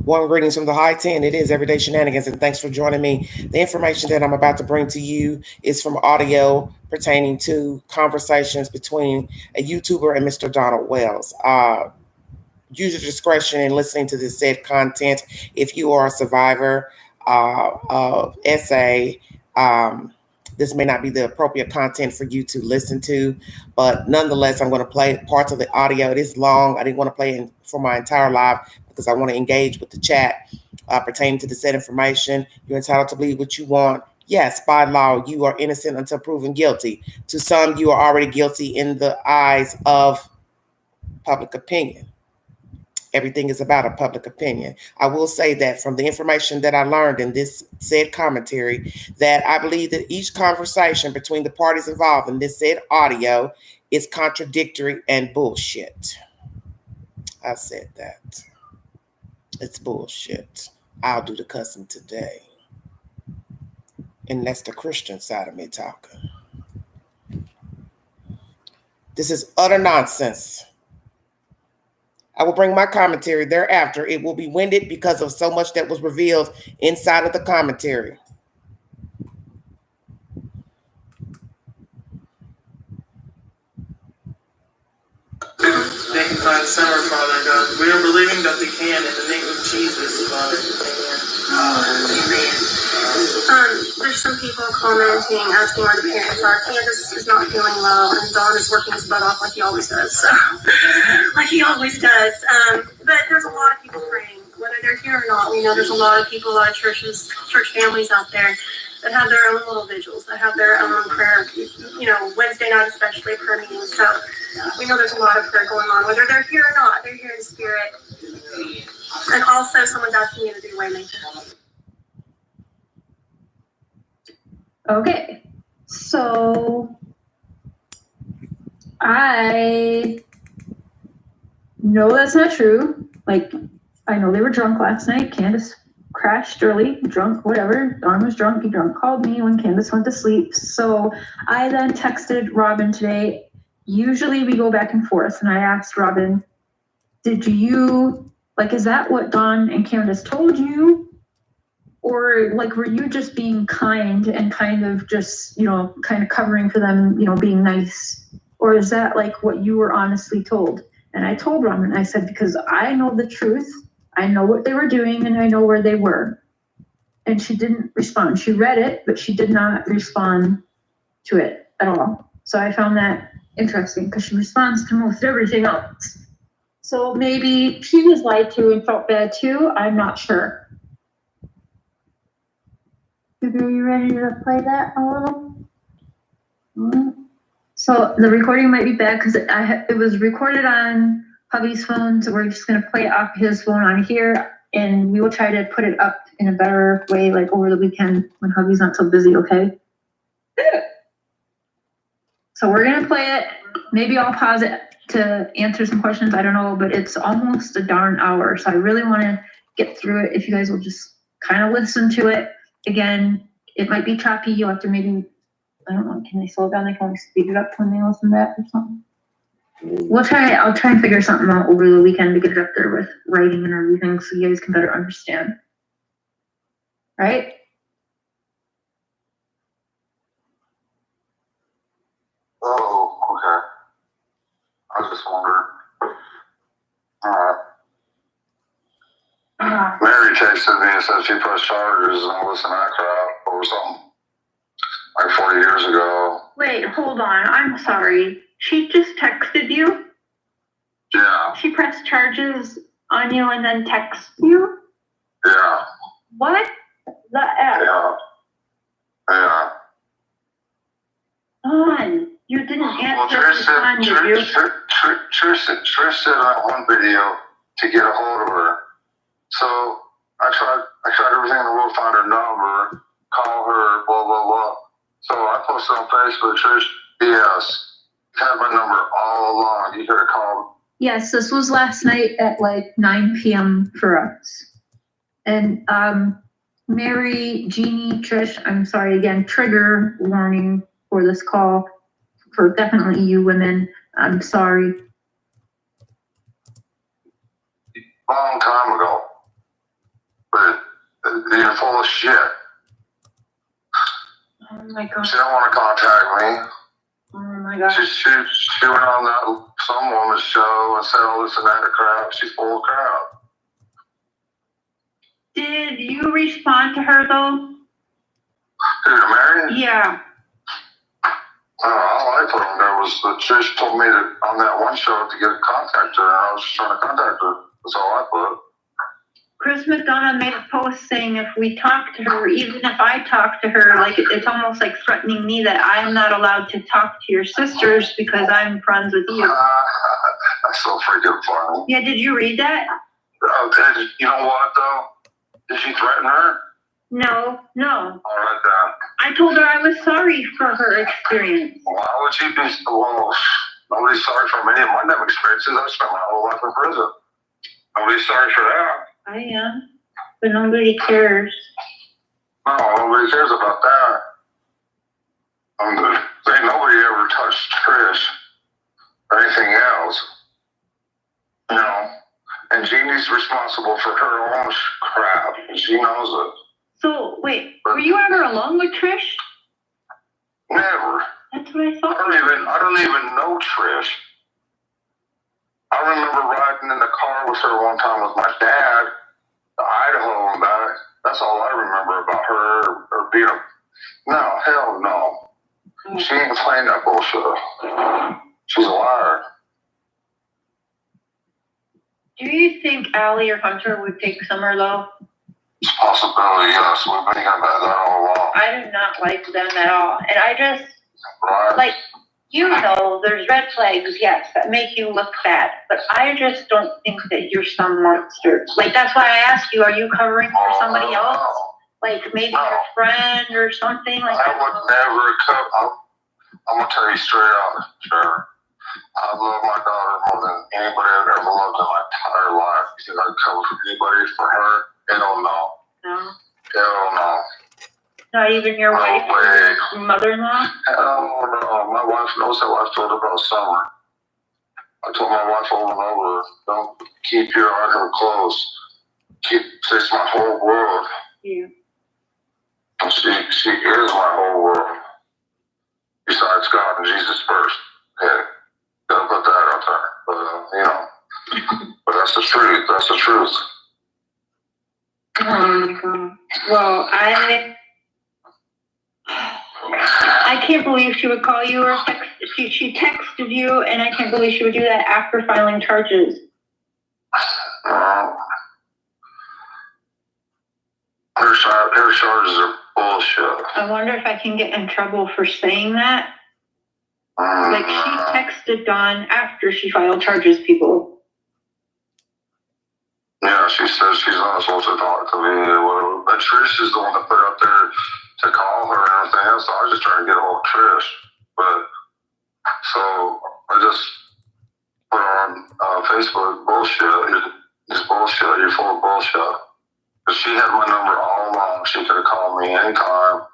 Warm greetings from the high 10. It is Everyday Shenanigans, and thanks for joining me. The information that I'm about to bring to you is from audio pertaining to conversations between a YouTuber and Mr. Donald Wells. Use your discretion in listening to this said content. If you are a survivor of SA, this may not be the appropriate content for you to listen to, but nonetheless, I'm going to play parts of the audio. It is long. I didn't want to play it for my entire live because I want to engage with the chat pertaining to the said information. You're entitled to believe what you want. Yes, by law, you are innocent until proven guilty. To some, you are already guilty in the eyes of public opinion. Everything is about a public opinion. I will say that from the information that I learned in this said commentary, that I believe that each conversation between the parties involved in this said audio is contradictory and bullshit. I said that. It's bullshit. I'll do the cussing today. And that's the Christian side of me talking. This is utter nonsense. I will bring my commentary thereafter. It will be winded because of so much that was revealed inside of the commentary. Thank you, God, Summer, Father God. We are believing that they can in the name of Jesus, Father. Amen. There's some people commenting, asking where the parents are. Candace is not feeling well, and Don is working his butt off like he always does. So, like he always does. But there's a lot of people praying, whether they're here or not. We know there's a lot of people, a lot of churches, church families out there that have their own little vigils, that have their own prayer. Wednesday night especially prayer meetings. So we know there's a lot of prayer going on, whether they're here or not. They're here in spirit. And also, someone's asking you to do Waymaker. Okay, so I know that's not true. Like, I know they were drunk last night. Candace crashed early, drunk, whatever. Don was drunk. He drunk called me when Candace went to sleep. So I then texted Robin today. Usually we go back and forth, and I asked Robin, is that what Don and Candace told you? Or were you just being kind and kind of just, kind of covering for them, being nice? Or is that what you were honestly told? And I told Robin, I said, because I know the truth. I know what they were doing and I know where they were. And she didn't respond. She read it, but she did not respond to it at all. So I found that interesting because she responds to most everything else. So maybe she was lied to and felt bad too. I'm not sure. Are you ready to play that a little? So the recording might be bad because it was recorded on hubby's phone, so we're just going to play it off his phone on here, and we will try to put it up in a better way, over the weekend when hubby's not so busy, okay? So we're going to play it. Maybe I'll pause it to answer some questions. I don't know, but it's almost a darn hour, so I really want to get through it. If you guys will just kind of listen to it. Again, it might be choppy. You'll have to maybe, I don't know, can they slow down? They can only speed it up when they listen back or something. I'll try and figure something out over the weekend to get it up there with writing and everything so you guys can better understand. Right? Oh, okay. I was just wondering. Mary texted me and said she pressed charges and all this and that crap over something 40 years ago. Wait, hold on. I'm sorry. She just texted you? Yeah. She pressed charges on you and then texted you? Yeah. What the F? Yeah. On. You didn't answer respond, did you? Trish said on one video to get a hold of her. So I tried everything in the world, find her number, call her, blah, blah, blah. So I posted on Facebook, Trish, yes, had my number all along. You could have called. Yes, this was last night at 9 p.m. for us. And Mary, Jeannie, Trish, I'm sorry again, trigger warning for this call for definitely you women. I'm sorry. Long time ago. you're full of shit. Oh my god. She don't want to contact me. Oh my god. She went on that some woman's show and said all this and that crap. She's full of crap. Did you respond to her though? Who, to Mary? Yeah. All I put on there was that Trish told me to, on that one show, to get a contact her, and I was just trying to contact her. That's all I put. Chris McDonough made a post saying if we talk to her, even if I talk to her, like it's almost like threatening me that I am not allowed to talk to your sisters because I'm friends with you. That's so freaking funny. Yeah, did you read that? You know what, though? Did she threaten her? No. All right, then. I told her I was sorry for her experience. Why would she be? Well, nobody's sorry for many of my damn experiences. I spent my whole life in prison. Nobody's sorry for that. I am, but nobody cares. No, nobody cares about that. Ain't nobody ever touched Trish or anything else. You know, and Jeannie's responsible for her own crap, and she knows it. So, wait, were you ever alone with Trish? Never. That's what I thought. I don't even know Trish. I remember riding in the car with her one time with my dad to Idaho and back. That's all I remember about her or being a... No, hell no. She ain't playing that bullshit. She's a liar. Do you think Allie or Hunter would take Summer, though? It's a possibility, yes. We've been thinking about that all along. I do not like them at all. And I just, Right. like, you know, there's red flags, yes, that make you look bad. But I just don't think that you're some monster. Like, that's why I asked you, are you covering for somebody else? Like, maybe your friend or something like that? I would never cover... I'm going to tell you straight out, sure. I love my daughter more than anybody I've ever loved in my entire life. You think I'd cover for anybody for her? Hell no. No. Hell no. Not even your wife or your mother-in-law? Hell no. My wife knows how I felt about Summer. I told my wife over and over, don't keep your eye on her close. It's my whole world. Yeah. And she is my whole world. Besides God and Jesus first. Hey, gotta put that out there. But, you know, but that's the truth. That's the truth. Oh my god. Well, I can't believe she would call you or text. She texted you, and I can't believe she would do that after filing charges. Her charges are bullshit. I wonder if I can get in trouble for saying that. Like, she texted Dawn after she filed charges, people. Yeah, she says she's not supposed to talk to me or whatever. But Trish is the one that put it up there to call her and everything else. So I was just trying to get a hold of Trish. But, so I just put on Facebook, bullshit. It's bullshit. You're full of bullshit. Because she had my number all along. She could have called me anytime.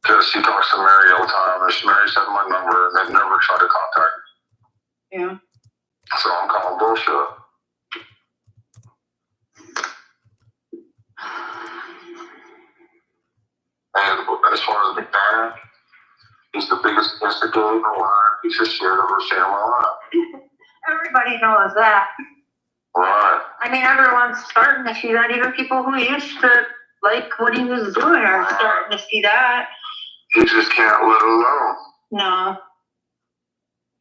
Because she talks to Mary all the time. And Mary's had my number and they've never tried to contact me. Yeah. So I'm calling bullshit. And as far as the guy, he's the biggest instigator, piece of shit I've ever seen in my life. Everybody knows that. Right. I mean, everyone's starting to see that. Even people who used to like what he was doing are starting to see that. He just can't let it alone. No.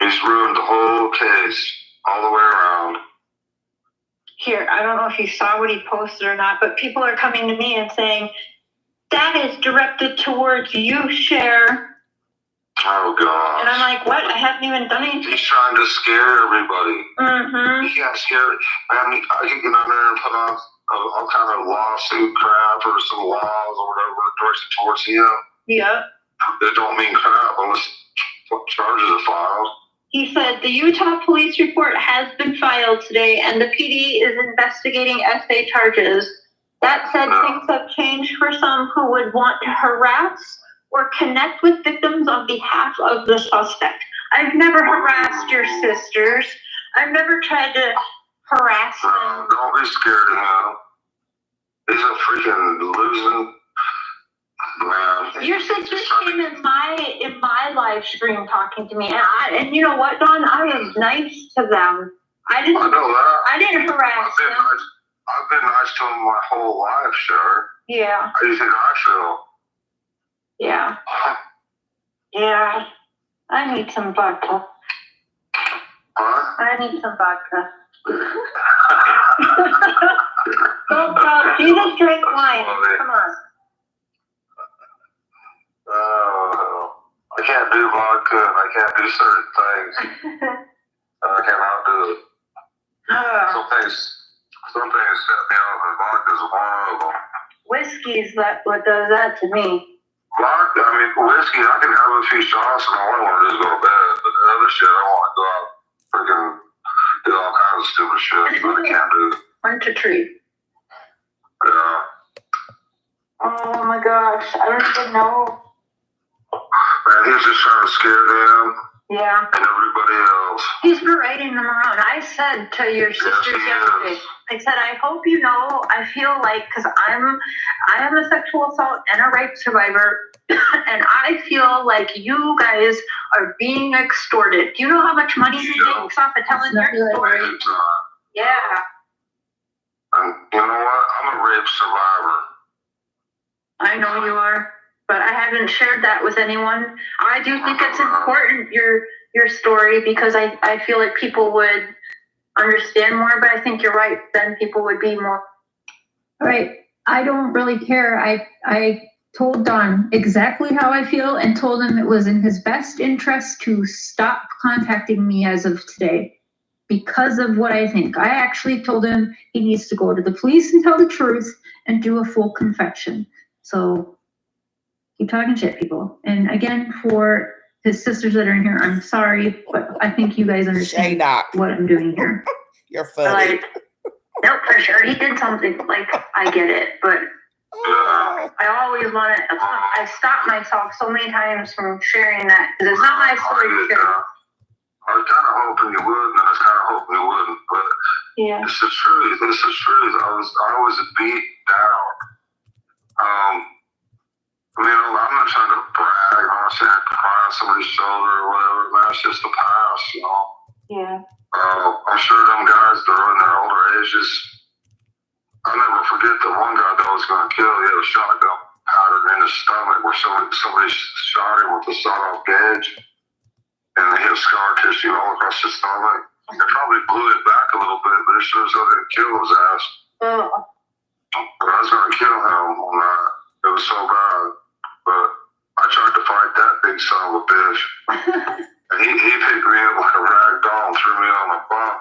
He's ruined the whole case all the way around. Here, I don't know if you saw what he posted or not, but people are coming to me and saying, that is directed towards you, Cher. Oh, God. And I'm like, what? I haven't even done anything. He's trying to scare everybody. Mm-hmm. He can't scare it. I mean, I can get on there and put on all kind of lawsuit crap or some laws or whatever directed towards him. Yep. That don't mean crap unless charges are filed. He said, the Utah police report has been filed today, and the PD is investigating SA charges. That said, things have changed for some who would want to harass or connect with victims on behalf of the suspect. I've never harassed your sisters. I've never tried to harass them. Don't be scared of him. He's a freaking losing man. Your sister came in my live stream talking to me, and you know what, Dawn? I was nice to them. I I know that. I didn't harass them. I've been nice to him my whole life, sure. Yeah. How do you think I feel? Yeah. Yeah. I need some vodka. Huh? I need some vodka. Don't talk. You just drink wine. Come on. I can't do vodka and I can't do certain things. I cannot do it. Some things set me off, and vodka's one of them. Whiskey's what does that to me. Vodka, I mean, whiskey, I can have a few shots and all I want to do is go to bed. But the other shit, I want to go out freaking do all kinds of stupid shit that I can't do. Punch a tree. Yeah. Oh my gosh, I don't even know. Man, he's just trying to scare them Yeah. and everybody else. He's parading them around. I said to your sisters yesterday, I said, I hope you know, I feel like, because I am a sexual assault and a rape survivor, and I feel like you guys are being extorted. Do you know how much money he makes off of telling your story? Yeah. And you know what? I'm a rape survivor. I know you are, but I haven't shared that with anyone. I do think it's important, your story, because I feel like people would understand more, but I think you're right, then people would be more. All right. I don't really care. I told Don exactly how I feel and told him it was in his best interest to stop contacting me as of today because of what I think. I actually told him he needs to go to the police and tell the truth and do a full confession. So keep talking shit, people. And again, for his sisters that are in here, I'm sorry, but I think you guys understand what I'm doing here. You're funny. Like, no, for sure, he did something. Like, I get it, but I always want to. I stopped myself so many times from sharing that because it's not my story to share. I was kind of hoping you would, and I was kind of hoping you wouldn't, but Yeah. it's the truth. It's the truth. I was beat down. I mean, I'm not trying to brag. I'm not saying I cry on somebody's shoulder or whatever. Man, it's just the past, you know. Yeah. I'm sure them guys that are in their older ages, I'll never forget the one guy that I was going to kill. He had a shotgun pattern in his stomach where somebody shot him with a sawed-off gauge, and he had scar tissue all across his stomach. It probably blew it back a little bit, but it sure as hell didn't kill his ass. Oh. But I was going to kill him on that. It was so bad. But I tried to fight that big son of a bitch. And he picked me up like a rag doll and threw me on a bunk.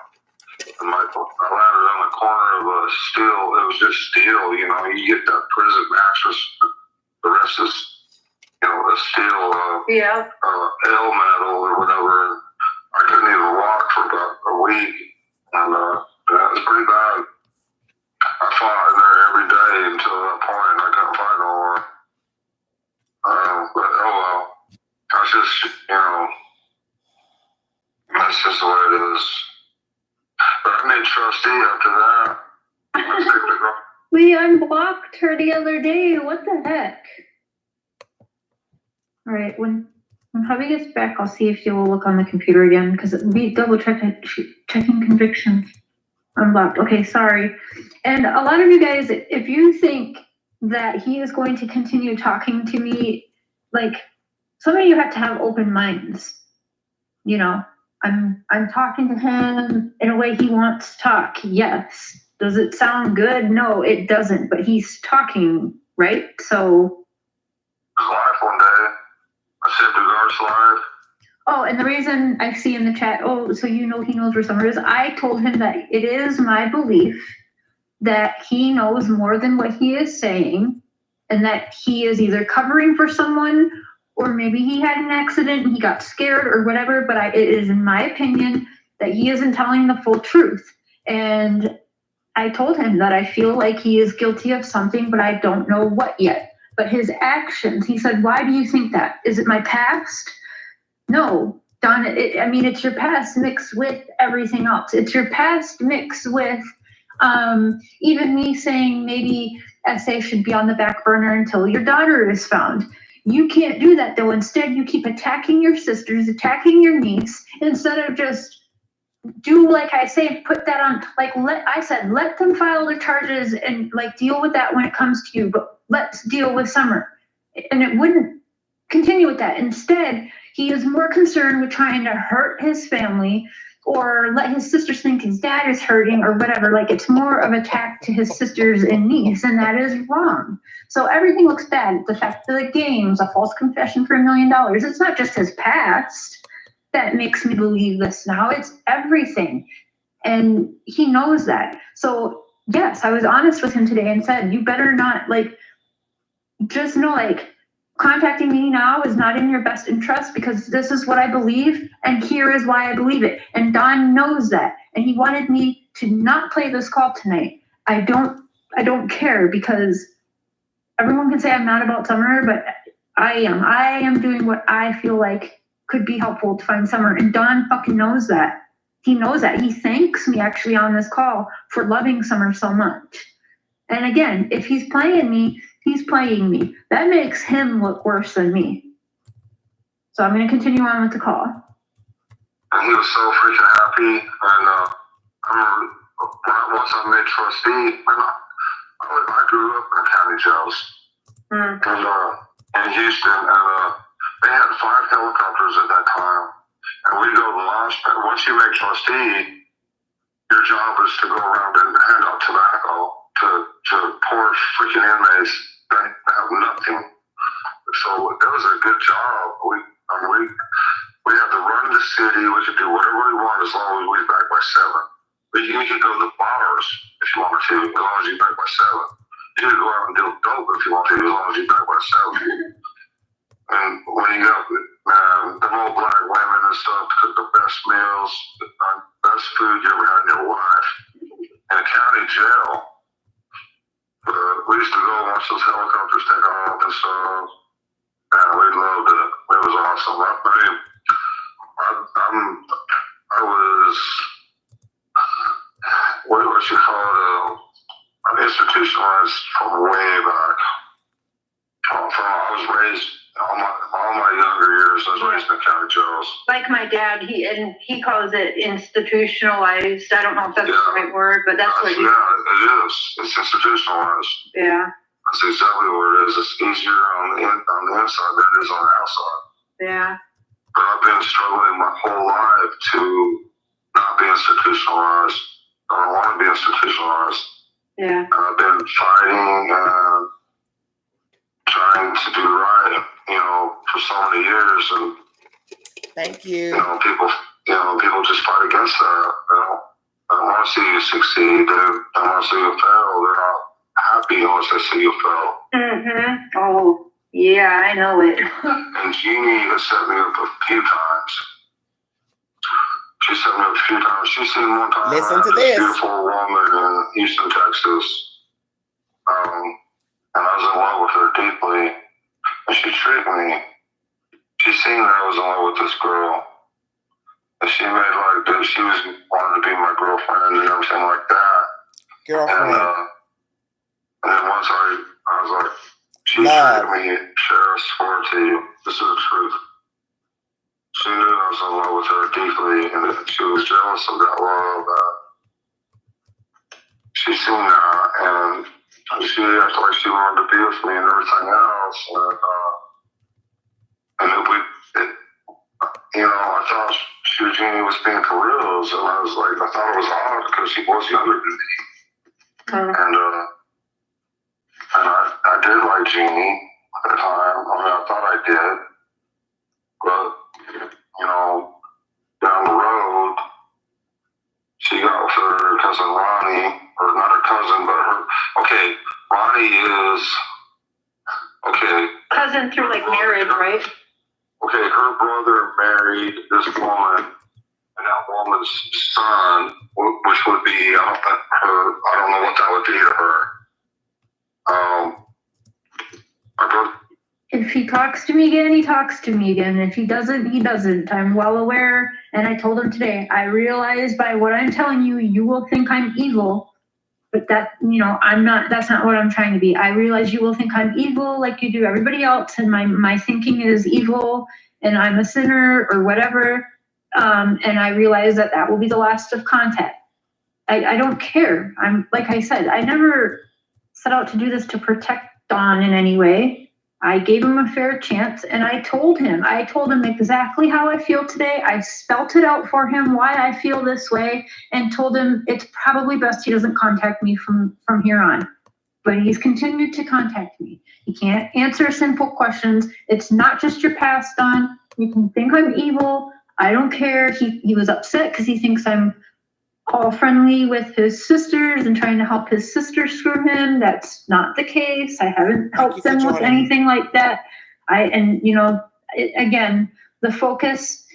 And I landed on the corner of a steel. It was just steel, you know. You get that prison mattress. The rest is, you know, a steel L metal or whatever. I couldn't even walk for about a week. And that was pretty bad. I fought in there every day until that point. I couldn't fight no more. But oh well. That's just, you know, that's just the way it is. But I made trustee after that. We unblocked her the other day. What the heck? All right, when Hubby gets back, I'll see if she will look on the computer again because we double checking convictions. Unblocked. Okay, sorry. And a lot of you guys, if you think that he is going to continue talking to me, like, some of you have to have open minds. You know, I'm talking to him in a way he wants to talk. Yes. Does it sound good? No, it doesn't. But he's talking, right? So. Live one day. I said to Gar's live. Oh, and the reason I see in the chat, so you know he knows where Summer is. I told him that it is my belief that he knows more than what he is saying, and that he is either covering for someone, or maybe he had an accident and he got scared or whatever, but it is in my opinion that he isn't telling the full truth. And I told him that I feel like he is guilty of something, but I don't know what yet. But his actions, he said, why do you think that? Is it my past? No, Don, it's your past mixed with everything else. It's your past mixed with even me saying maybe essay should be on the back burner until your daughter is found. You can't do that, though. Instead, you keep attacking your sisters, attacking your niece, instead of just do like I say, put that on, like let them file their charges and like deal with that when it comes to you, but let's deal with Summer. And it wouldn't continue with that. Instead, he is more concerned with trying to hurt his family or let his sisters think his dad is hurting or whatever. Like it's more of an attack to his sisters and niece, and that is wrong. So everything looks bad. The fact that the games, a false confession for $1 million, it's not just his past that makes me believe this now. It's everything. And he knows that. So yes, I was honest with him today and said, you better not, like, just know, like, contacting me now is not in your best interest because this is what I believe and here is why I believe it. And Don knows that. And he wanted me to not play this call tonight. I don't care because everyone can say I'm not about Summer, but I am. I am doing what I feel like could be helpful to find Summer. And Don fucking knows that. He knows that. He thanks me actually on this call for loving Summer so much. And again, if he's playing me, he's playing me. That makes him look worse than me. So I'm going to continue on with the call. And he was so freaking happy. And I remember once I made trustee, I grew up in county jails. And in Houston. And they had 5 helicopters at that time. And we go to launch pad. Once you make trustee, your job is to go around and hand out tobacco to poor freaking inmates that have nothing. So it was a good job. We had to run the city. We could do whatever we want as long as we was back by 7. You could go to the bars if you wanted to, as long as you're back by 7. You could go out and do dope if you want to, as long as you're back by 7. And when you got the old black women and stuff cook the best meals, the best food you ever had in your life in a county jail. We used to go watch those helicopters take off and stuff, and we loved it. It was awesome. I was what you call it? I'm institutionalized from way back. I was raised. All my younger years, I was raised in county jails. Like my dad, he calls it institutionalized. I don't know if that's the right word, but that's what he. Yeah, it is. It's institutionalized. Yeah. That's exactly what it is. It's easier on the inside than it is on the outside. Yeah. But I've been struggling my whole life to not be institutionalized. I don't want to be institutionalized. Yeah. And I've been fighting and trying to do right, for so many years, and thank you. People just fight against that. I don't want to see you succeed. They don't want to see you fail. They're not happy unless they see you fail. Mm-hmm. Oh, yeah, I know it. And Jeannie has set me up a few times. She set me up a few times. She seen one time. Listen to this. Beautiful woman in Houston, Texas. And I was in love with her deeply. And she tricked me. She seen that I was in love with this girl. And she made like that. She was wanted to be my girlfriend and everything like that. Girlfriend. And then once I was like, she tricked me, Sheriff, I swear to you, this is the truth. She knew I was in love with her deeply, and she was jealous of that love. She seen that, and she acted like she wanted to be with me and everything else. I thought Jeannie was being for reals, and I thought it was odd because she was younger than me. And I did like Jeannie at the time. I thought I did. But, down the road, she got with her cousin Ronnie, or not her cousin, but Ronnie is, cousin through like marriage, right? Okay, her brother married this woman, and that woman's son, which would be, I don't know what that would be to her. If he talks to me again, he talks to me again. If he doesn't, he doesn't. I'm well aware, and I told him today, I realize by what I'm telling you, you will think I'm evil, But that, that's not what I'm trying to be. I realize you will think I'm evil like you do everybody else, and my thinking is evil, and I'm a sinner or whatever. And I realize that will be the last of contact. I don't care. Like I said, I never set out to do this to protect Don in any way. I gave him a fair chance, and I told him exactly how I feel today. I spelt it out for him, why I feel this way, and told him it's probably best he doesn't contact me from here on. But he's continued to contact me. He can't answer simple questions. It's not just your past, Don. You can think I'm evil. I don't care. He was upset because he thinks I'm all friendly with his sisters and trying to help his sisters screw him. That's not the case. I haven't helped them with anything like that. Again, the focus,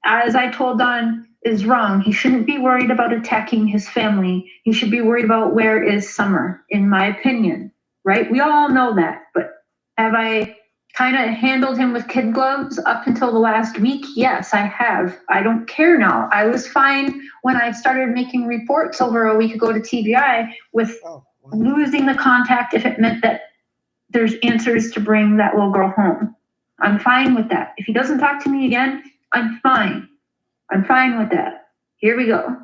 as I told Don, is wrong. He shouldn't be worried about attacking his family. He should be worried about where is Summer, in my opinion, right? We all know that, but have I kind of handled him with kid gloves up until the last week? Yes, I have. I don't care now. I was fine when I started making reports over a week ago to TBI with losing the contact if it meant that there's answers to bring that little girl home. I'm fine with that. If he doesn't talk to me again, I'm fine. I'm fine with that. Here we go.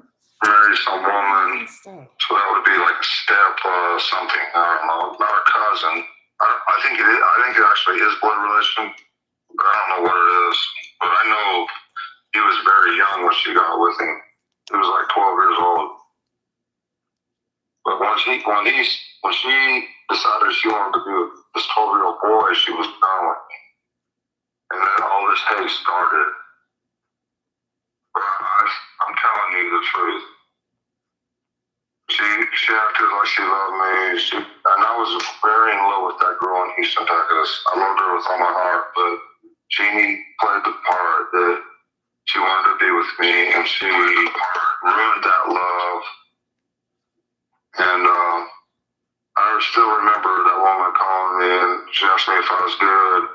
Marry some woman, so that would be like step something. I don't know, not a cousin. I think it is. I think it actually is blood relation, but I don't know what it is. But I know he was very young when she got with him. He was like 12 years old. But when she decided she wanted to be with this 12-year-old boy, she was done with me. And then all this hate started. But I'm telling you the truth. She acted like she loved me. And I was very in love with that girl in Houston, Texas. I loved her with all my heart, but Jeannie played the part that she wanted to be with me, and she ruined that love. And I still remember that woman calling me, and she asked me if I was good.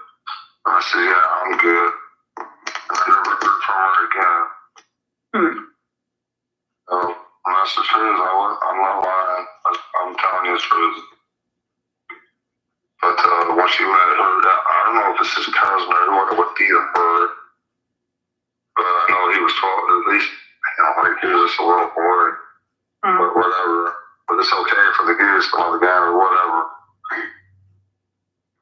And I said, yeah, I'm good. And I never heard from her again. And that's the truth. I'm not lying. I'm telling you the truth. But when she met her, I don't know if it's his cousin or what it would be to her. But I know he was 12, at least, like he was just a little boy. But whatever. But it's okay for the kids to love the guy or whatever.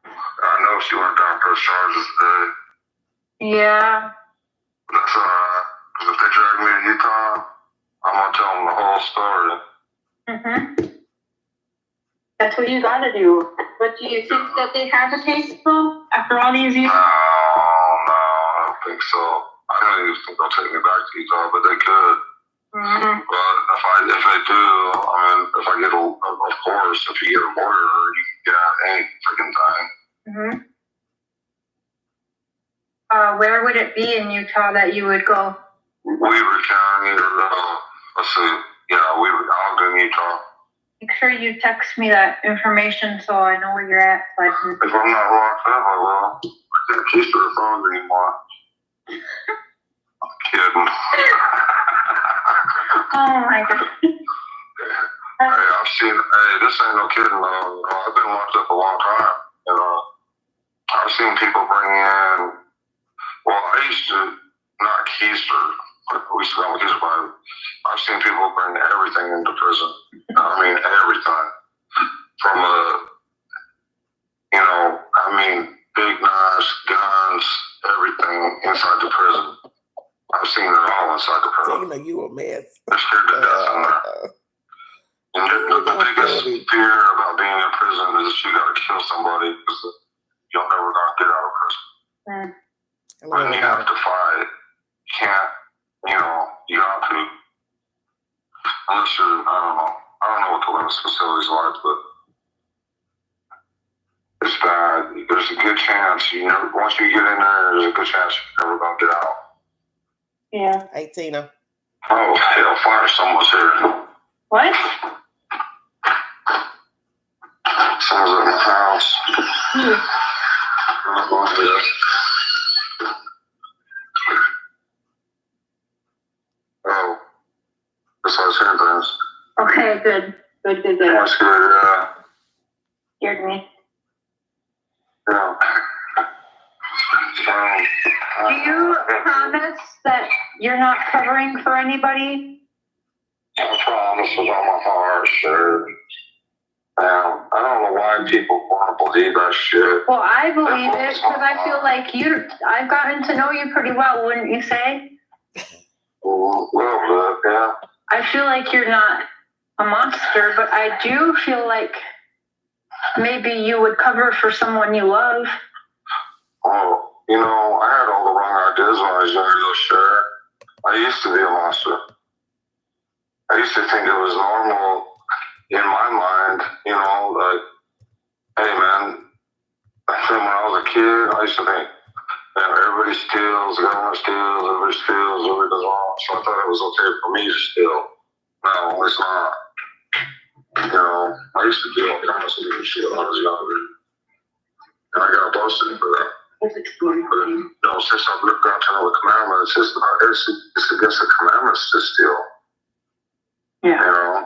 I know she went down press charges today. Yeah. That's alright. Because if they drag me to Utah, I'm going to tell them the whole story. That's what you got to do. But do you think that they have a case, though, after all these years? No, I don't think so. I don't even think they'll take me back to Utah, but they could. But if they do, I mean, if I get of course, if you get a lawyer, you can get out any freaking time. Where would it be in Utah that you would go? Weaver County, or let's see, Ogden, Utah. Make sure you text me that information so I know where you're at. So I can... If I'm not locked up, I will. I can't keep her phone anymore. I'm kidding. Oh my God. This ain't no kidding. I've been locked up a long time. And I've seen people bring in, I used to, not keister, we used to call it keister, but I've seen people bring everything into prison. I mean, everything. From big knives, guns, everything inside the prison. I've seen it all inside the prison. Tina, you a mess. They're scared to death in there. And the biggest fear about being in prison is that you got to kill somebody because you'll never not get out of prison. And you have to fight. You can't, you have to. Unless you're, I don't know what the women's facility's like, but it's bad. There's a good chance once you get in there, there's a good chance you're never going to get out. Yeah. Hey, Tina. Oh, hellfire, someone's here. What? Sounds like a house. I'm going to this. Oh, that's how I was hearing things. Okay, good. Good. That's good, yeah. Scared me. Yeah. Do you promise that you're not covering for anybody? I promise with all my heart, sure. I don't know why people want to believe that shit. Well, I believe it because I feel like I've gotten to know you pretty well, wouldn't you say? A little bit, yeah. I feel like you're not a monster, but I do feel like maybe you would cover for someone you love. Oh, I had all the wrong ideas when I was younger, though, sure. I used to be a monster. I used to think it was normal in my mind, like, hey, man, when I was a kid, I used to think, everybody steals, the government steals, everybody steals, everybody does wrong. So I thought it was okay for me to steal. No, it's not. I used to do all kinds of stupid shit when I was younger. And I got busted for that. But, since I've looked out to know the commandments, it's against the commandments to steal. Yeah.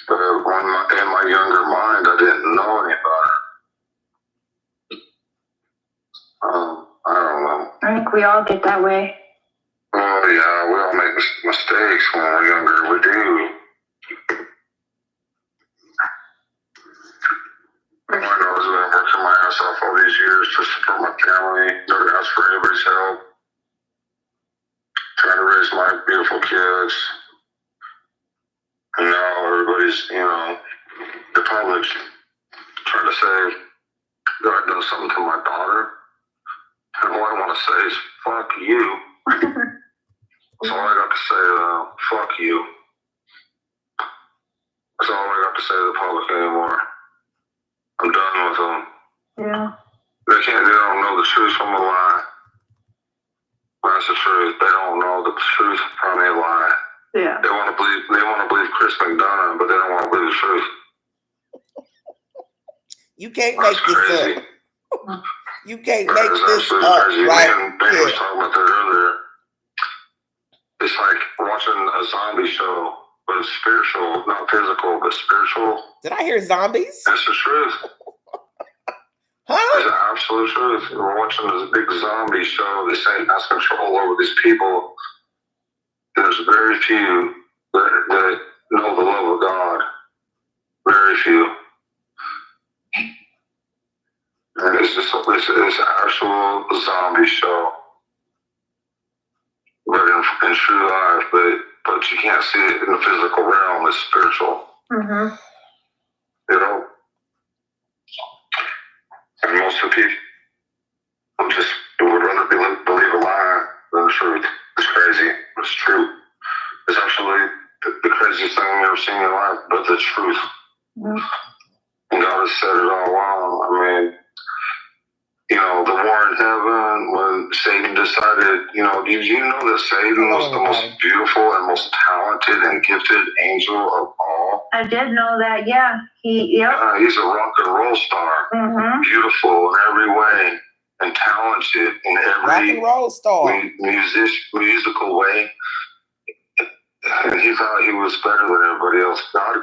But in my younger mind, I didn't know any better. I don't know. I think we all get that way. Oh, yeah, we all make mistakes when we're younger. We do. All I know is I've been working my ass off all these years to support my family, never ask for anybody's help, trying to raise my beautiful kids. And now everybody's, the public's trying to say God done something to my daughter. And all I want to say is, fuck you. That's all I got to say, fuck you. That's all I got to say to the public anymore. I'm done with them. Yeah. They don't know the truth from a lie. That's the truth. They don't know the truth from a lie. Yeah. They want to believe Chris McDonough, but they don't want to believe the truth. You can't make this up. You can't make this up, crazy. right? Ben was talking about that earlier. It's like watching a zombie show, but it's spiritual, not physical, but spiritual. Did I hear zombies? That's the truth. Huh? It's the absolute truth. We're watching this big zombie show. This Satan has control over these people. There's very few that know the love of God. Very few. And it's an actual zombie show. But in true life, but you can't see it in the physical realm. It's spiritual. Mm-hmm. And most of the people just would rather believe a lie than the truth. It's crazy. It's true. It's actually the craziest thing you've ever seen in your life, but the truth. Mm-hmm. And God has said it all along. I mean, the war in heaven, when Satan decided, did you know that Satan was the most beautiful and most talented and gifted angel of all? I did know that, yeah. He's a rock and roll star. Mm-hmm. Beautiful in every way and talented in every rock and roll star. Musical way. And he thought he was better than everybody else. God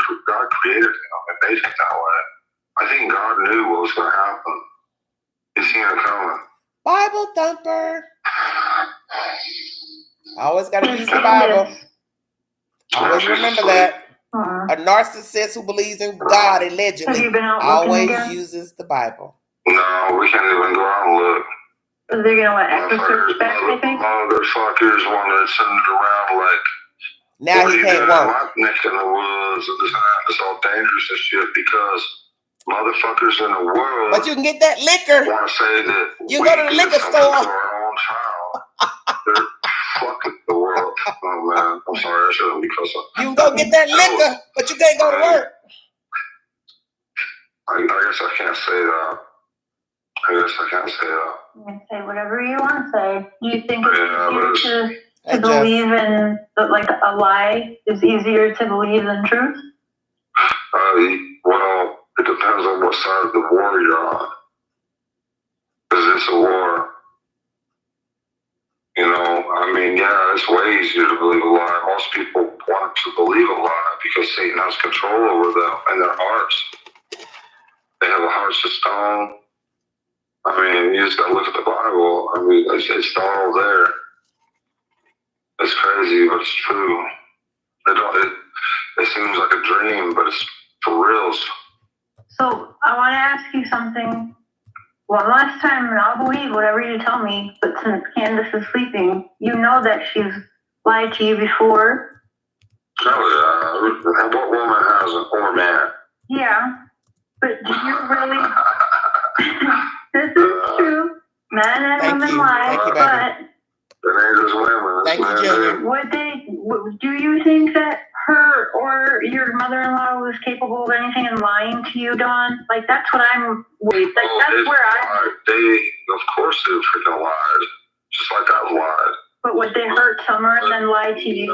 created him and made him that way. I think God knew what was going to happen. He's seen it coming. Bible thumper. Always got to use the Bible. Always remember that. A narcissist who believes in God allegedly always uses the Bible. No, we can't even go out and look. Are they going to let exorcist back, I think? Motherfuckers want to send it around like, now he can't walk. My neck in the woods and this and that. It's all dangerous and shit because motherfuckers in the world. But you can get that liquor. Want to say that you go to the liquor store. To our own child. They're fucking the world. Oh man, I'm sorry. I shouldn't because you can go get that liquor, but you can't go to work. I guess I can't say that. You can say whatever you want to say. You think it's easier to believe in, like, a lie is easier to believe than truth? Well, it depends on what side of the war you're on. Because it's a war. I mean, yeah, it's way easier to believe a lie. Most people want to believe a lie, because Satan has control over them and their hearts. They have a hearts of stone. I mean, you just gotta look at the Bible. I mean, it's all there. It's crazy, but it's true. It seems like a dream, but it's for reals. So I want to ask you something. One last time, and I'll believe whatever you tell me. But since Candace is sleeping, you know that she's lied to you before. Oh yeah, what woman hasn't, or man? Yeah, but do you really? This is true. Men and women lie, but it ain't just women. Thank you, Junior. Do you think that her or your mother-in-law was capable of anything and lying to you, Dawn? Like, that's what I'm worried. Like, that's where of course they freaking lied. Just like I lied. But would they hurt Summer and then lie to you?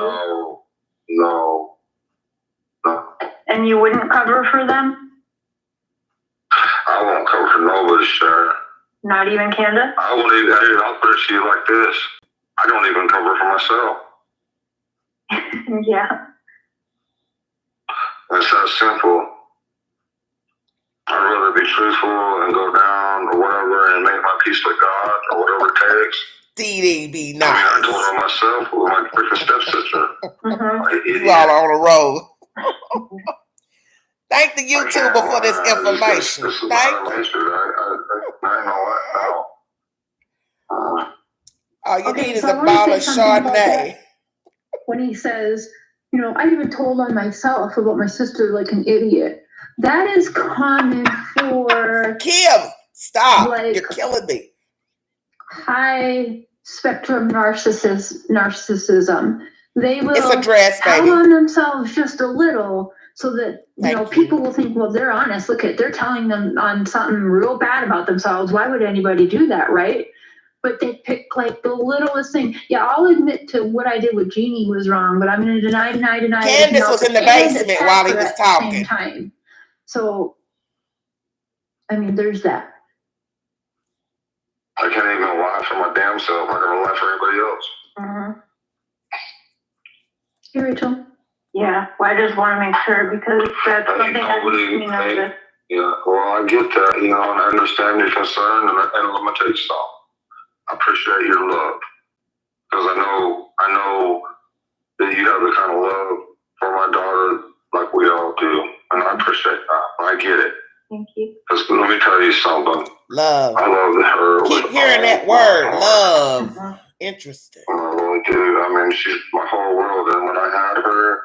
No. And you wouldn't cover for them? I won't cover for nobody, sure. Not even Candace? I won't even, I'll put it to you like this. I don't even cover for myself. Yeah. It's that simple. I'd rather be truthful and go down or whatever and make my peace with God or whatever it takes. DD be I nice. mean, I told her myself with my freaking stepsister. You all on the road. Thank the YouTuber for this information. This is Thank my you. nature. I know what now. All you Okay, need is so a I wanna bottle say of something about Chardonnay. that. When he says, you know, I even told on myself about my sister like an idiot. That is common for Kim, stop. Like- You're killing me. high spectrum narcissism. They will It's a dress, tell baby. on themselves just a little so that Thank you. people will think, well, they're honest. Look at, they're telling them on something real bad about themselves. Why would anybody do that, right? But they pick like the littlest thing. Yeah, I'll admit to what I did with Jeannie was wrong, but I'm going to deny. Candace was in the basement while he was talking. Time. So, I mean, there's that. I can't even lie for my damn self. I'm going to lie for everybody else. Mm-hmm. Hey, Rachel. Yeah, well, I just want to make sure because that's something that makes me nervous. Yeah, well, I get that, and I understand your concern, and let me tell you something. I appreciate your love, because I know that you have the kind of love for my daughter like we all do, and I appreciate that. I get it. Thank you. Because let me tell you something. Love. I love her. Keep hearing that word, love. Interesting. I really do. I mean, she's my whole world, and when I had her,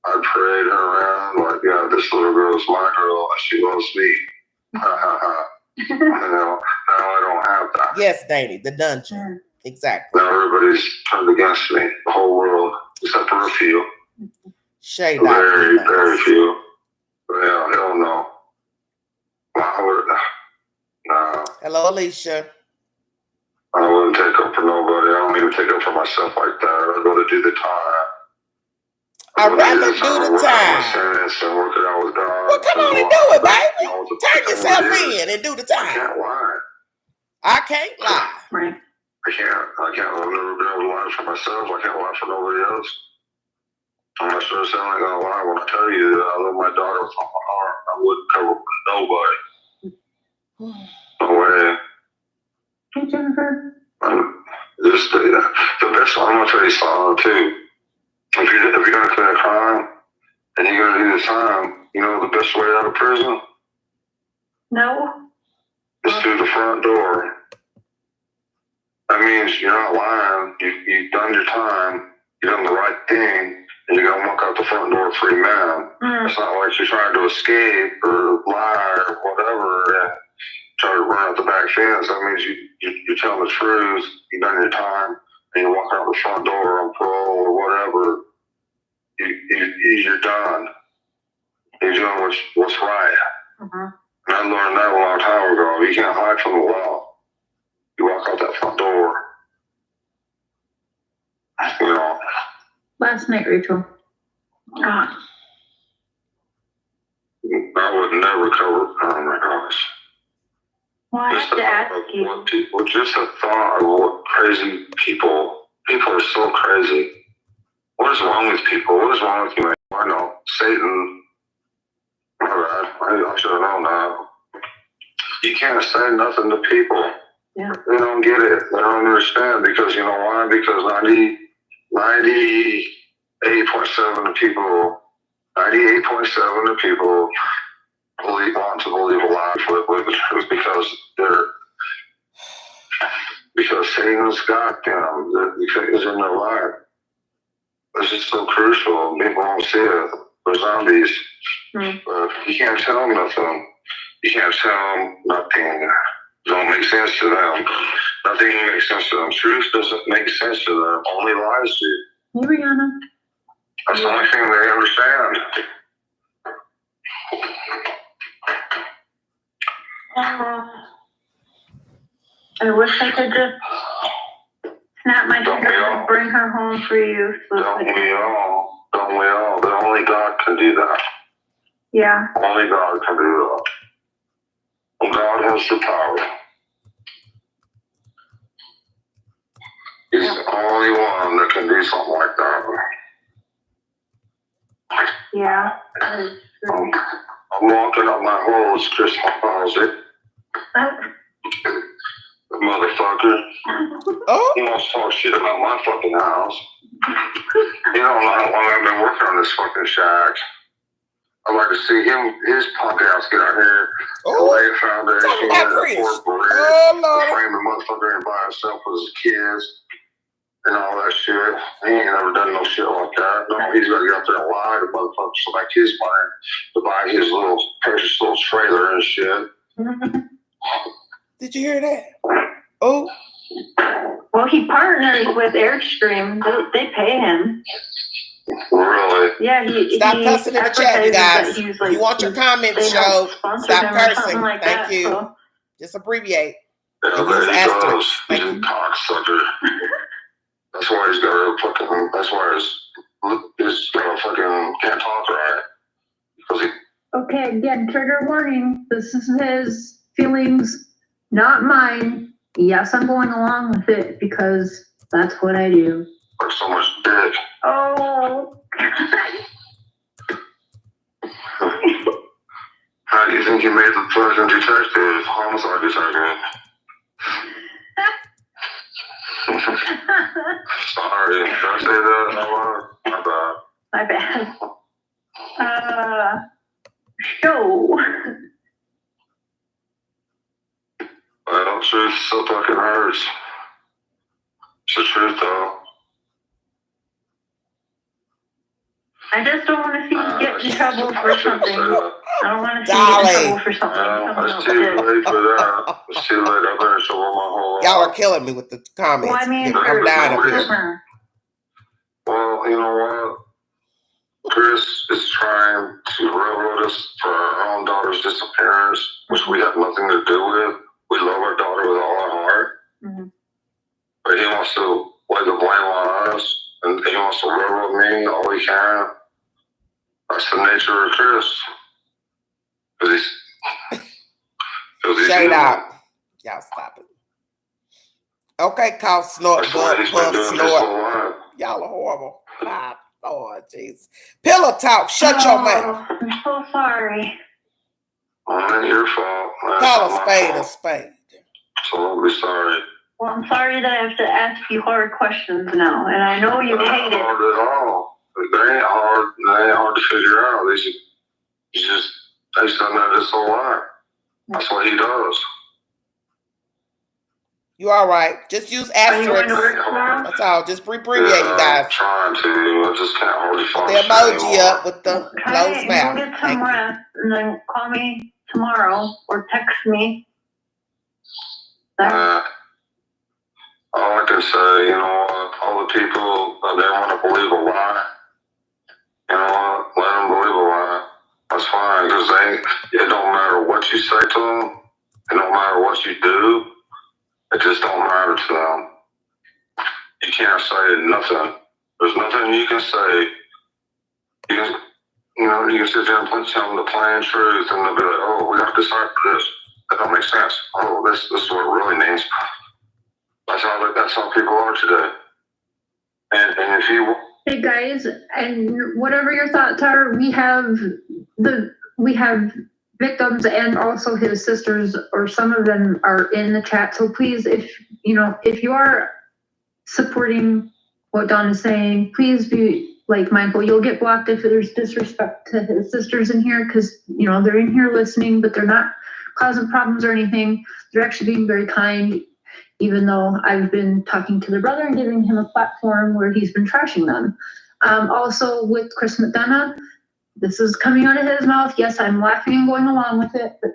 I prayed her around like, yeah, this little girl is my girl, and she loves me. Ha ha ha. Now I don't have that. Yes, Danny, the dungeon. Exactly. Now everybody's turned against me, the whole world, except for a few. Shade Very, out. very few. Yeah, hell no. No. Hello, Alicia. I wouldn't take up for nobody. I don't even take up for myself like that. I'd rather do the time. I'd rather do the time. And work it out with God. Well, come on and do it, baby. Turn yourself in and do the I time. can't lie. I can't lie. Right. I can't. I've never been able to lie for myself. I can't lie for nobody else. I'm not sure I'm not gonna lie when I tell you that I love my daughter with all my heart. I wouldn't cover for nobody. No way. Hey, Jennifer. Just the best. I'm gonna tell you something too. If you're gonna commit a crime and you're gonna do the time, the best way out of prison? No. Is through the front door. That means you're not lying. You've done your time. You've done the right thing, and you're gonna walk out the front door a free man. It's not like you're trying to escape or lie or whatever and try to run out the back fence. That means you're telling the truth. You've done your time, and you walk out the front door on parole or whatever. You're done. You're doing what's right. And I learned that a long time ago. You can't hide from the law. You walk out that front door. Last night, Rachel. God. I would never cover. Oh my gosh. Well, I have to ask you. Just the thought of what crazy people are so crazy. What is wrong with people? What is wrong with you, man? Why I know. Satan. My bad. I should have known that. You can't say nothing to people. Yeah. They don't get it. They don't understand because you know why? Because 98.7 of people want to believe a lie with the truth because Satan's got them. Because in their life. This is so crucial. People don't see it. They're zombies. But you can't tell them nothing. You can't tell them nothing. It don't make sense to them. Nothing makes sense to them. Truth doesn't make sense to them. Only lies do. Hey, Rihanna. That's the only thing they understand. I wish I could just snap my Don't we fingers all? and bring her home for you. Don't we all? Don't we all? But only God can do that. Yeah. Only God can do that. God has the power. He's the only one that can do something like that. Yeah. I'm walking up my holes, Chris Hosey. Motherfucker. Oh, He wants to talk shit about my fucking house. You don't know how long I've been working on this fucking shack. I'd like to see his punk ass get out here and lay a foundation talking about and Chris. pour brick, Oh, Lord. frame the motherfucker in by himself with his kids and all that shit. He ain't never done no shit like that. No, he's got to get out there and lie to motherfuckers like his money to buy his little precious little trailer and shit. Did you hear that? Oh, Well, he partners with Airstream. They pay him. Really? Yeah, he stop cussing in the chat, you guys. He's If you want your comments showed, stop cursing. Like Thank that, you. So. Just abbreviate. Yeah, And but use he asterisks. does. He's Thank a you. cocksucker. That's why he's got a fucking. That's why he's got a fucking can't talk right. Because he. Okay, again, trigger warning. This is his feelings, not mine. Yes, I'm going along with it because that's what I do. There's so much dick. Oh. How do you think he made the fucking detective, homicide detective? Sorry, did I say that out loud? My bad. My bad. Show. Well, truth so fucking hurts. It's the truth, though. I just don't want to see you get in trouble for something. I don't want to see you Darling. get in trouble for something. Well, it's too late for that. It's too late. I've been in trouble my whole life. Y'all are killing me with the comments. Well, I mean, I'm dying up here. Well, you know what? Chris is trying to railroad us for our own daughter's disappearance, which we have nothing to do with. We love our daughter with all our heart. Mm-hmm. But he wants to lay the blame on us, and he wants to railroad me all he can. That's the nature of Chris. Because he's Shade out. Y'all stop it. Okay, cough, snort, That's what bud, he's been puff, doing his snort. whole life. Y'all are horrible. Ah, oh, jeez. Pillow talk. Shut your mouth. I'm so sorry. Well, it ain't your fault. That's Call not a my spade a fault. spade. So don't be sorry. Well, I'm sorry that I have to ask you hard questions now, and I know you They're hate not it. hard at all. They ain't hard. They ain't hard to figure out. He's done that his whole life. That's what he does. You all right? Just use Are you going to asterisks. work tomorrow? That's all. Just abbreviate, you guys. I'm trying to. I just can't hardly Put function the emoji anymore. up with the Try closed and mouth. go get Thank some you. rest, and then call me tomorrow or text me. That- All I can say, you know what? All the people that they want to believe a lie, you know what? Let them believe a lie. That's fine, because it don't matter what you say to them. It don't matter what you do. It just don't matter to them. You can't say nothing. There's nothing you can say. You can sit there and tell them the plain truth, and they'll be like, "Oh, we have to decipher this. That don't make sense. Oh, this is what it really means." That's how people are today. And if you Hey guys, and whatever your thoughts are, we have victims and also his sisters, or some of them are in the chat. So please, if you are supporting what Don is saying, please be mindful. You'll get blocked if there's disrespect to his sisters in here, because they're in here listening, but they're not causing problems or anything. They're actually being very kind, even though I've been talking to the brother and giving him a platform where he's been trashing them. Also with Chris McDonough, this is coming out of his mouth. Yes, I'm laughing and going along with it, but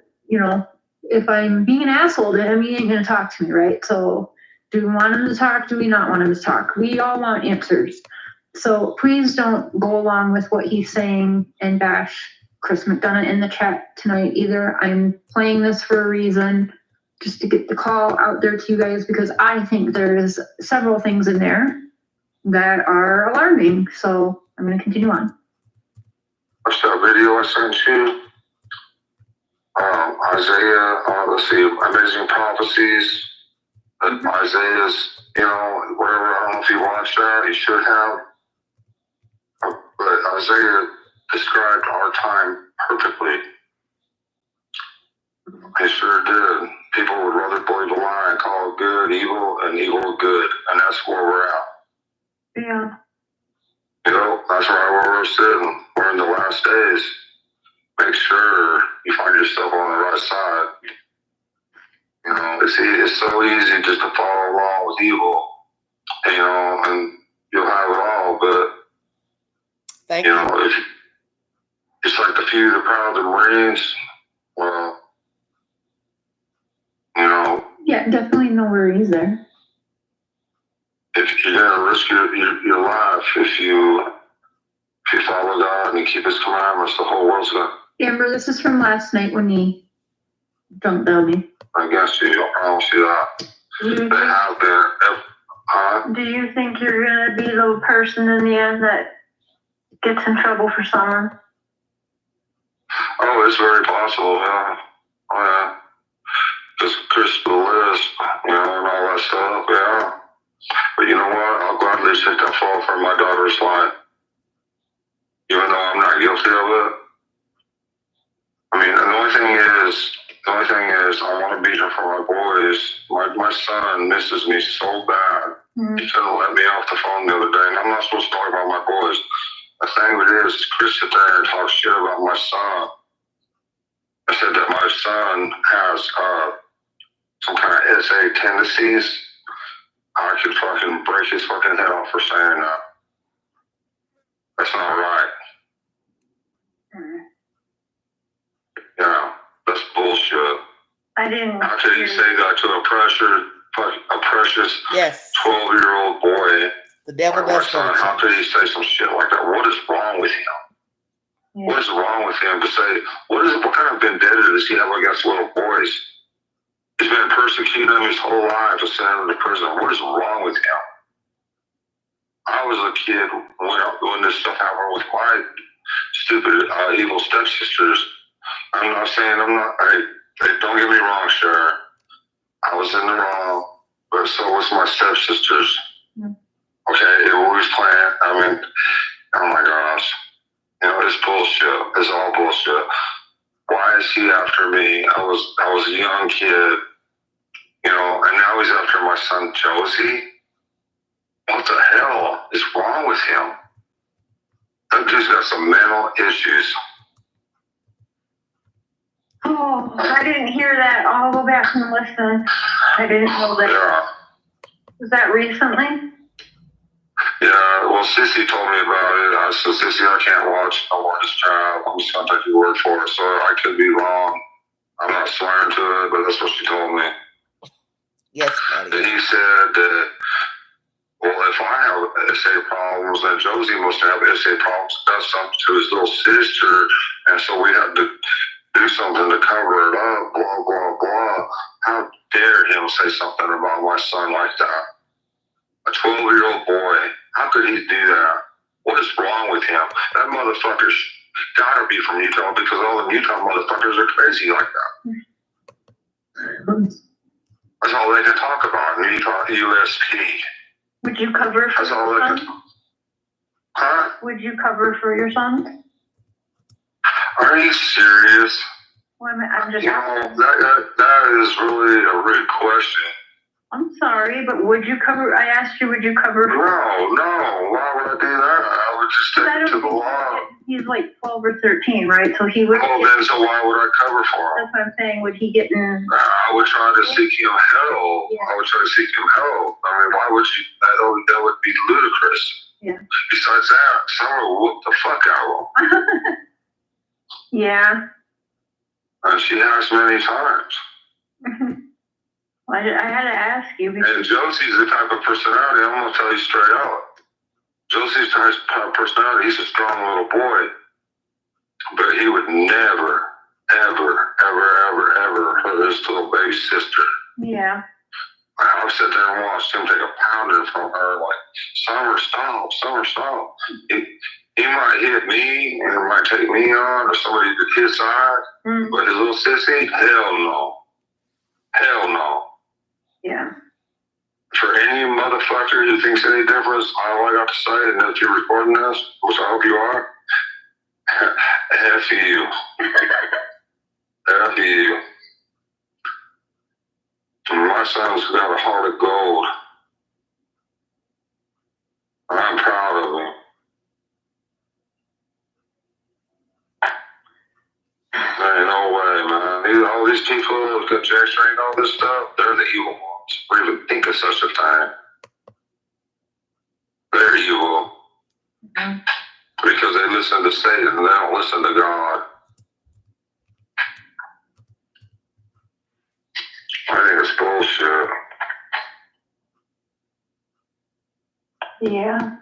if I'm being an asshole to him, he ain't gonna talk to me, right? So do we want him to talk? Do we not want him to talk? We all want answers. So please don't go along with what he's saying and bash Chris McDonough in the chat tonight either. I'm playing this for a reason, just to get the call out there to you guys, because I think there's several things in there that are alarming. So I'm going to continue on. Watch that video I sent you. Isaiah, let's see, Amazing Prophecies. Isaiah's, whatever, I don't know if you watched that, you should have. But Isaiah described our time perfectly. He sure did. People would rather believe a lie and call good evil and evil good. And that's where we're at. Yeah. That's right where we're sitting. We're in the last days. Make sure you find yourself on the right side. It's so easy just to follow along with evil, and you'll have it all. But Thank you. If it's like the few, the proud, the Marines. Well, Yeah, definitely no worries there. If you're gonna risk your life, if you follow God and you keep His commandments, the whole world's gonna. Amber, this is from last night when he drunk dialed me. I guess I promise you that. They have been. Do you think you're gonna be the person in the end that gets in trouble for someone? Oh, it's very possible, yeah. Oh, yeah. Just Chris the list, and all that stuff, yeah. But you know what? I'll gladly take that fall for my daughter's life. Even though I'm not guilty of it. I mean, the only thing is, I want to be here for my boys. My son misses me so bad. Mm-hmm. He couldn't let me off the phone the other day, and I'm not supposed to talk about my boys. The thing of it is, Chris sit there and talk shit about my son. I said that my son has some kind of SA tendencies. I could fucking break his fucking head off for saying that. That's not right. Yeah, that's bullshit. I didn't. How could you say that to a precious Yes. 12-year-old boy? The devil like my does son, how could he say some shit like that? What is wrong with him? Yeah. What is wrong with him to say, what kind of vendetta does he have against little boys? He's been persecuting them his whole life to send him to prison. What is wrong with him? I was a kid when this stuff happened with my stupid, evil stepsisters. I'm not saying hey, don't get me wrong, sure. I was in the wrong, but so was my stepsisters. Mm. Okay, it was planned. I mean, oh my gosh. It's bullshit. It's all bullshit. Why is he after me? I was a young kid, and now he's after my son Josie. What the hell is wrong with him? That dude's got some mental issues. Oh, I didn't hear that. I'll go back and listen. I didn't know that. Yeah. Was that recently? Yeah, well, Sissy told me about it. I said, Sissy, I can't watch no more this child. I'm just going to take your word for it. So I could be wrong. I'm not swearing to it, but that's what she told me. Yes, buddy. And he said that, well, if I have SA problems, then Josie must have SA problems. That's something to his little sister. And so we had to do something to cover it up, blah, blah, blah. How dare him say something about my son like that? A 12-year-old boy, how could he do that? What is wrong with him? That motherfucker's gotta be from Utah because all the Utah motherfuckers are crazy like that. That's all they can talk about in Utah USP. Would you cover for That's all they can. Huh? Would you cover for your son? Are you serious? Well, I'm just You know, that is really a rude question. I'm sorry, but would you cover? I asked you, would you cover? No, why would I do that? I would just stick to the law. He's like 12 or 13, right? So he would. Well, then, so why would I cover for him? That's what I'm saying. Would he get in? I would try to seek him help. Yeah. I would try to seek him help. I mean, why would you? That would be ludicrous. Yeah. Besides that, Summer will whoop the fuck out of him. Yeah. And she has many times. Well, I had to ask you. Because And Josie's the type of personality, I'm going to tell you straight out. Josie's the type of personality, he's a strong little boy. But he would never, ever, ever, ever, ever hurt his little baby sister. yeah. I've sat there and watched him take a pounding from her, like, Summer, stop, Summer, stop. He might hit me, and it might take me on, or somebody to his side, but his little sissy, hell no. Hell no. Yeah. For any motherfucker who thinks any difference, all I got to say, and if you're recording this, which I hope you are, F you. F you. My son's got a heart of gold. I'm proud of him. There ain't no way, man. All these people who got J-String and all this stuff, they're the evil ones. Or even think of such a thing. They're evil. Because they listen to Satan and they don't listen to God. I think it's bullshit. Yeah.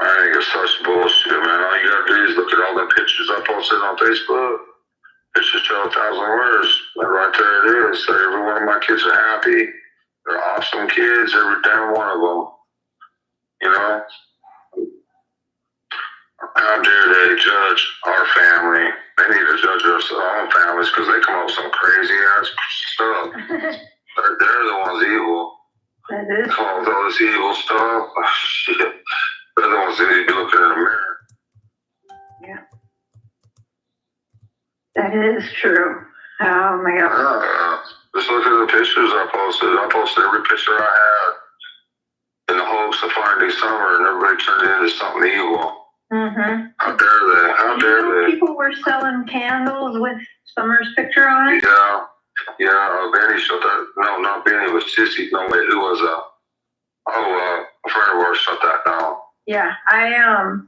I think it's such bullshit, man. All you gotta do is look at all the pictures I posted on Facebook. Pictures tell 1,000 words. And right there it is. So every one of my kids are happy. They're awesome kids, every damn one of them. You know? How dare they judge our family? They need to judge their own families because they come up with some crazy ass stuff. They're the ones evil. That is. Come up with all this evil stuff. Oh, shit. They're the ones that need to be looking in the mirror. Yeah. That is true. Oh my God. Just look at the pictures I posted. I posted every picture I had in the hopes of finding Summer, and everybody turned it into something evil. Mm-hmm. How dare they? How dare they? People were selling candles with Summer's picture on it. Yeah. Benny shut that. No, not Benny. It was Sissy. No, wait, who was that? A friend of ours shut that down. Yeah, I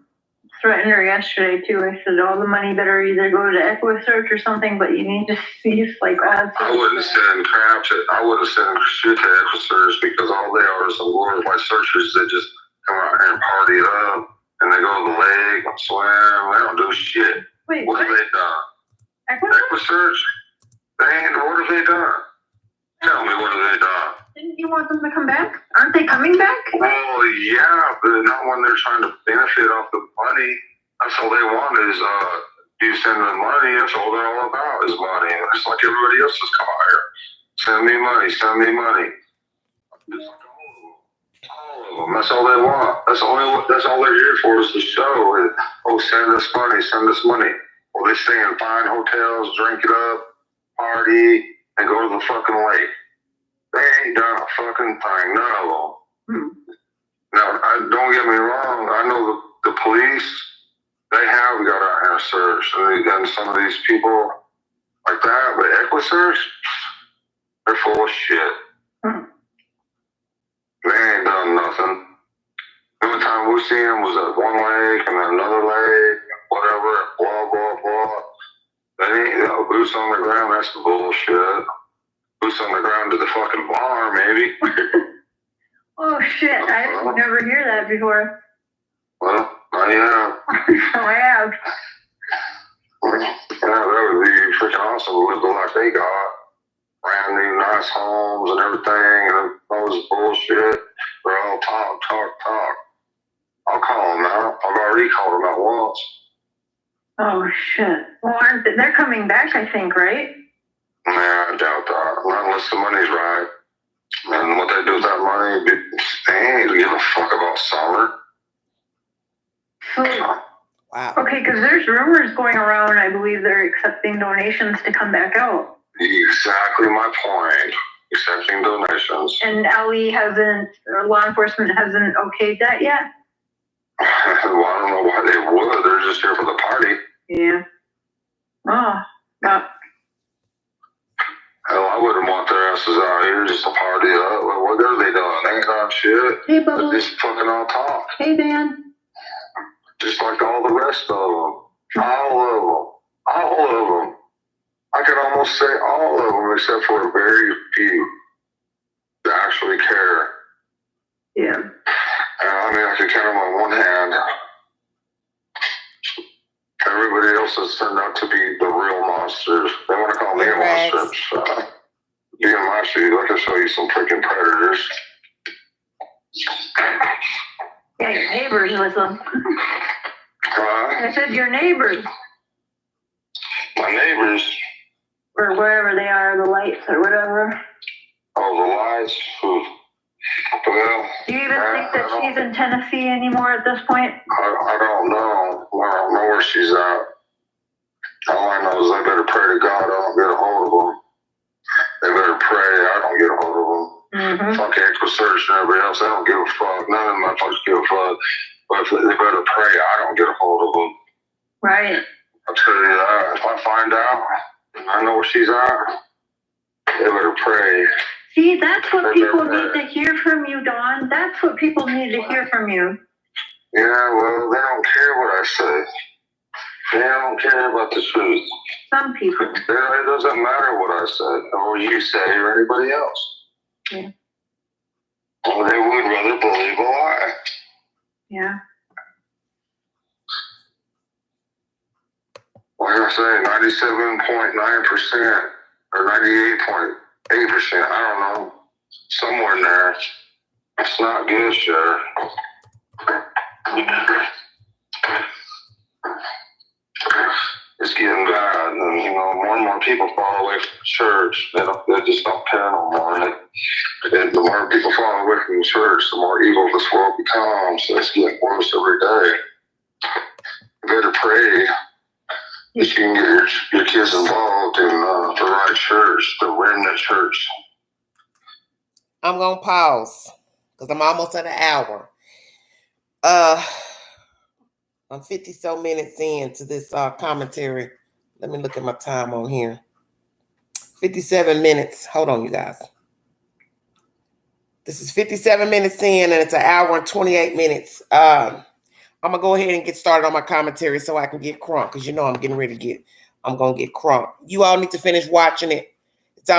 threatened her yesterday too. I said all the money better either go to EquiSearch or something, but you need to cease like all. I wouldn't send crap to. I wouldn't send shit to EquiSearch because all they are is some glorified searchers that just come out here and party it up, and they go to the lake and swim. They don't do shit. Wait, what have they done? EquiSearch? What have they done? Tell me, what have they done? Didn't you want them to come back? Aren't they coming back? Well, yeah, but not when they're trying to benefit off the money. That's all they want is you send them money. That's all they're all about is money. It's like everybody else has come out here. Send me money. Send me money. It's like all of them. That's all they want. That's all they're here for is the show. Oh, send us money. Send us money. Well, they stay in fine hotels, drink it up, party, and go to the fucking lake. They ain't done a fucking thing, none of them. Now, don't get me wrong. I know the police, they have got out here and searched, and some of these people like that, but EquiSearch, they're full of shit. They ain't done nothing. The only time we seen them was at one lake and then another lake, whatever, blah, blah, blah. They ain't boots on the ground, that's the bullshit. Boots on the ground to the fucking bar, maybe. Oh shit! I've never heard that before. Well, I have. I have. Yeah, that would be freaking awesome to live the life they got. Brand new, nice homes and everything, and all this bullshit. They're all talk. I'll call them out. I've already called them out once. Oh shit! Well, they're coming back? I think, right? Nah, I doubt that. Not unless the money's right. And what they do with that money, They ain't give a fuck about Summer. Wow. Okay, because there's rumors going around. I believe they're accepting donations to come back out. Exactly my point. Accepting donations. And LE hasn't, or law enforcement hasn't okayed that yet? Well, I don't know why they would. They're just here for the party. Yeah. Oh, yeah. Hell, I wouldn't want their asses out here just to party up. What are they doing? They ain't done shit. Hey, They're Bubbles. just fucking all talk. Hey, Dan. Just like all the rest of them. All of them. All of them. I can almost say all of them except for a very few that actually care. Yeah. I mean, I can count them on one hand. Everybody else has turned out to be the real monsters. They want to call me a monster. Being my shoes, I can show you some freaking predators. Yeah, your neighbors with them. I said your neighbors. My neighbors. Or wherever they are, the lights or whatever. Oh, the lights. Well, do you even think that she's in Tennessee anymore at this point? I don't know. I don't know where she's at. All I know is they better pray to God I don't get a hold of them. They better pray I don't get a hold of them. Mm-hmm. Fuck Search and everybody else. They don't give a fuck. None of them motherfuckers give a fuck. But they better pray I don't get a hold of them. Right. I'll tell you that. If I find out and I know where she's at, they better pray. See, that's what people need to hear from you, Dawn. That's what people need to hear from you. Yeah, well, they don't care what I say. They don't care about the truth. Some people. It doesn't matter what I said, or you say, or anybody else. Yeah. Or they would rather believe a lie. Yeah. Like I say, 97.9% or 98.8%, I don't know, somewhere in there. It's not good, sure. It's getting bad, and more and more people fall away from church. They just don't care no more. And the more people fall away from the church, the more evil this world becomes. So it's getting worse every day. You better pray that you can get your kids involved in the right church, the remnant church. I'm gonna pause because I'm almost at an hour. I'm 50 so minutes into this commentary. Let me look at my time on here. 57 minutes. Hold on, you guys. This is 57 minutes in, and it's an hour and 28 minutes. I'm gonna go ahead and get started on my commentary so I can get crunk, because I'm getting ready to I'm gonna get crunk. You all need to finish watching it. It's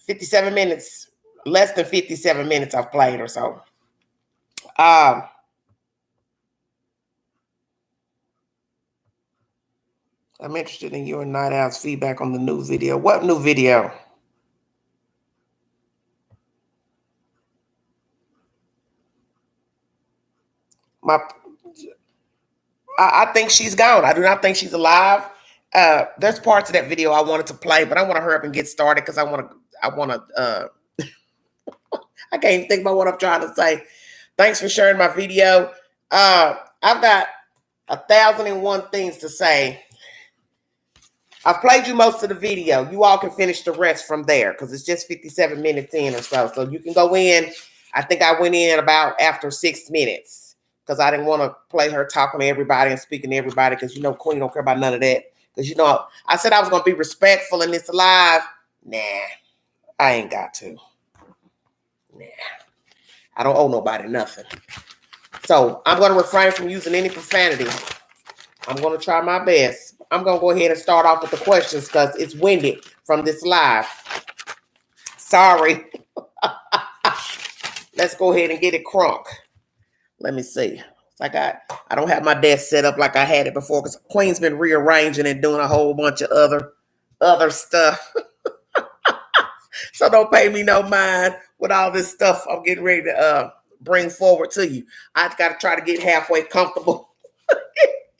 57 minutes, less than 57 minutes I've played or so. I'm interested in your Night Owl's feedback on the new video. What new video? I think she's gone. I do not think she's alive. There's parts of that video I wanted to play, but I want to hurry up and get started because I want to. I can't even think about what I'm trying to say. Thanks for sharing my video. I've got 1,001 things to say. I've played you most of the video. You all can finish the rest from there because it's just 57 minutes in or so. So you can go in. I think I went in about after 6 minutes because I didn't want to play her talking to everybody and speaking to everybody because Queen don't care about none of that. Because I said I was going to be respectful in this live. Nah, I ain't got to. Nah, I don't owe nobody nothing. So I'm going to refrain from using any profanity. I'm going to try my best. I'm going to go ahead and start off with the questions because it's winded from this live. Sorry. Let's go ahead and get it crunk. Let me see. It's like I don't have my desk set up like I had it before because Queen's been rearranging and doing a whole bunch of other stuff. So don't pay me no mind with all this stuff I'm getting ready to bring forward to you. I've got to try to get halfway comfortable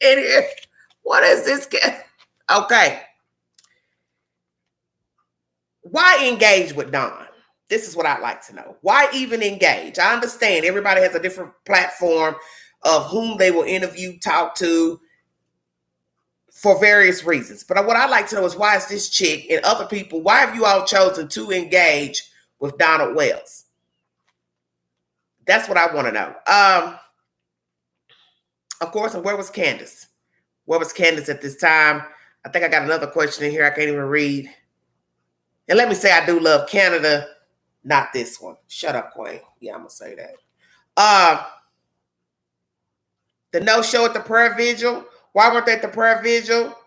in here. What is this guy? Okay. Why engage with Dawn? This is what I'd like to know. Why even engage? I understand everybody has a different platform of whom they will interview, talk to for various reasons. But what I'd like to know is, why is this chick and other people, why have you all chosen to engage with Donald Wells? That's what I want to know. Of course, and where was Candace? Where was Candace at this time? I think I got another question in here I can't even read. And let me say, I do love Canada. Not this one. Shut up, Queen. Yeah, I'm going to say that. The no-show at the prayer vigil. Why weren't they at the prayer vigil?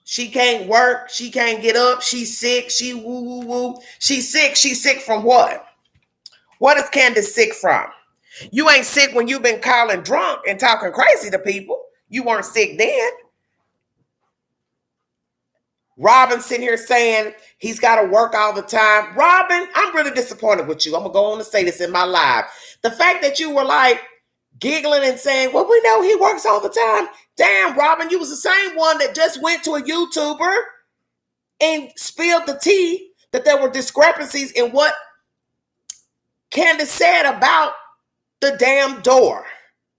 She can't work. She can't get up. She's sick. She woo-woo-woo. She's sick. She's sick from what? What is Candace sick from? You ain't sick when you've been calling drunk and talking crazy to people. You weren't sick then. Robin sitting here saying he's got to work all the time. Robin, I'm really disappointed with you. I'm going to go on and say this in my live. The fact that you were like giggling and saying, well, we know he works all the time. Damn, Robin, you was the same one that just went to a YouTuber and spilled the tea that there were discrepancies in what Candace said about the damn door.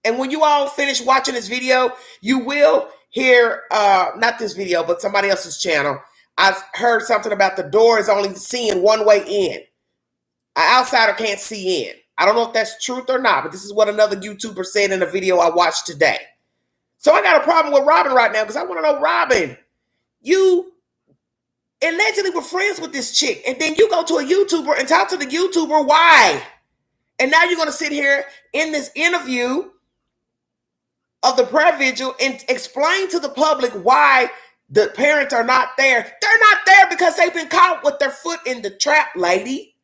And when you all finish watching this video, you will hear, not this video, but somebody else's channel. I heard something about the door is only seeing one way in. An outsider can't see in. I don't know if that's truth or not, but this is what another YouTuber said in a video I watched today. So I got a problem with Robin right now because I want to know, Robin, you allegedly were friends with this chick, and then you go to a YouTuber and talk to the YouTuber. Why? And now you're going to sit here in this interview of the prayer vigil and explain to the public why the parents are not there. They're not there because they've been caught with their foot in the trap, lady.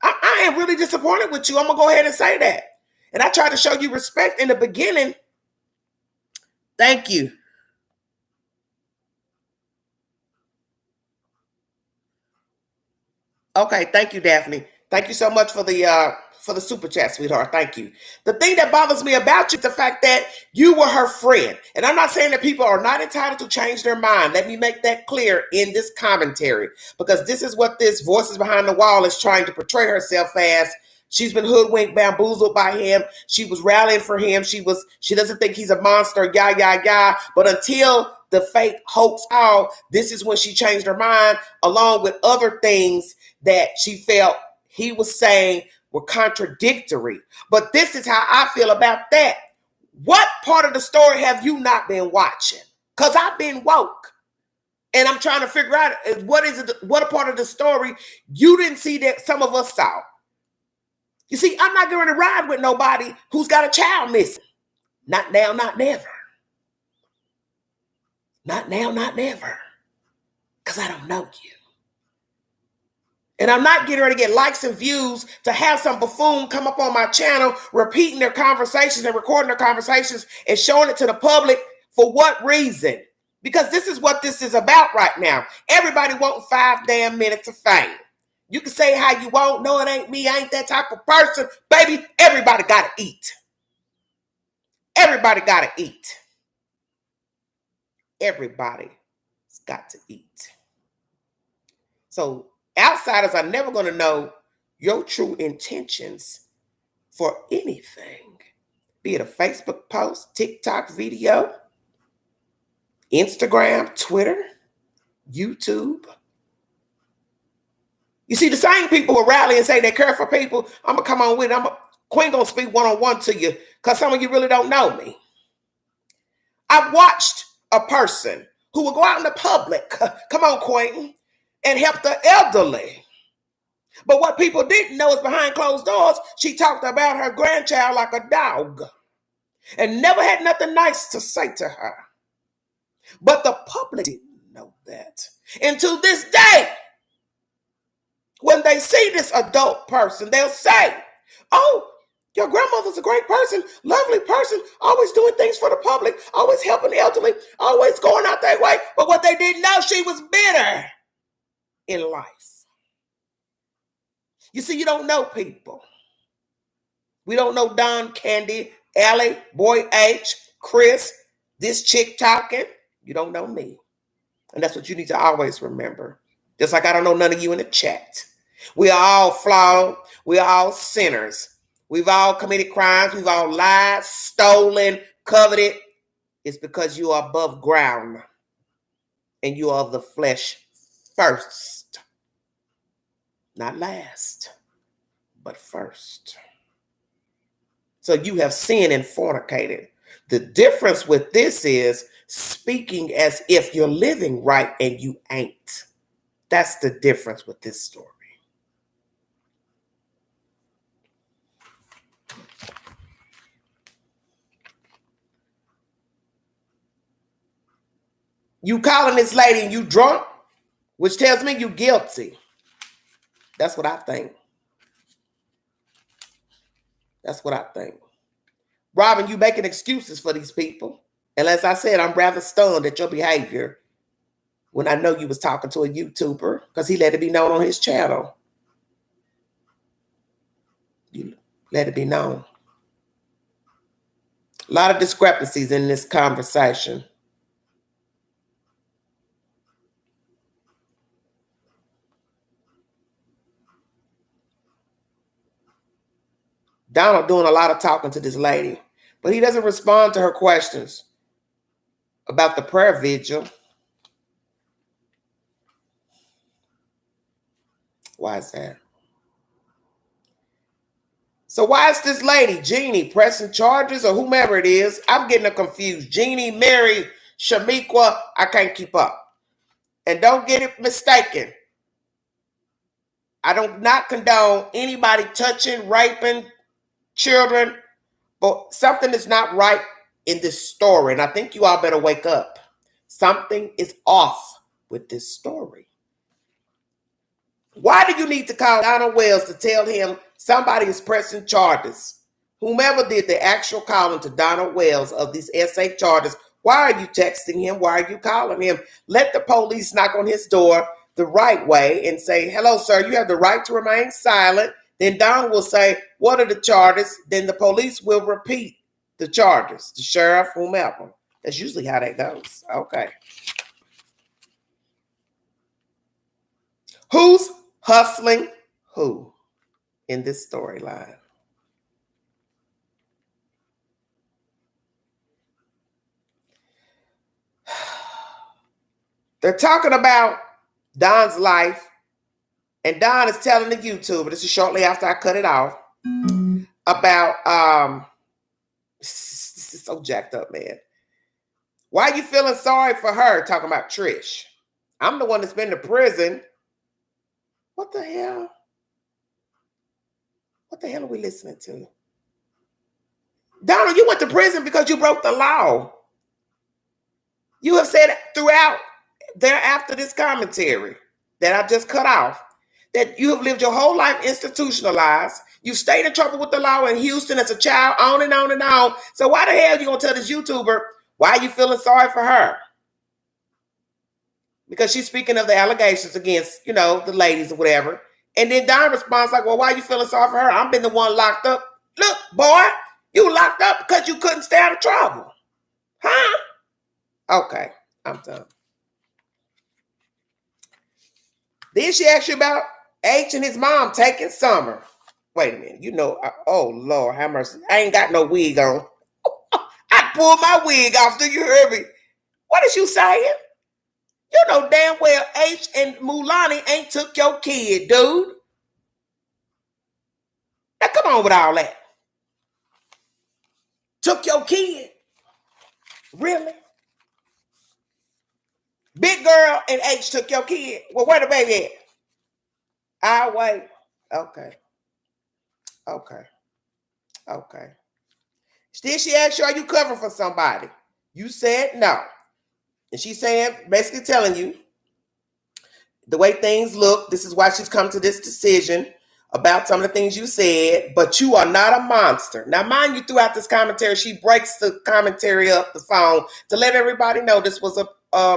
I am really disappointed with you. I'm going to go ahead and say that. And I tried to show you respect in the beginning. Thank you. Okay, thank you, Daphne. Thank you so much for the super chat, sweetheart. Thank you. The thing that bothers me about you is the fact that you were her friend. And I'm not saying that people are not entitled to change their mind. Let me make that clear in this commentary, because this is what this Voices Behind the Wall is trying to portray herself as. She's been hoodwinked, bamboozled by him. She was rallying for him. She doesn't think he's a monster, yah. But until the fake hoax out, this is when she changed her mind, along with other things that she felt he was saying were contradictory. But this is how I feel about that. What part of the story have you not been watching? Because I've been woke. And I'm trying to figure out what a part of the story you didn't see that some of us saw. You see, I'm not going to ride with nobody who's got a child missing. Not now, not never. Not now, not never. Because I don't know you. And I'm not getting ready to get likes and views to have some buffoon come up on my channel, repeating their conversations and recording their conversations and showing it to the public. For what reason? Because this is what this is about right now. Everybody wants 5 damn minutes of fame. You can say how you want. No, it ain't me. I ain't that type of person. Baby, everybody got to eat. Everybody got to eat. Everybody's got to eat. So outsiders are never going to know your true intentions for anything. Be it a Facebook post, TikTok video, Instagram, Twitter, YouTube. You see, the same people who rally and say they care for people, I'm going to come on with it. Queen going to speak one-on-one to you because some of you really don't know me. I've watched a person who will go out in the public, come on, Queen, and help the elderly. But what people didn't know is behind closed doors, she talked about her grandchild like a dog and never had nothing nice to say to her. But the public didn't know that. And to this day, when they see this adult person, they'll say, oh, your grandmother's a great person, lovely person, always doing things for the public, always helping the elderly, always going out that way. But what they didn't know, she was bitter in life. You see, you don't know people. We don't know Don, Candy, Allie, Boy H, Chris, this chick talking. You don't know me. And that's what you need to always remember. Just like I don't know none of you in the chat. We are all flawed. We are all sinners. We've all committed crimes. We've all lied, stolen, coveted. It's because you are above ground and you are of the flesh first. Not last, but first. So you have sinned and fornicated. The difference with this is speaking as if you're living right and you ain't. That's the difference with this story. You calling this lady and you drunk, which tells me you guilty. That's what I think. That's what I think. Robin, you making excuses for these people. And as I said, I'm rather stunned at your behavior when I know you was talking to a YouTuber because he let it be known on his channel. You let it be known. A lot of discrepancies in this conversation. Donald doing a lot of talking to this lady, but he doesn't respond to her questions about the prayer vigil. Why is that? So why is this lady, Jeannie, pressing charges or whomever it is? I'm getting her confused. Jeannie, Mary, Shamiqua, I can't keep up. And don't get it mistaken. I do not condone anybody touching, raping children, but something is not right in this story. And I think you all better wake up. Something is off with this story. Why do you need to call Donald Wells to tell him somebody is pressing charges? Whomever did the actual calling to Donald Wells of these SA charges, why are you texting him? Why are you calling him? Let the police knock on his door the right way and say, hello, sir, you have the right to remain silent. Then Donald will say, what are the charges? Then the police will repeat the charges, the sheriff, whomever. That's usually how that goes. Okay. Who's hustling who in this storyline? They're talking about Don's life, and Don is telling the YouTuber, this is shortly after I cut it off, about, this is so jacked up, man. Why are you feeling sorry for her? Talking about Trish. I'm the one that's been to prison. What the hell? What the hell are we listening to? Donald, you went to prison because you broke the law. You have said throughout thereafter this commentary that I just cut off that you have lived your whole life institutionalized. You stayed in trouble with the law in Houston as a child, on and on and on. So why the hell are you going to tell this YouTuber why are you feeling sorry for her? Because she's speaking of the allegations against, the ladies or whatever. And then Don responds like, well, why are you feeling sorry for her? I've been the one locked up. Look, boy, you were locked up because you couldn't stay out of trouble. Huh? Okay, I'm done. Then she asked you about H and his mom taking Summer. Wait a minute. Oh, Lord, have mercy. I ain't got no wig on. I pulled my wig off. Do you hear me? What is you saying? You know damn well H and Mulani ain't took your kid, dude. Now come on with all that. Took your kid? Really? Big girl and H took your kid. Well, where the baby at? I'll wait. Okay. Did she ask you, are you covering for somebody? You said no. And she's saying, basically telling you the way things look, this is why she's come to this decision about some of the things you said, but you are not a monster. Now, mind you, throughout this commentary, she breaks the commentary up, the phone, to let everybody know this was a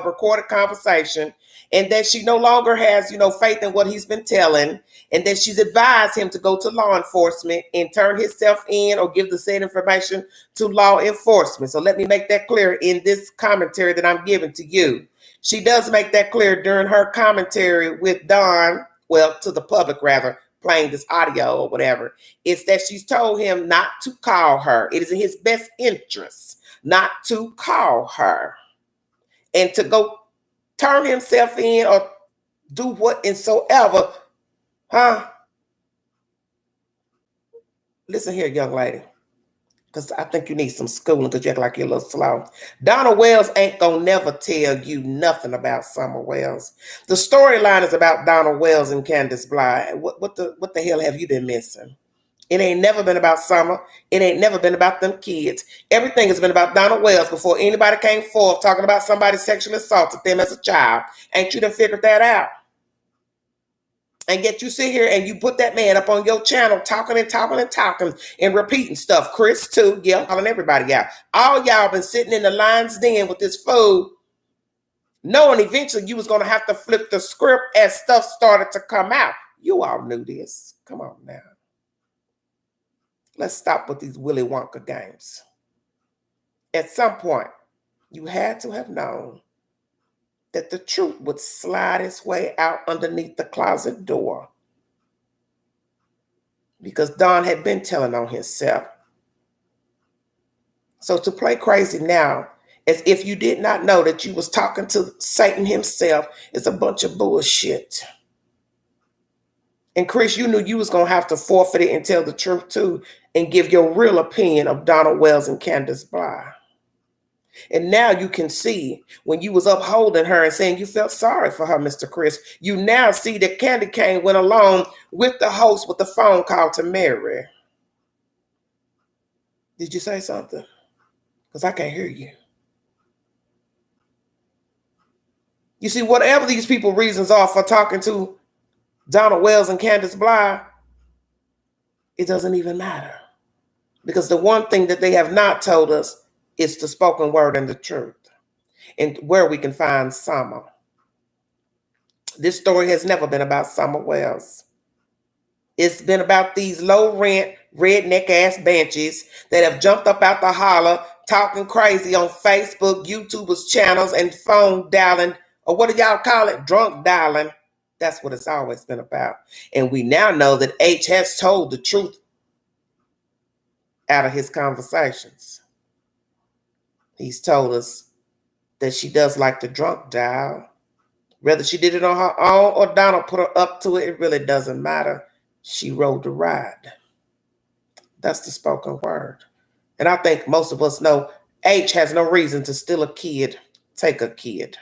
recorded conversation and that she no longer has, faith in what he's been telling, and that she's advised him to go to law enforcement and turn himself in or give the said information to law enforcement. So let me make that clear in this commentary that I'm giving to you. She does make that clear during her commentary with Don well, to the public rather, playing this audio or whatever, is that she's told him not to call her. It is in his best interest not to call her and to go turn himself in or do whatsoever. Huh? Listen here, young lady, because I think you need some schooling because you act like you're a little slow. Donna Wells ain't gonna never tell you nothing about Summer Wells. The storyline is about Donna Wells and Candace Bly. What the hell have you been missing? It ain't never been about Summer. It ain't never been about them kids. Everything has been about Donna Wells before anybody came forth talking about somebody sexually assaulted them as a child. Ain't you done figured that out? And yet you sit here and you put that man up on your channel talking and repeating stuff. Chris too, yeah, calling everybody out. All y'all been sitting in the lion's den with this food, knowing eventually you was going to have to flip the script as stuff started to come out. You all knew this. Come on now. Let's stop with these Willy Wonka games. At some point, you had to have known that the truth would slide its way out underneath the closet door. Because Don had been telling on himself. So to play crazy now, as if you did not know that you was talking to Satan himself, is a bunch of bullshit. And Chris, you knew you was going to have to forfeit it and tell the truth too, and give your real opinion of Donald Wells and Candace Bly. And now you can see when you was upholding her and saying you felt sorry for her, Mr. Chris, you now see that Candy Cane went along with the host with the phone call to Mary. Did you say something? Because I can't hear you. You see, whatever these people reasons are for talking to Donald Wells and Candace Bly, it doesn't even matter. Because the one thing that they have not told us is the spoken word and the truth, and where we can find Summer. This story has never been about Summer Wells. It's been about these low-rent, redneck-ass banshees that have jumped up out the holler, talking crazy on Facebook, YouTubers' channels, and phone dialing, or what do y'all call it? Drunk dialing. That's what it's always been about. And we now know that H has told the truth out of his conversations. He's told us that she does like the drunk dial. Whether she did it on her own or Donald put her up to it, it really doesn't matter. She rode the ride. That's the spoken word. And I think most of us know H has no reason to steal a kid, take a kid.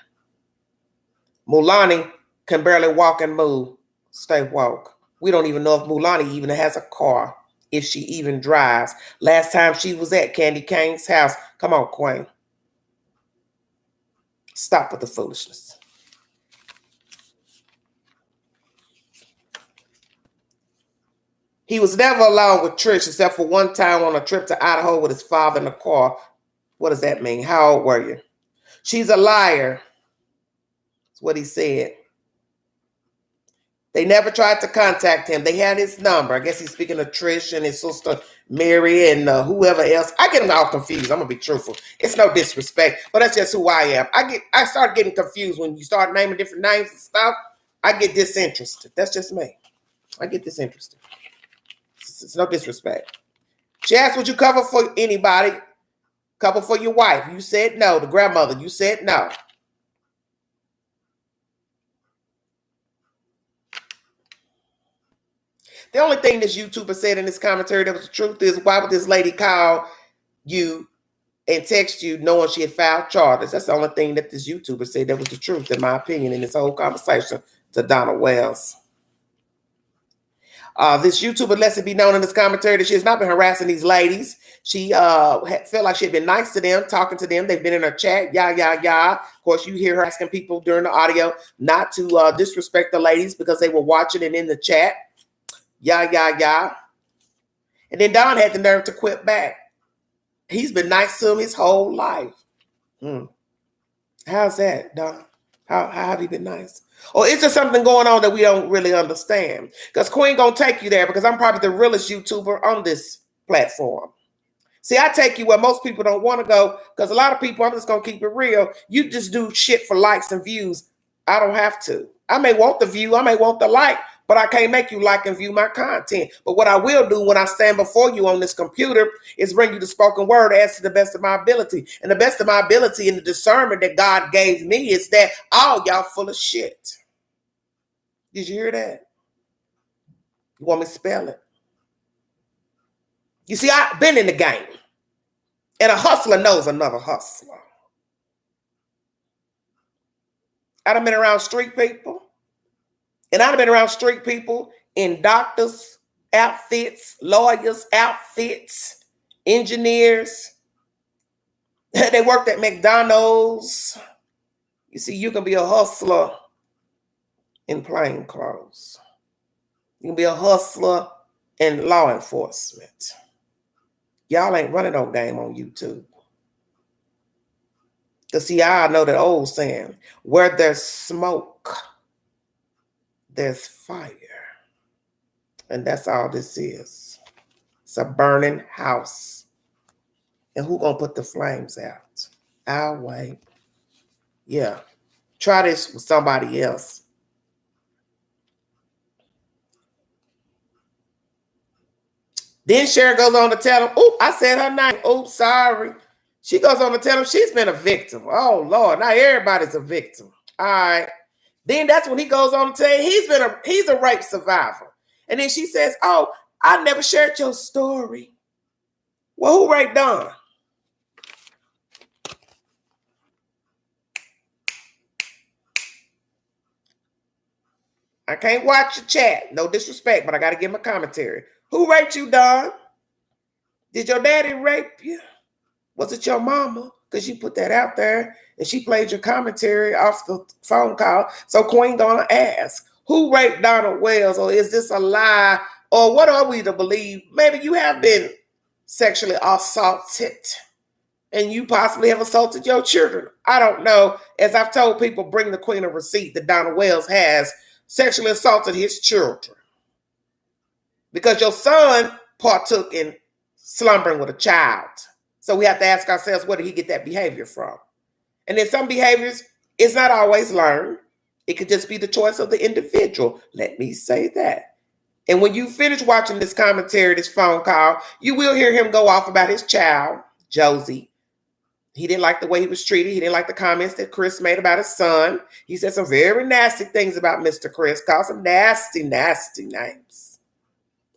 Mulani can barely walk and move. Stay woke. We don't even know if Mulani even has a car, if she even drives. Last time she was at Candy Cane's house. Come on, Queen. Stop with the foolishness. He was never alone with Trish except for one time on a trip to Idaho with his father in the car. What does that mean? How old were you? She's a liar. That's what he said. They never tried to contact him. They had his number. I guess he's speaking of Trish and his sister Mary and whoever else. I get them all confused. I'm going to be truthful. It's no disrespect, but that's just who I am. I start getting confused when you start naming different names and stuff. I get disinterested. That's just me. I get disinterested. It's no disrespect. She asked, would you cover for anybody? Cover for your wife. You said no. The grandmother, you said no. The only thing this YouTuber said in this commentary that was the truth is, why would this lady call you and text you knowing she had filed charges? That's the only thing that this YouTuber said that was the truth, in my opinion, in this whole conversation to Donna Wells. This YouTuber lets it be known in this commentary that she has not been harassing these ladies. She felt like she had been nice to them, talking to them. They've been in her chat, Of course, you hear her asking people during the audio not to disrespect the ladies because they were watching and in the chat. And then Don had the nerve to quit back. He's been nice to him his whole life. How's that, Don? How have you been nice? Or is there something going on that we don't really understand? Because Queen gonna take you there because I'm probably the realest YouTuber on this platform. See, I take you where most people don't want to go because a lot of people, I'm just gonna keep it real, you just do shit for likes and views. I don't have to. I may want the view, I may want the like, but I can't make you like and view my content. But what I will do when I stand before you on this computer is bring you the spoken word as to the best of my ability. And the best of my ability and the discernment that God gave me is that all y'all full of shit. Did you hear that? You want me to spell it? You see, I've been in the game. And a hustler knows another hustler. I done been around street people. And I've been around street people in doctors' outfits, lawyers' outfits, engineers. They worked at McDonald's. You see, you can be a hustler in plain clothes. You can be a hustler in law enforcement. Y'all ain't running no game on YouTube. Because see, I know that old saying, where there's smoke, there's fire. And that's all this is. It's a burning house. And who gonna put the flames out? I'll wait. Yeah. Try this with somebody else. Then Sherry goes on to tell him, "Oop, I said her name. Oops, sorry." She goes on to tell him she's been a victim. Oh, Lord, now everybody's a victim. All right. Then that's when he goes on to tell you he's a rape survivor. And then she says, "Oh, I never shared your story." Well, who raped Don? I can't watch your chat. No disrespect, but I got to give him a commentary. Who raped you, Don? Did your daddy rape you? Was it your mama? Because you put that out there and she played your commentary off the phone call. So Queen gonna ask, who raped Donald Wells? Or is this a lie? Or what are we to believe? Maybe you have been sexually assaulted and you possibly have assaulted your children. I don't know. As I've told people, bring the Queen a receipt that Donald Wells has sexually assaulted his children. Because your son partook in slumbering with a child. So we have to ask ourselves, where did he get that behavior from? And then some behaviors, it's not always learned. It could just be the choice of the individual. Let me say that. And when you finish watching this commentary, this phone call, you will hear him go off about his child, Josie. He didn't like the way he was treated. He didn't like the comments that Chris made about his son. He said some very nasty things about Mr. Chris, called some nasty, nasty names.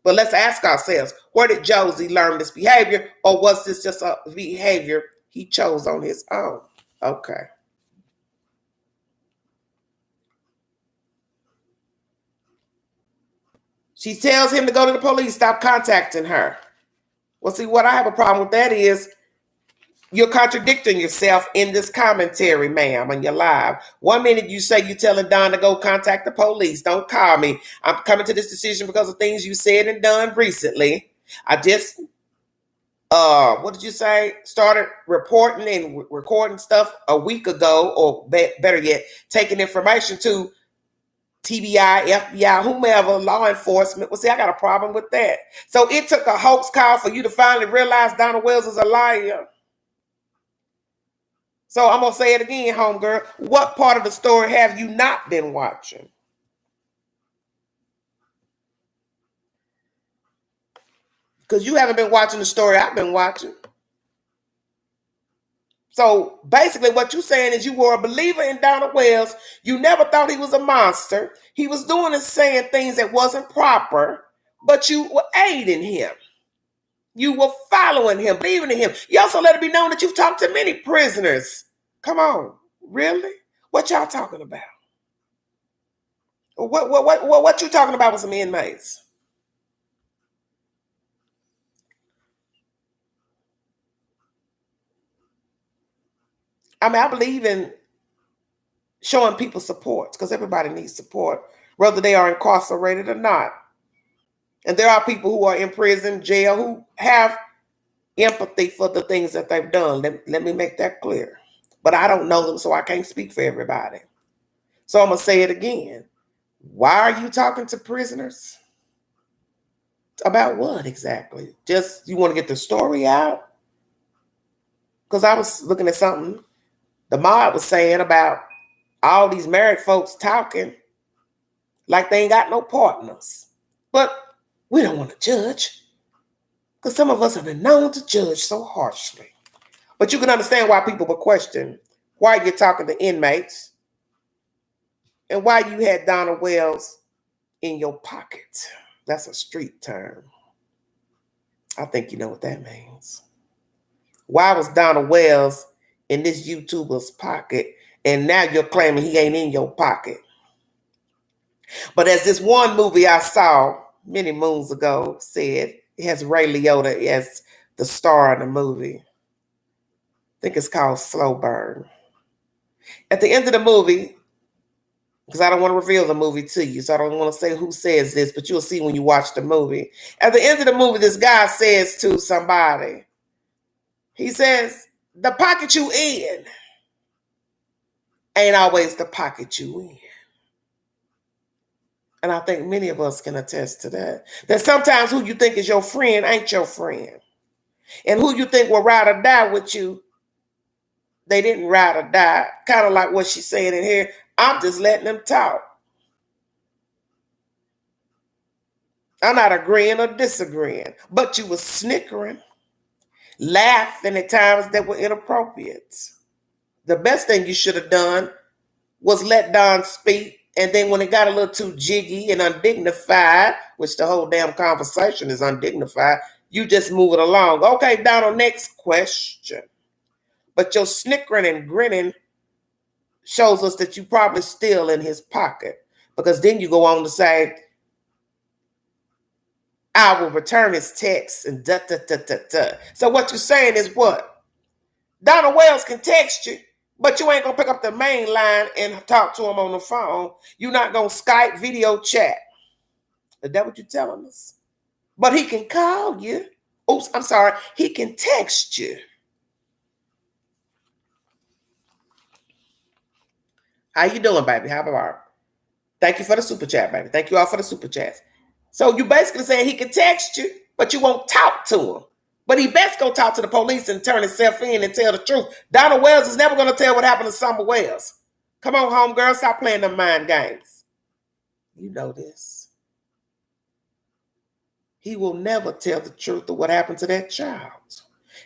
But let's ask ourselves, where did Josie learn this behavior? Or was this just a behavior he chose on his own? Okay. She tells him to go to the police, stop contacting her. Well, see, what I have a problem with that is you're contradicting yourself in this commentary, ma'am, on your live. 1 minute you say you're telling Don to go contact the police. Don't call me. I'm coming to this decision because of things you said and done recently. I just, what did you say? Started reporting and recording stuff a week ago, or better yet, taking information to TBI, FBI, whomever, law enforcement. Well, see, I got a problem with that. So it took a hoax call for you to finally realize Donald Wells is a liar. So I'm going to say it again, homegirl. What part of the story have you not been watching? Because you haven't been watching the story I've been watching. So basically what you're saying is you were a believer in Donald Wells. You never thought he was a monster. He was doing and saying things that wasn't proper, but you were aiding him. You were following him, believing in him. You also let it be known that you've talked to many prisoners. Come on, really? What y'all talking about? What you talking about with some inmates? I mean, I believe in showing people support because everybody needs support, whether they are incarcerated or not. And there are people who are in prison, jail, who have empathy for the things that they've done. Let me make that clear. But I don't know them, so I can't speak for everybody. So I'm going to say it again. Why are you talking to prisoners? About what exactly? Just you want to get the story out? Because I was looking at something the mod was saying about all these married folks talking like they ain't got no partners. But we don't want to judge, because some of us have been known to judge so harshly. But you can understand why people would question why you're talking to inmates and why you had Donald Wells in your pocket. That's a street term. I think you know what that means. Why was Donald Wells in this YouTuber's pocket, and now you're claiming he ain't in your pocket? But as this one movie I saw many moons ago said, it has Ray Liotta as the star of the movie. I think it's called Slow Burn. At the end of the movie, because I don't want to reveal the movie to you, so I don't want to say who says this, but you'll see when you watch the movie. At the end of the movie, this guy says to somebody, he says, the pocket you in ain't always the pocket you in. And I think many of us can attest to that. That sometimes who you think is your friend ain't your friend. And who you think will ride or die with you, they didn't ride or die. Kind of like what she's saying in here. I'm just letting them talk. I'm not agreeing or disagreeing, but you were snickering, laughing at times that were inappropriate. The best thing you should have done was let Don speak, and then when it got a little too jiggy and undignified, which the whole damn conversation is undignified, you just move it along. Okay, Donald, next question. But your snickering and grinning shows us that you probably still in his pocket, because then you go on to say, I will return his text and da da da da da. So what you're saying is what? Donald Wells can text you, but you ain't gonna pick up the main line and talk to him on the phone. You're not gonna Skype video chat. Is that what you're telling us? But he can call you. Oops, I'm sorry. He can text you. How you doing, baby? How about you? Thank you for the super chat, baby. Thank you all for the super chats. So you basically saying he can text you, but you won't talk to him. But he best go talk to the police and turn himself in and tell the truth. Donald Wells is never going to tell what happened to Summer Wells. Come on, homegirl, stop playing them mind games. You know this. He will never tell the truth of what happened to that child.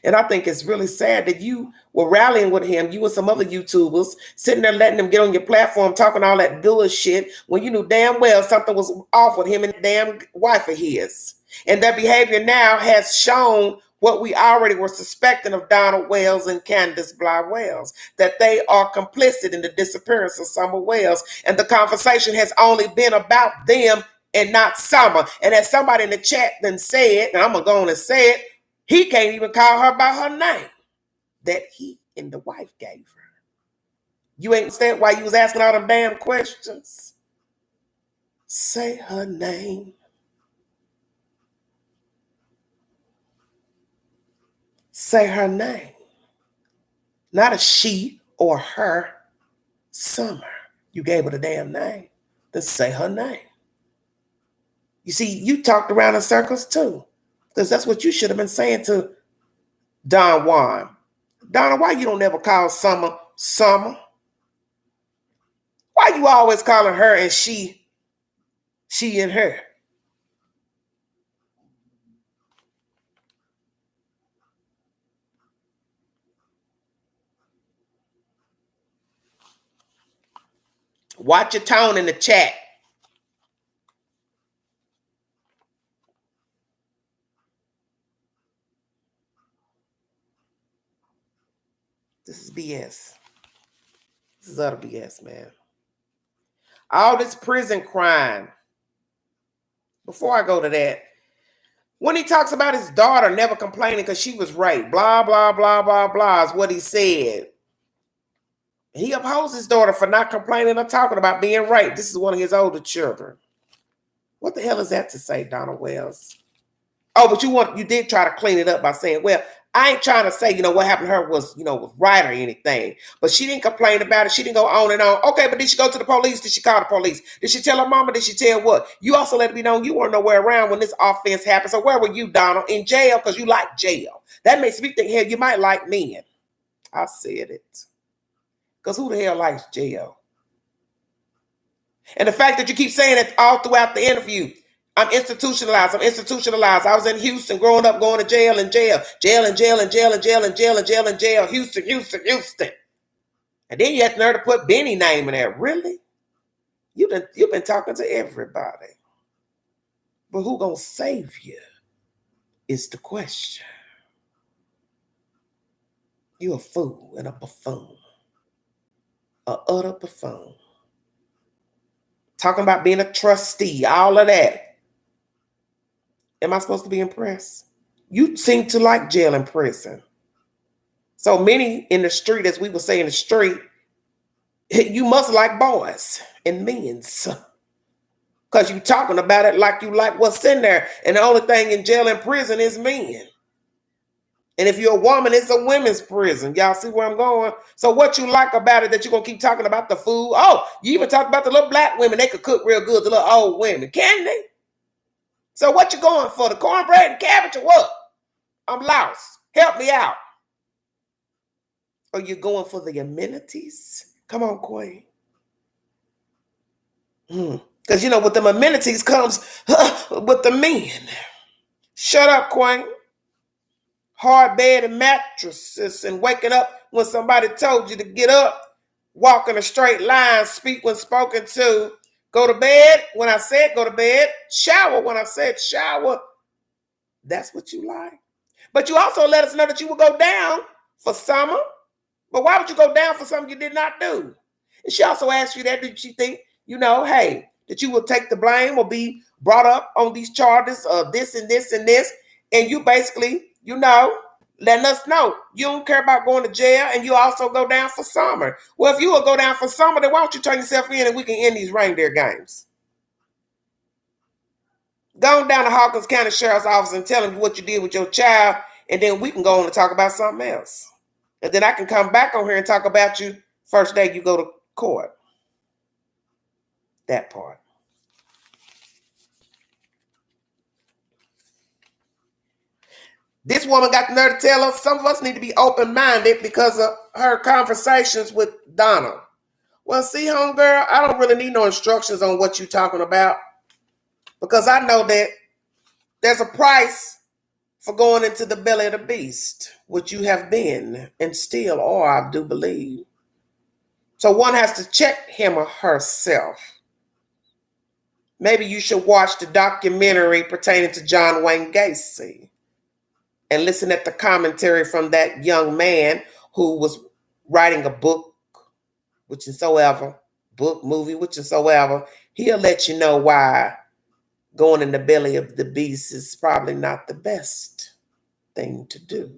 And I think it's really sad that you were rallying with him, you and some other YouTubers, sitting there letting them get on your platform talking all that bullshit when you knew damn well something was off with him and the damn wife of his. And their behavior now has shown what we already were suspecting of Donald Wells and Candace Bly Wells, that they are complicit in the disappearance of Summer Wells. And the conversation has only been about them and not Summer. And as somebody in the chat then said, and I'm going to go on and say it, he can't even call her by her name that he and the wife gave her. You ain't understand why you was asking all them damn questions? Say her name. Say her name. Not a she or her. Summer. You gave her the damn name. Then say her name. You see, you talked around in circles too. Because that's what you should have been saying to Don Juan. Donna, why you don't ever call Summer Summer? Why you always calling her and she and her? Watch your tone in the chat. This is BS. This is utter BS, man. All this prison crime. Before I go to that, when he talks about his daughter never complaining because she was raped, blah, blah, blah, blah, blah, is what he said. He upholds his daughter for not complaining or talking about being raped. This is one of his older children. What the hell is that to say, Donald Wells? Oh, but you did try to clean it up by saying, well, I ain't trying to say, what happened to her was, was right or anything. But she didn't complain about it. She didn't go on and on. Okay, but did she go to the police? Did she call the police? Did she tell her mama? Did she tell what? You also let me know you weren't nowhere around when this offense happened. So where were you, Donald? In jail? Because you like jail. That makes me think, hell, you might like men. I said it. Because who the hell likes jail? And the fact that you keep saying it all throughout the interview, I'm institutionalized. I was in Houston growing up, going to jail and jail. Houston. And then you have to learn to put Benny name in there. Really? You've been talking to everybody. But who gonna save you is the question. You a fool and a buffoon. A utter buffoon. Talking about being a trustee, all of that. Am I supposed to be impressed? You seem to like jail and prison. So many in the street, as we would say in the street, you must like boys and men's. Because you talking about it like you like what's in there. And the only thing in jail and prison is men. And if you're a woman, it's a women's prison. Y'all see where I'm going? So what you like about it that you're going to keep talking about the food? Oh, you even talk about the little black women. They could cook real good, the little old women. Can they? So what you going for? The cornbread and cabbage or what? I'm lost. Help me out. Or you going for the amenities? Come on, Queen. Because, with the amenities comes with the men. Shut up, Queen. Hard bed and mattresses and waking up when somebody told you to get up, walk in a straight line, speak when spoken to, go to bed when I said go to bed, shower when I said shower. That's what you like. But you also let us know that you would go down for summer. But why would you go down for something you did not do? And she also asked you that, did she think, hey, that you will take the blame or be brought up on these charges of this and this and this. And you basically, letting us know you don't care about going to jail and you also go down for summer. Well, if you will go down for summer, then why don't you turn yourself in and we can end these reindeer games? Go on down to Hawkins County Sheriff's Office and tell them what you did with your child, and then we can go on and talk about something else. And then I can come back on here and talk about you first day you go to court. That part. This woman got the nerve to tell us some of us need to be open-minded because of her conversations with Donna. Well, see, homegirl, I don't really need no instructions on what you're talking about because I know that there's a price for going into the belly of the beast, which you have been and still are, I do believe. So one has to check him or herself. Maybe you should watch the documentary pertaining to John Wayne Gacy and listen at the commentary from that young man who was writing a book, book, movie, whichever. He'll let you know why going in the belly of the beast is probably not the best thing to do.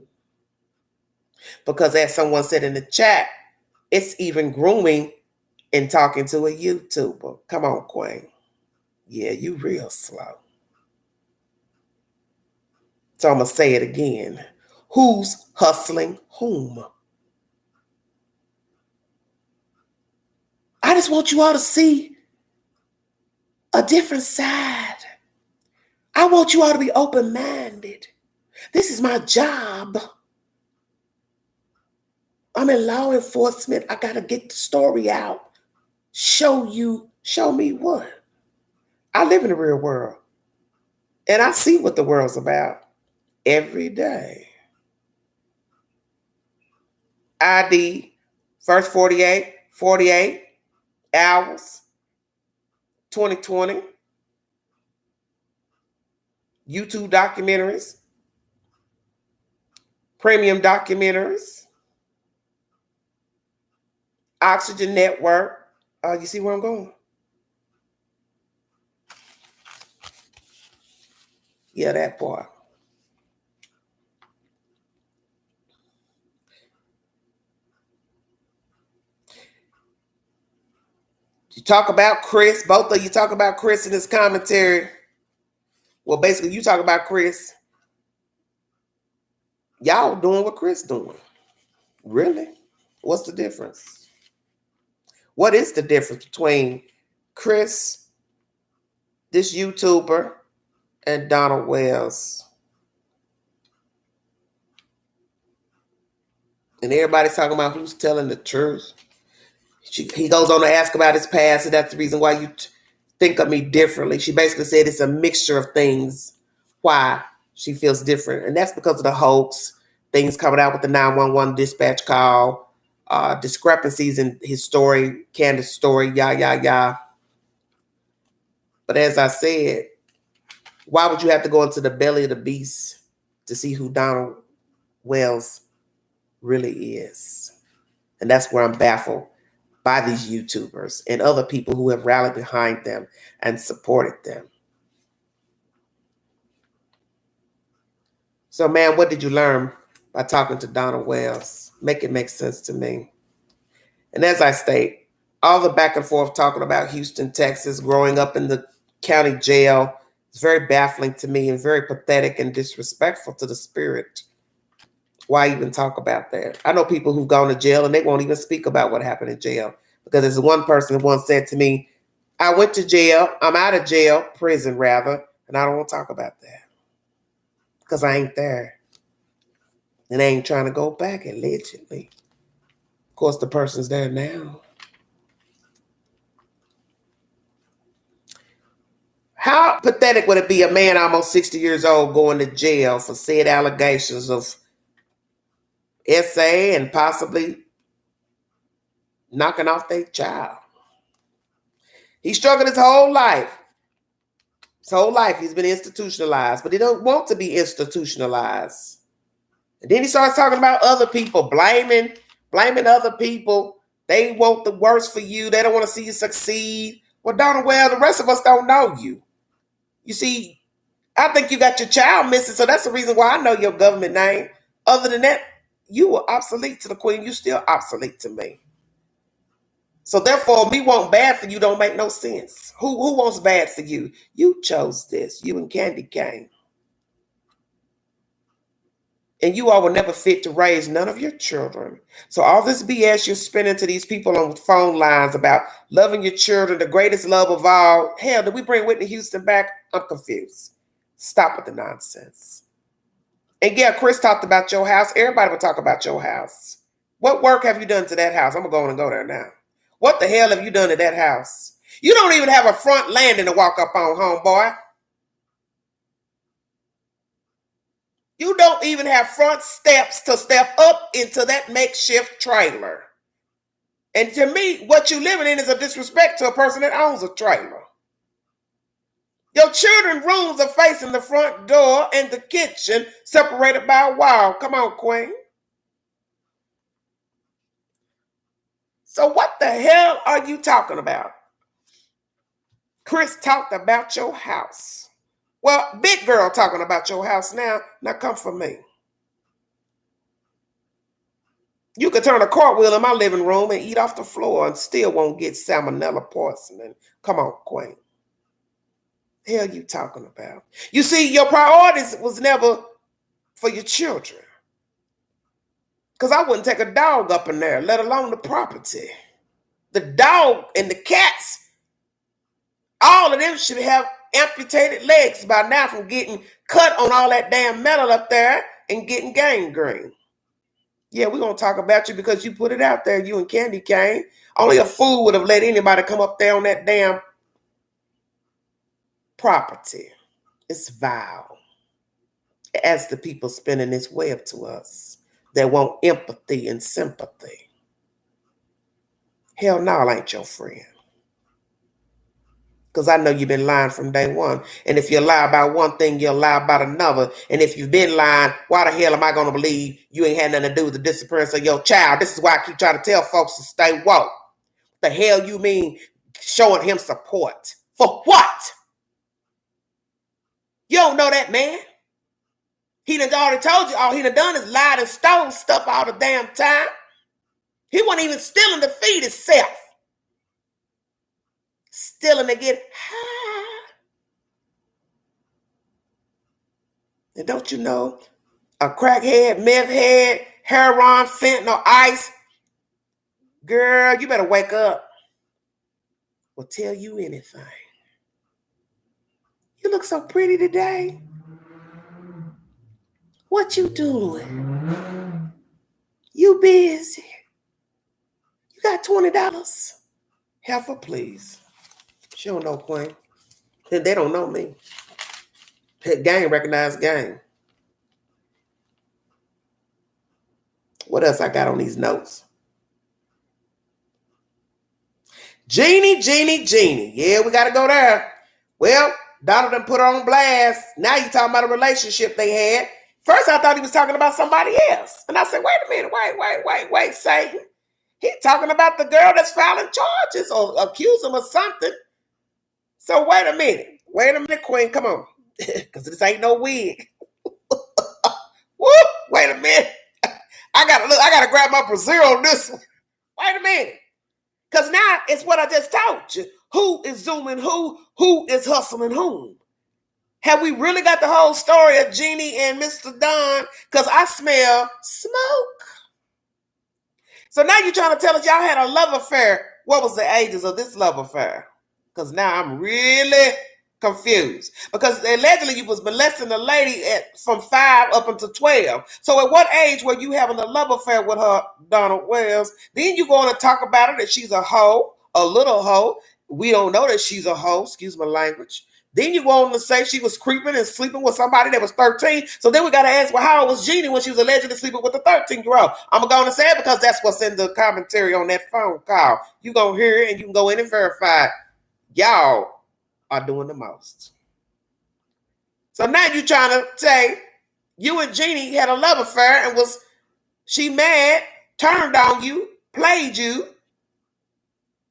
Because as someone said in the chat, it's even grooming in talking to a YouTuber. Come on, Queen. Yeah, you real slow. So I'm going to say it again. Who's hustling whom? I just want you all to see a different side. I want you all to be open-minded. This is my job. I'm in law enforcement. I got to get the story out. Show me what? I live in the real world. And I see what the world's about every day. ID, first 48 hours, 2020. YouTube documentaries, premium documentaries, Oxygen Network. You see where I'm going? Yeah, that part. You talk about Chris. Both of you talk about Chris in this commentary. Well, basically, you talk about Chris. Y'all doing what Chris doing. Really? What's the difference? What is the difference between Chris, this YouTuber, and Donald Wells? And everybody's talking about who's telling the truth. He goes on to ask about his past, and that's the reason why you think of me differently. She basically said it's a mixture of things why she feels different. And that's because of the hoax, things coming out with the 911 dispatch call, discrepancies in his story, Candace's story, yah. But as I said, why would you have to go into the belly of the beast to see who Donald Wells really is? And that's where I'm baffled by these YouTubers and other people who have rallied behind them and supported them. So, man, what did you learn by talking to Donald Wells? Make it make sense to me. And as I state, all the back and forth talking about Houston, Texas, growing up in the county jail, is very baffling to me and very pathetic and disrespectful to the spirit. Why even talk about that? I know people who've gone to jail and they won't even speak about what happened in jail. Because there's one person who once said to me, I went to jail, I'm out of jail, prison rather, and I don't want to talk about that. Because I ain't there. And I ain't trying to go back, allegedly. Of course, the person's there now. How pathetic would it be a man almost 60 years old going to jail for said allegations of SA and possibly knocking off their child? He struggled his whole life. His whole life he's been institutionalized, but he don't want to be institutionalized. And then he starts talking about other people, blaming other people. They want the worst for you. They don't want to see you succeed. Well, Donald, well, the rest of us don't know you. You see, I think you got your child missing, so that's the reason why I know your government name. Other than that, you were obsolete to the queen. You still obsolete to me. So therefore, me want bad for you don't make no sense. Who wants bad for you? You chose this. You and Candy Cane. And you all were never fit to raise none of your children. So all this BS you're spinning to these people on phone lines about loving your children, the greatest love of all. Hell, did we bring Whitney Houston back? I'm confused. Stop with the nonsense. And yeah, Chris talked about your house. Everybody would talk about your house. What work have you done to that house? I'm going to go there now. What the hell have you done to that house? You don't even have a front landing to walk up on, homeboy. You don't even have front steps to step up into that makeshift trailer. And to me, what you living in is a disrespect to a person that owns a trailer. Your children's rooms are facing the front door and the kitchen separated by a wall. Come on, Queen. So what the hell are you talking about? Chris talked about your house. Well, big girl talking about your house now. Now come for me. You could turn a cartwheel in my living room and eat off the floor and still won't get salmonella poisoning. Come on, Queen. The hell you talking about? You see, your priorities was never for your children. Because I wouldn't take a dog up in there, let alone the property. The dog and the cats, all of them should have amputated legs by now from getting cut on all that damn metal up there and getting gangrene. Yeah, we're going to talk about you because you put it out there, you and Candy Cane. Only a fool would have let anybody come up there on that damn property. It's vile. As the people spinning this web to us, they want empathy and sympathy. Hell no, I ain't your friend. Because I know you've been lying from day one. And if you lie about one thing, you'll lie about another. And if you've been lying, why the hell am I going to believe you ain't had nothing to do with the disappearance of your child? This is why I keep trying to tell folks to stay woke. The hell you mean showing him support? For what? You don't know that man. He done already told you all he done done is lied and stole stuff all the damn time. He wasn't even stealing to feed himself. Stealing to get high. And don't you know, a crackhead, meth head, heroin, fentanyl, ice, girl, you better wake up. Will tell you anything. You look so pretty today. What you doing? You busy. You got $20? Heifer, please. She don't know Queen. And they don't know me. Gang recognized gang. What else I got on these notes? Jeannie. Yeah, we got to go there. Well, Donald done put her on blast. Now you talking about a relationship they had. First, I thought he was talking about somebody else. And I said, wait a minute. Wait, Satan. He's talking about the girl that's filing charges or accusing him of something. So wait a minute, Queen. Come on. Because this ain't no wig. Woo, wait a minute. I gotta grab my Brazil on this one. Wait a minute. Because now it's what I just told you. Who is zooming who? Who is hustling whom? Have we really got the whole story of Jeannie and Mr. Don? Because I smell smoke. So now you're trying to tell us y'all had a love affair. What was the ages of this love affair? Because now I'm really confused. Because allegedly you was molesting a lady from 5 up until 12. So at what age were you having a love affair with her, Donald Wells? Then you going to talk about her that she's a hoe, a little hoe. We don't know that she's a hoe, excuse my language. Then you go on to say she was creeping and sleeping with somebody that was 13. So then we got to ask, well, how old was Jeannie when she was allegedly sleeping with a 13-year-old? I'm going to say it because that's what's in the commentary on that phone call. You're going to hear it and you can go in and verify. Y'all are doing the most. So now you're trying to say you and Jeannie had a love affair and was she mad, turned on you, played you.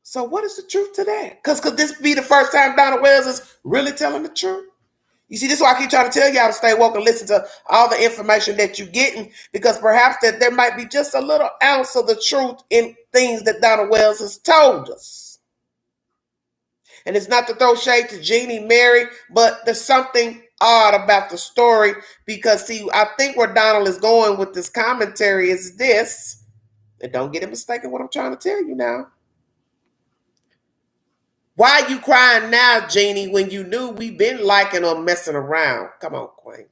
So what is the truth to that? Because could this be the first time Donald Wells is really telling the truth? You see, this is why I keep trying to tell y'all to stay woke and listen to all the information that you're getting, because perhaps that there might be just a little ounce of the truth in things that Donald Wells has told us. And it's not to throw shade to Jeannie, Mary, but there's something odd about the story because, see, I think where Donald is going with this commentary is this, and don't get it mistaken what I'm trying to tell you now. Why are you crying now, Jeannie, when you knew we've been liking or messing around? Come on, Queen.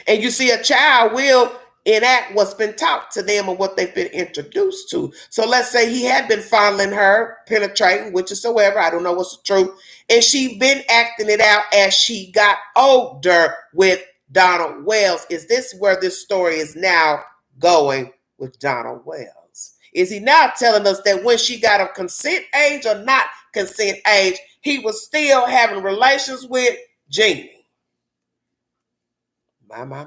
And you see, a child will enact what's been taught to them or what they've been introduced to. So let's say he had been fondling her, penetrating, whichsoever, I don't know what's the truth, and she been acting it out as she got older with Donald Wells. Is this where this story is now going with Donald Wells? Is he now telling us that when she got a consent age or not consent age, he was still having relations with Jeannie? My.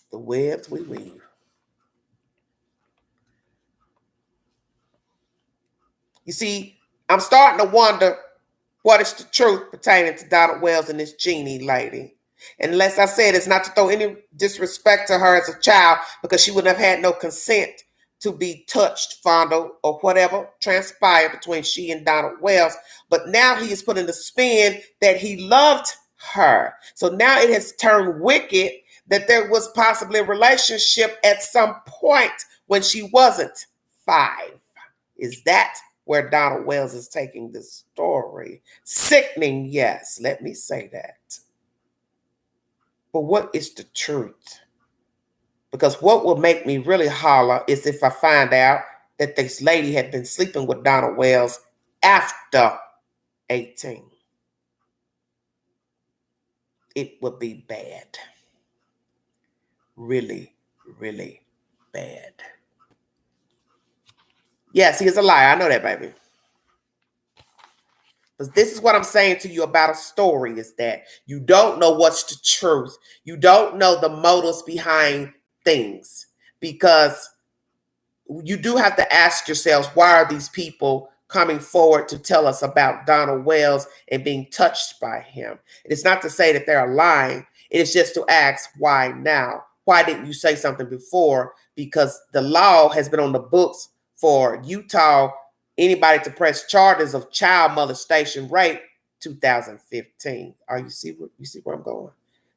The webs we weave. You see, I'm starting to wonder what is the truth pertaining to Donald Wells and this Jeannie lady. And unless I said, it's not to throw any disrespect to her as a child, because she wouldn't have had no consent to be touched, fondled, or whatever transpired between she and Donald Wells. But now he is putting the spin that he loved her. So now it has turned wicked that there was possibly a relationship at some point when she wasn't 5. Is that where Donald Wells is taking this story? Sickening, yes, let me say that. But what is the truth? Because what will make me really holler is if I find out that this lady had been sleeping with Donald Wells after 18. It would be bad. Really, really bad. Yes, he is a liar. I know that, baby. But this is what I'm saying to you about a story, is that you don't know what's the truth. You don't know the motives behind things, because you do have to ask yourselves, why are these people coming forward to tell us about Donald Wells and being touched by him? It is not to say that they're lying. It is just to ask, why now? Why didn't you say something before? Because the law has been on the books for Utah, anybody to press charges of child molestation, rape, 2015. You see where I'm going?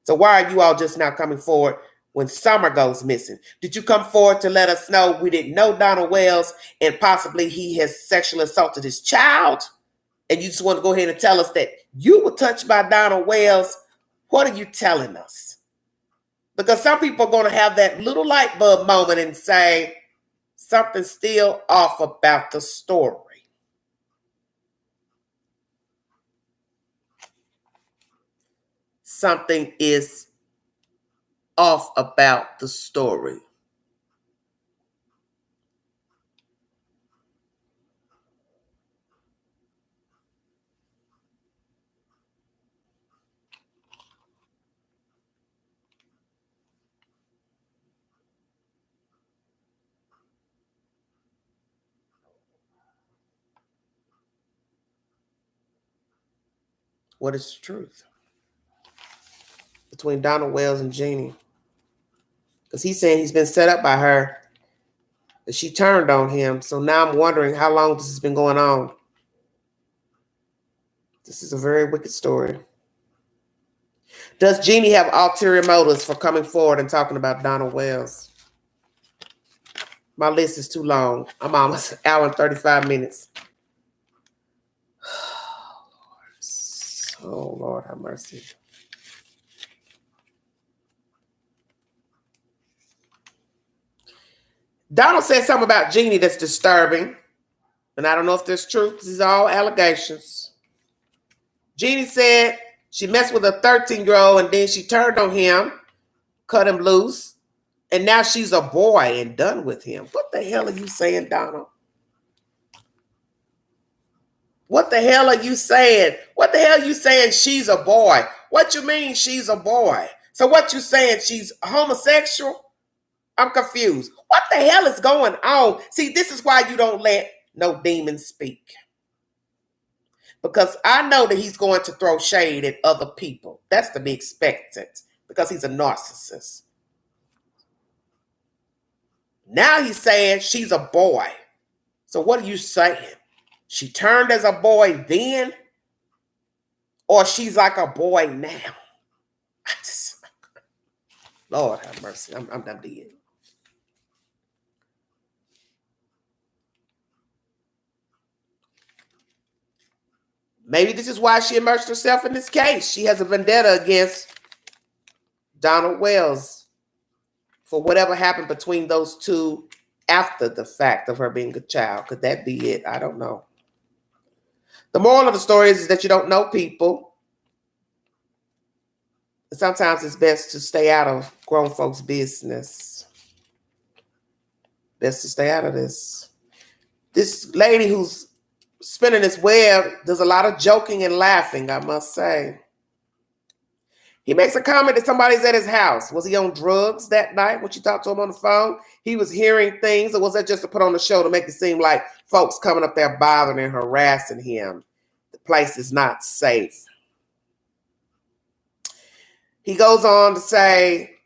So why are you all just now coming forward when Summer goes missing? Did you come forward to let us know we didn't know Donald Wells and possibly he has sexually assaulted his child? And you just want to go ahead and tell us that you were touched by Donald Wells? What are you telling us? Because some people are going to have that little light bulb moment and say, something's still off about the story. Something is off about the story. What is the truth between Donald Wells and Jeannie? Because he's saying he's been set up by her, that she turned on him. So now I'm wondering how long this has been going on. This is a very wicked story. Does Jeannie have ulterior motives for coming forward and talking about Donald Wells? My list is too long. I'm almost an hour and 35 minutes. Oh, Lord, have mercy. Donald said something about Jeannie that's disturbing. And I don't know if there's truth. This is all allegations. Jeannie said she messed with a 13-year-old and then she turned on him, cut him loose, and now she's a boy and done with him. What the hell are you saying, Donald? What the hell are you saying? What the hell are you saying she's a boy? What you mean she's a boy? So what you saying, she's homosexual? I'm confused. What the hell is going on? See, this is why you don't let no demon speak. Because I know that he's going to throw shade at other people. That's to be expected because he's a narcissist. Now he's saying she's a boy. So what are you saying? She turned as a boy then? Or she's like a boy now? Lord have mercy. I'm dead. Maybe this is why she immersed herself in this case. She has a vendetta against Donald Wells for whatever happened between those two after the fact of her being a child. Could that be it? I don't know. The moral of the story is that you don't know people. Sometimes it's best to stay out of grown folks' business. Best to stay out of this. This lady who's spinning this web does a lot of joking and laughing, I must say. He makes a comment that somebody's at his house. Was he on drugs that night when she talked to him on the phone? He was hearing things, or was that just to put on the show to make it seem like folks coming up there bothering and harassing him? The place is not safe. He goes on to say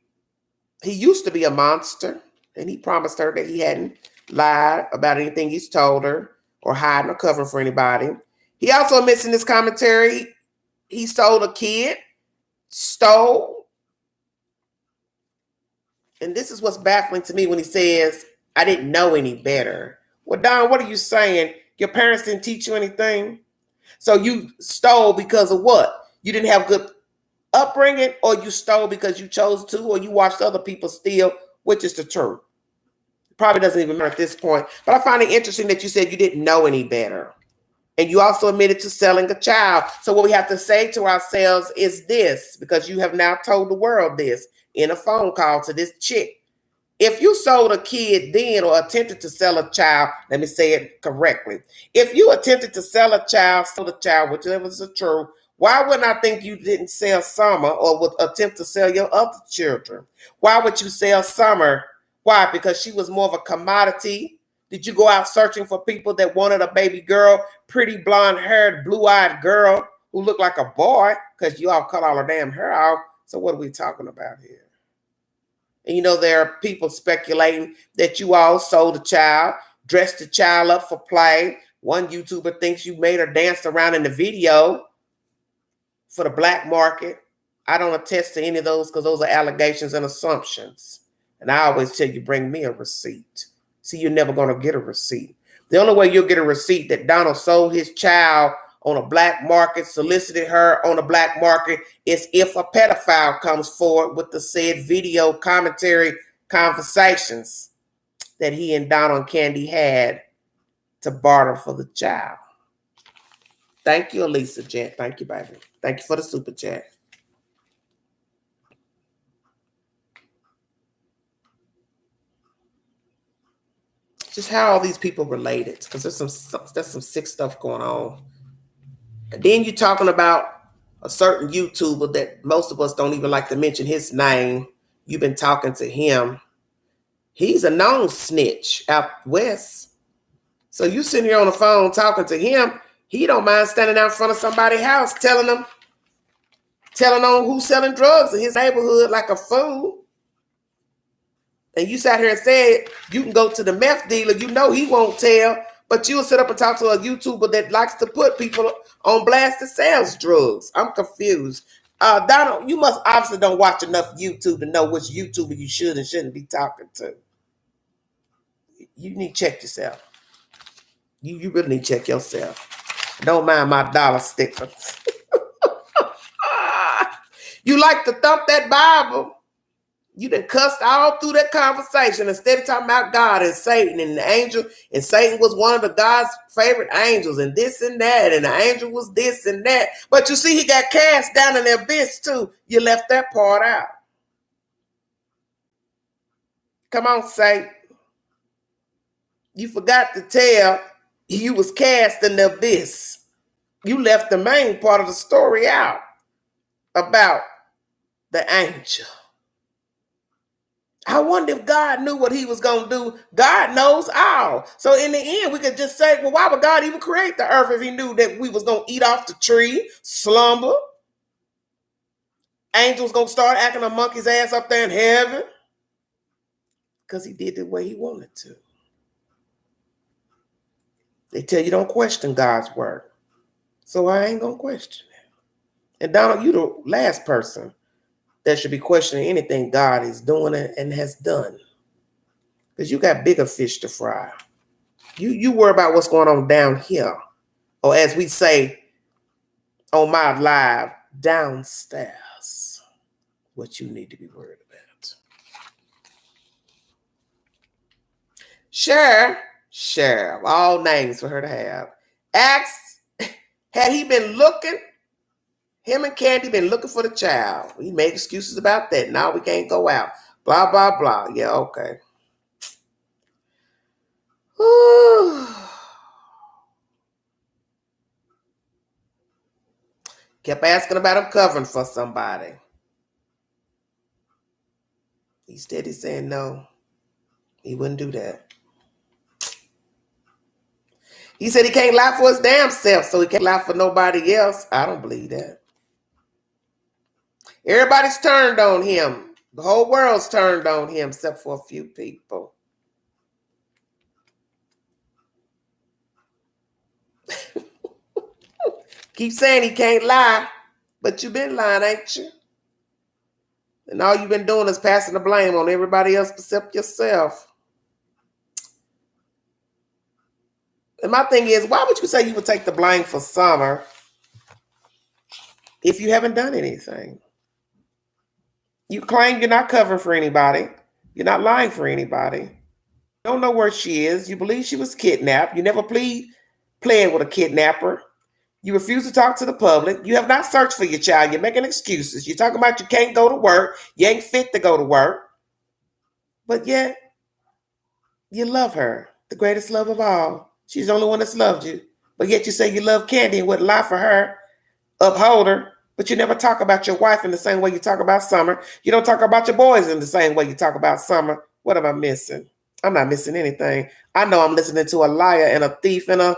he used to be a monster, and he promised her that he hadn't lied about anything he's told her or hiding or covering for anybody. He also admits in this commentary he stole a kid. And this is what's baffling to me when he says, I didn't know any better. Well, Don, what are you saying? Your parents didn't teach you anything? So you stole because of what? You didn't have good upbringing, or you stole because you chose to, or you watched other people steal? Which is the truth? Probably doesn't even matter at this point. But I find it interesting that you said you didn't know any better. And you also admitted to selling a child. So what we have to say to ourselves is this, because you have now told the world this in a phone call to this chick. If you sold a kid then or attempted to sell a child, let me say it correctly. If you attempted to sell a child, whichever is the truth, why wouldn't I think you didn't sell Summer or would attempt to sell your other children? Why would you sell Summer? Why? Because she was more of a commodity? Did you go out searching for people that wanted a baby girl, pretty blonde-haired, blue-eyed girl who looked like a boy? Because you all cut all her damn hair off. So what are we talking about here? And you know, there are people speculating that you all sold a child, dressed the child up for play. One YouTuber thinks you made her dance around in the video for the black market. I don't attest to any of those because those are allegations and assumptions. And I always tell you, bring me a receipt. See, you're never going to get a receipt. The only way you'll get a receipt that Donald sold his child on a black market, solicited her on a black market, is if a pedophile comes forward with the said video commentary conversations that he and Donald and Candy had to barter for the child. Thank you, Elisa Jet. Thank you, baby. Thank you for the super chat. Just how all these people related, because there's some sick stuff going on. And then you're talking about a certain YouTuber that most of us don't even like to mention his name. You've been talking to him. He's a known snitch out west. So you sitting here on the phone talking to him. He don't mind standing out in front of somebody's house telling on who's selling drugs in his neighborhood like a fool. And you sat here and said you can go to the meth dealer. You know he won't tell, but you'll sit up and talk to a YouTuber that likes to put people on blast that sells drugs. I'm confused. Donald, you must obviously don't watch enough YouTube to know which YouTuber you should and shouldn't be talking to. You need to check yourself. You really need to check yourself. Don't mind my dollar stickers. You like to thump that Bible. You done cussed all through that conversation instead of talking about God and Satan and the angel. And Satan was one of the God's favorite angels and this and that. And the angel was this and that. But you see, he got cast down in the abyss too. You left that part out. Come on, Satan. You forgot to tell you was cast in the abyss. You left the main part of the story out about the angel. I wonder if God knew what he was going to do. God knows all. So in the end, we could just say, well, why would God even create the earth if he knew that we was going to eat off the tree, slumber? Angels going to start acting a monkey's ass up there in heaven? Because he did the way he wanted to. They tell you don't question God's word. So I ain't going to question it. And Donald, you the last person that should be questioning anything God is doing and has done. Because you got bigger fish to fry. You worry about what's going on down here. Or as we say on my live, downstairs. What you need to be worried about. Sheriff, all names for her to have. Asked, had he been looking? Him and Candy been looking for the child. He made excuses about that. Now we can't go out. Blah, blah, blah. Yeah, okay. Kept asking about him covering for somebody. Instead, he's saying no. He wouldn't do that. He said he can't lie for his damn self, so he can't lie for nobody else. I don't believe that. Everybody's turned on him. The whole world's turned on him except for a few people. Keep saying he can't lie, but you've been lying, ain't you? And all you've been doing is passing the blame on everybody else except yourself. And my thing is, why would you say you would take the blame for Summer if you haven't done anything? You claim you're not covering for anybody. You're not lying for anybody. You don't know where she is. You believe she was kidnapped. You never played with a kidnapper. You refuse to talk to the public. You have not searched for your child. You're making excuses. You're talking about you can't go to work. You ain't fit to go to work. But yet, you love her. The greatest love of all. She's the only one that's loved you. But yet you say you love Candy and wouldn't lie for her. Uphold her. But you never talk about your wife in the same way you talk about Summer. You don't talk about your boys in the same way you talk about Summer. What am I missing? I'm not missing anything. I know I'm listening to a liar and a thief and a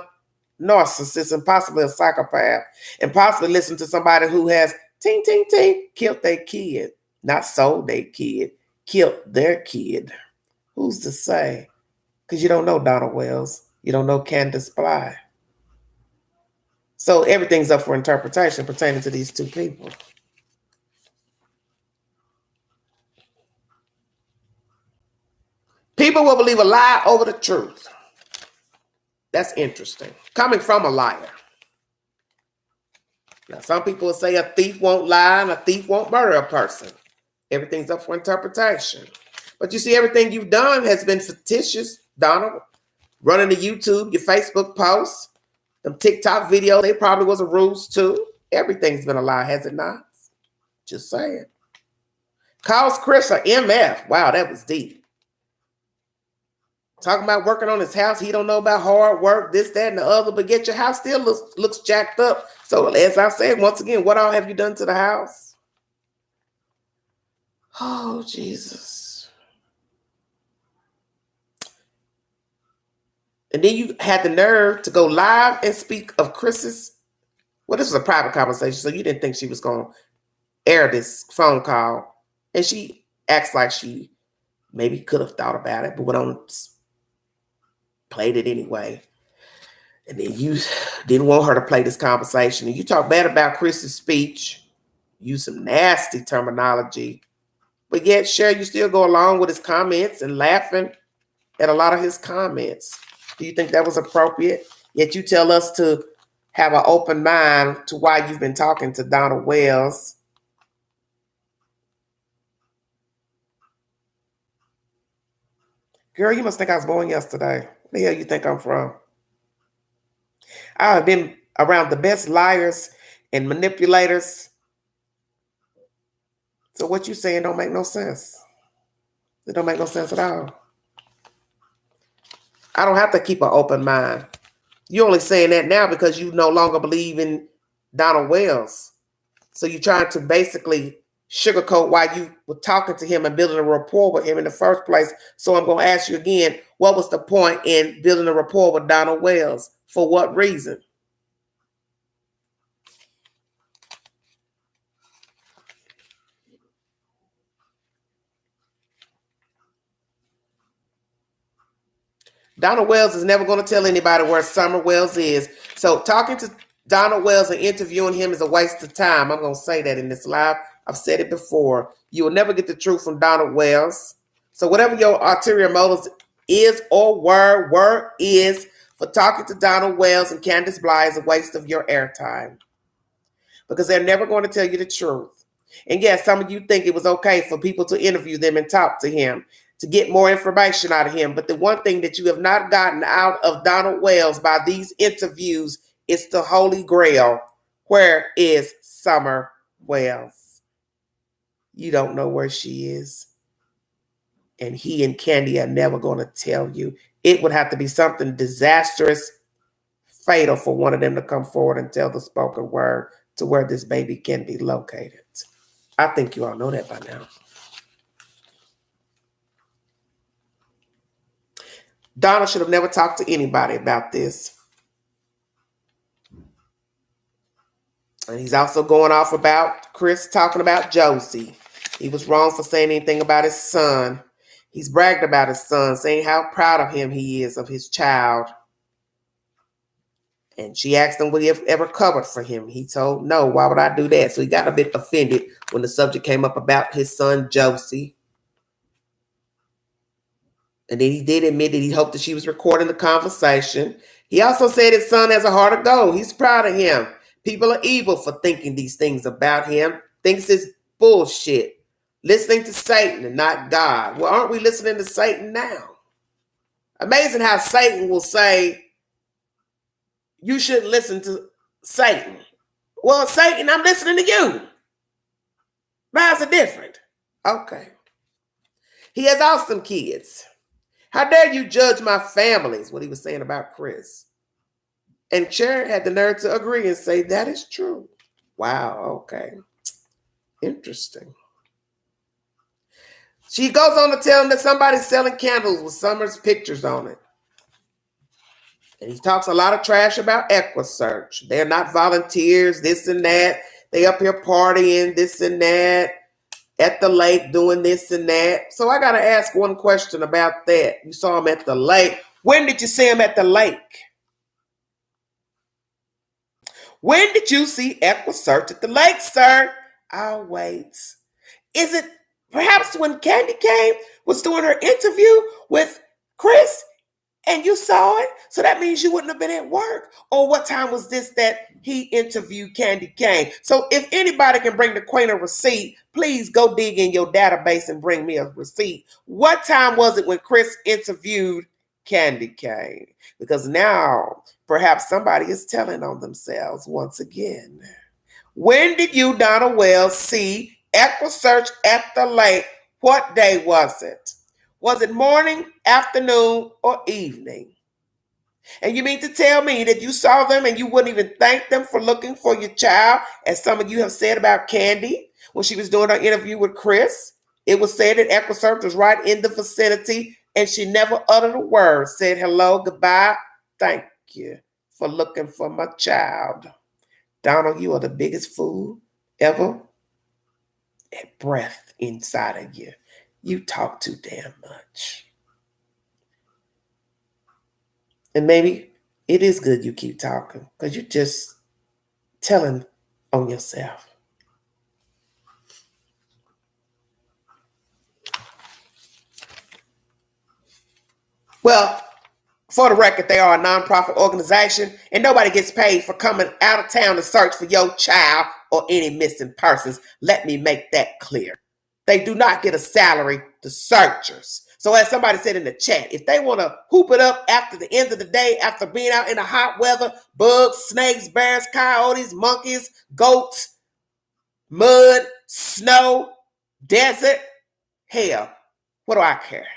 narcissist and possibly a psychopath. And possibly listen to somebody who has ting, ting, ting, killed their kid. Not sold their kid. Killed their kid. Who's to say? Because you don't know Donald Wells. You don't know Candace Bly. So everything's up for interpretation pertaining to these two people. People will believe a lie over the truth. That's interesting. Coming from a liar. Now, some people will say a thief won't lie and a thief won't murder a person. Everything's up for interpretation. But you see, everything you've done has been fictitious, Donald. Running the YouTube, your Facebook posts, them TikTok videos, they probably was a ruse too. Everything's been a lie, has it not? Just saying. Calls Chris a MF. Wow, that was deep. Talking about working on his house. He don't know about hard work, this, that, and the other, but yet your house still looks jacked up. So as I said, once again, what all have you done to the house? Oh, Jesus. And then you had the nerve to go live and speak of Chris's. Well, this was a private conversation, so you didn't think she was going to air this phone call. And she acts like she maybe could have thought about it, but went on, played it anyway. And then you didn't want her to play this conversation. And you talk bad about Chris's speech, use some nasty terminology. But yet, Sherry, you still go along with his comments and laughing at a lot of his comments. Do you think that was appropriate? Yet you tell us to have an open mind to why you've been talking to Donald Wells. Girl, you must think I was born yesterday. Where the hell you think I'm from? I have been around the best liars and manipulators. So what you saying don't make no sense. It don't make no sense at all. I don't have to keep an open mind. You're only saying that now because you no longer believe in Donald Wells. So you're trying to basically sugarcoat why you were talking to him and building a rapport with him in the first place. So I'm going to ask you again, what was the point in building a rapport with Donald Wells? For what reason? Donald Wells is never going to tell anybody where Summer Wells is. So talking to Donald Wells and interviewing him is a waste of time. I'm going to say that in this live. I've said it before. You will never get the truth from Donald Wells. So whatever your ulterior motives is or were is for talking to Donald Wells and Candace Bly is a waste of your airtime. Because they're never going to tell you the truth. And yes, some of you think it was okay for people to interview them and talk to him, to get more information out of him. But the one thing that you have not gotten out of Donald Wells by these interviews is the Holy Grail. Where is Summer Wells? You don't know where she is. And he and Candy are never going to tell you. It would have to be something disastrous, fatal for one of them to come forward and tell the spoken word to where this baby can be located. I think you all know that by now. Donna should have never talked to anybody about this. And he's also going off about Chris talking about Josie. He was wrong for saying anything about his son. He's bragged about his son, saying how proud of him he is, of his child. And she asked him, would he have ever covered for him? He told, no, why would I do that? So he got a bit offended when the subject came up about his son, Josie. And then he did admit that he hoped that she was recording the conversation. He also said his son has a heart of gold. He's proud of him. People are evil for thinking these things about him. Thinks it's bullshit. Listening to Satan and not God. Well, aren't we listening to Satan now? Amazing how Satan will say, you shouldn't listen to Satan. Well, Satan, I'm listening to you. How's it different? Okay. He has awesome kids. How dare you judge my family, is what he was saying about Chris. And Cher had the nerve to agree and say, that is true. Wow, okay. Interesting. She goes on to tell him that somebody's selling candles with Summer's pictures on it. And he talks a lot of trash about EquiSearch. They're not volunteers, this and that. They up here partying, this and that. At the lake doing this and that. So I got to ask one question about that. You saw him at the lake. When did you see him at the lake? When did you see EquiSearch at the lake, sir? I'll wait. Is it perhaps when Candy came, was doing her interview with Chris And you saw it, so that means you wouldn't have been at work. Or what time was this that he interviewed Candy Kane? So if anybody can bring the Queen a receipt, please go dig in your database and bring me a receipt. What time was it when Chris interviewed Candy Kane? Because now perhaps somebody is telling on themselves once again. When did you, Donna Wells, see Equisearch at the lake? What day was it? Was it morning, afternoon, or evening? And you mean to tell me that you saw them and you wouldn't even thank them for looking for your child, as some of you have said about Candy when she was doing her interview with Chris? It was said that Equisearch was right in the vicinity and she never uttered a word, said hello, goodbye, thank you for looking for my child. Donald, you are the biggest fool ever at breath inside of you. You talk too damn much. And maybe it is good you keep talking because you're just telling on yourself. Well, for the record, they are a nonprofit organization and nobody gets paid for coming out of town to search for your child or any missing persons. Let me make that clear. They do not get a salary to searchers. So as somebody said in the chat, if they want to hoop it up after the end of the day, after being out in the hot weather, bugs, snakes, bears, coyotes, monkeys, goats, mud, snow, desert, hell, what do I care?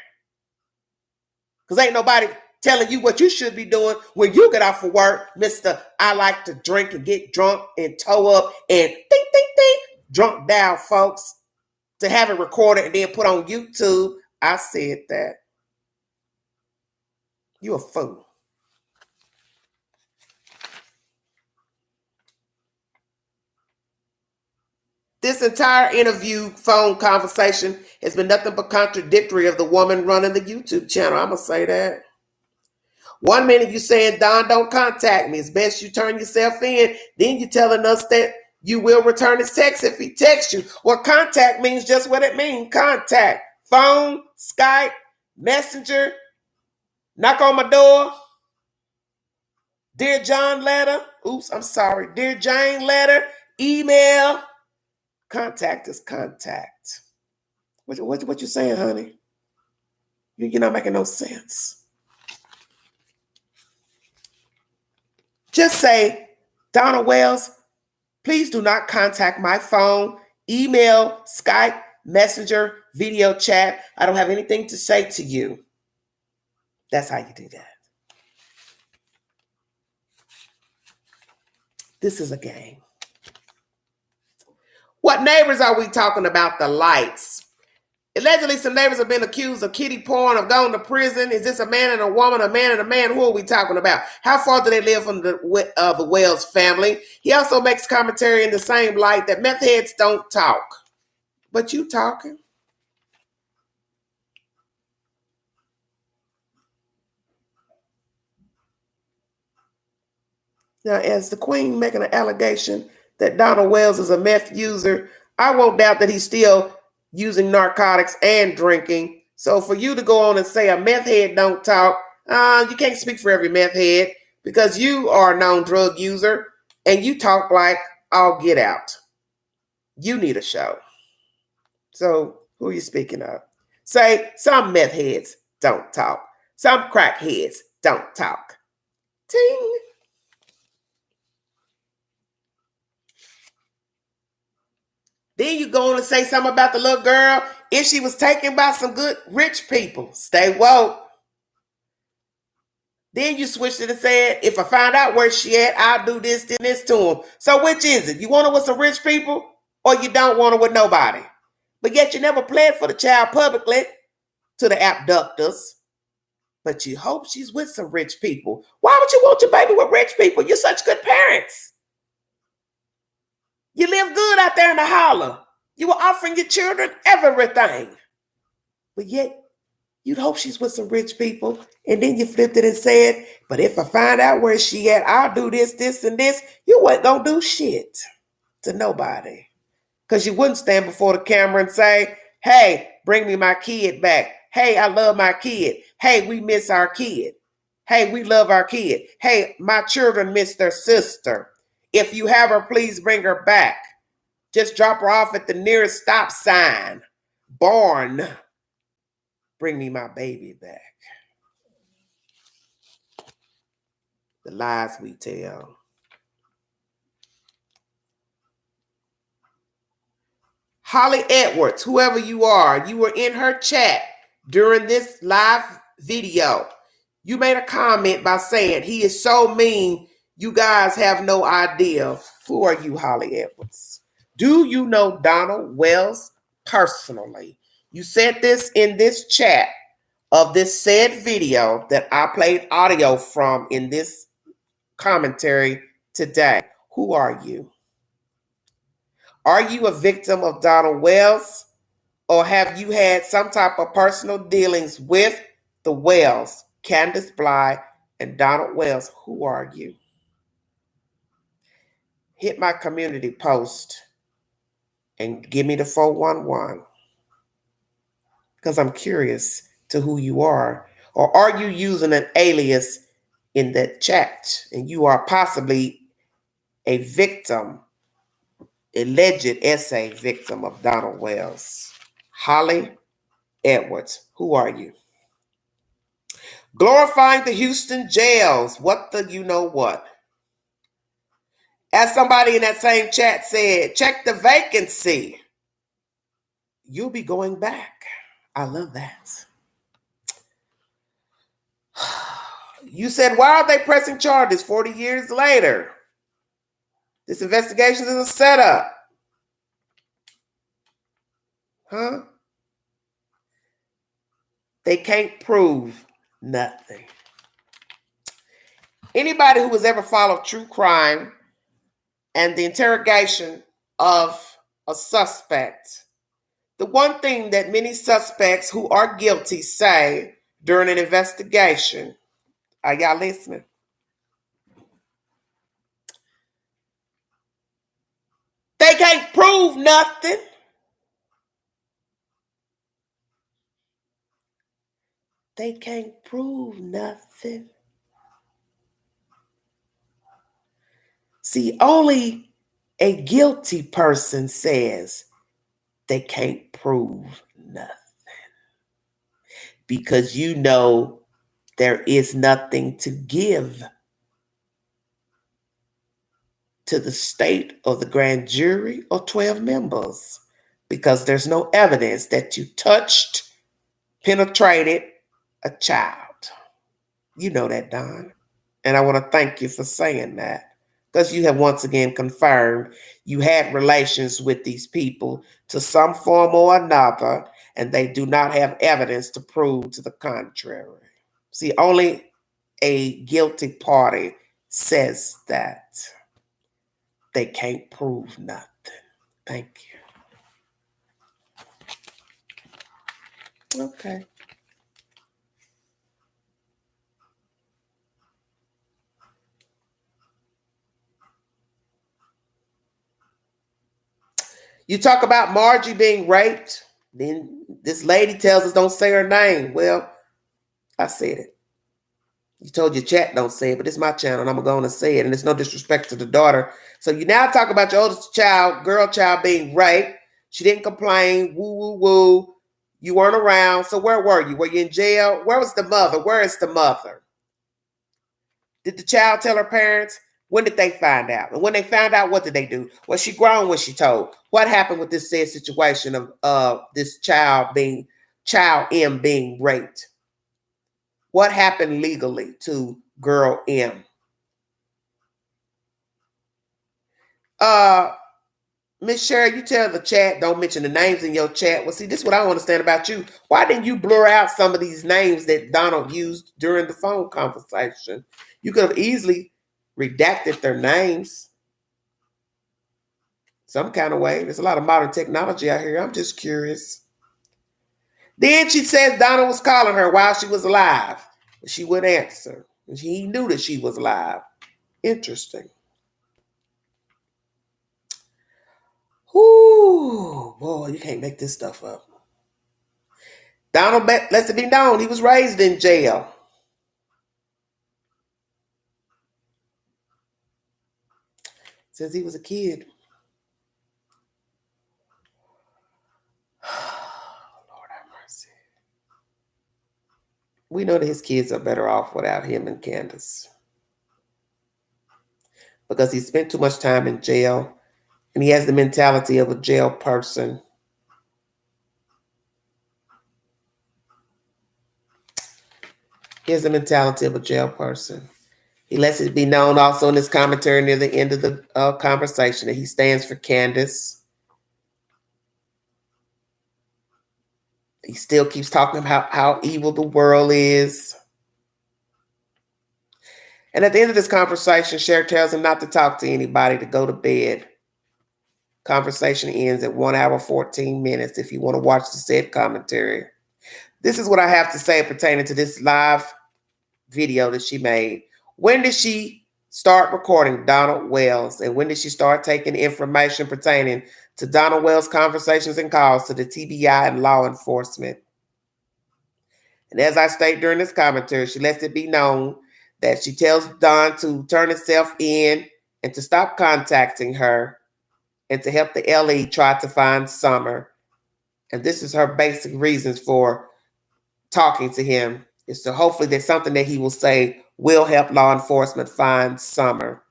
Because ain't nobody telling you what you should be doing when you get off of work, Mr. I like to drink and get drunk and toe up and ding, ding, ding, drunk down, folks. To have it recorded and then put on YouTube. I said that. You a fool. This entire interview phone conversation has been nothing but contradictory of the woman running the YouTube channel. I'm going to say that. 1 minute you saying, Don, don't contact me. It's best you turn yourself in. Then you're telling us that you will return his text if he texts you. Well, contact means just what it means. Contact. Phone, Skype, Messenger, knock on my door. Dear John letter. Oops, I'm sorry. Dear Jane letter, email. Contact is contact. What you saying, honey? You're not making no sense. Just say, Donna Wells, please do not contact my phone, email, Skype, Messenger, video chat. I don't have anything to say to you. That's how you do that. This is a game. What neighbors are we talking about? The lights. Allegedly, some neighbors have been accused of kiddie porn, of going to prison. Is this a man and a woman, a man and a man? Who are we talking about? How far do they live from the Wells family? He also makes commentary in the same light that meth heads don't talk. But you talking. Now, as the Queen making an allegation that Donald Wells is a meth user, I won't doubt that he's still using narcotics and drinking. So for you to go on and say a meth head don't talk, you can't speak for every meth head because you are a known drug user and you talk like all get out. You need a show. So who are you speaking of? Say some meth heads don't talk. Some crack heads don't talk. Ting. Then you go on and say something about the little girl. If she was taken by some good rich people, stay woke. Then you switched it and said, if I find out where she at, I'll do this, this to him. So which is it? You want her with some rich people or you don't want her with nobody? But yet you never pled for the child publicly to the abductors. But you hope she's with some rich people. Why would you want your baby with rich people? You're such good parents. You live good out there in the holler. You were offering your children everything. But yet, you'd hope she's with some rich people. And then you flipped it and said, but if I find out where she at, I'll do this, this, and this. You wasn't going to do shit to nobody. Because you wouldn't stand before the camera and say, hey, bring me my kid back. Hey, I love my kid. Hey, we miss our kid. Hey, we love our kid. Hey, my children miss their sister. If you have her, please bring her back. Just drop her off at the nearest stop sign. Born. Bring me my baby back. The lies we tell. Holly Edwards, whoever you are, you were in her chat during this live video. You made a comment by saying, he is so mean, you guys have no idea. Who are you, Holly Edwards? Do you know Donald Wells personally? You said this in this chat of this said video that I played audio from in this commentary today. Who are you? Are you a victim of Donald Wells, or have you had some type of personal dealings with the Wells, Candace Bly, and Donald Wells? Who are you? Hit my community post and give me the 411, because I'm curious to who you are. Or are you using an alias in that chat and you are possibly a victim, alleged essay victim of Donald Wells? Holly Edwards, who are you? Glorifying the Houston jails. What the you know what? As somebody in that same chat said, check the vacancy. You'll be going back. I love that. You said, why are they pressing charges 40 years later? This investigation is a setup. Huh? They can't prove nothing. Anybody who has ever followed true crime and the interrogation of a suspect, the one thing that many suspects who are guilty say during an investigation, are y'all listening? They can't prove nothing. They can't prove nothing. See, only a guilty person says they can't prove nothing, because you know there is nothing to give to the state or the grand jury or 12 members, because there's no evidence that you touched, penetrated a child. You know that, Don. And I want to thank you for saying that, because you have once again confirmed you had relations with these people to some form or another, and they do not have evidence to prove to the contrary. See, only a guilty party says that. They can't prove nothing. Thank you. Okay. You talk about Margie being raped, then this lady tells us don't say her name. Well, I said it. You told your chat don't say it, but it's my channel and I'm going to say it. And it's no disrespect to the daughter. So you now talk about your oldest child, girl child, being raped. She didn't complain. Woo, woo, woo. You weren't around. So where were you? Were you in jail? Where was the mother? Where is the mother? Did the child tell her parents? When did they find out? And when they found out, what did they do? Was she grown when she told? What happened with this said situation of this child M being raped? What happened legally to girl M? Miss Sherry, you tell the chat, don't mention the names in your chat. Well, see, this is what I don't understand about you. Why didn't you blur out some of these names that Donald used during the phone conversation? You could have easily redacted their names some kind of way. There's a lot of modern technology out here. I'm just curious. Then she says Donald was calling her while she was alive. She wouldn't answer. He knew that she was alive. Interesting. Ooh, boy, you can't make this stuff up. Donald, let it be known, he was raised in jail. since he was a kid. Lord have mercy. We know that his kids are better off without him and Candace, because he spent too much time in jail and he has the mentality of a jail person. He has the mentality of a jail person. He lets it be known also in his commentary near the end of the conversation that he stands for Candace. He still keeps talking about how evil the world is. And at the end of this conversation, Cher tells him not to talk to anybody, to go to bed. Conversation ends at 1 hour, 14 minutes if you want to watch the said commentary. This is what I have to say pertaining to this live video that she made. When did she start recording Donald Wells? And when did she start taking information pertaining to Donald Wells' conversations and calls to the TBI and law enforcement? And as I state during this commentary, she lets it be known that she tells Don to turn himself in and to stop contacting her and to help the LE try to find Summer. And this is her basic reasons for talking to him, is to hopefully there's something that he will say will help law enforcement find Summer.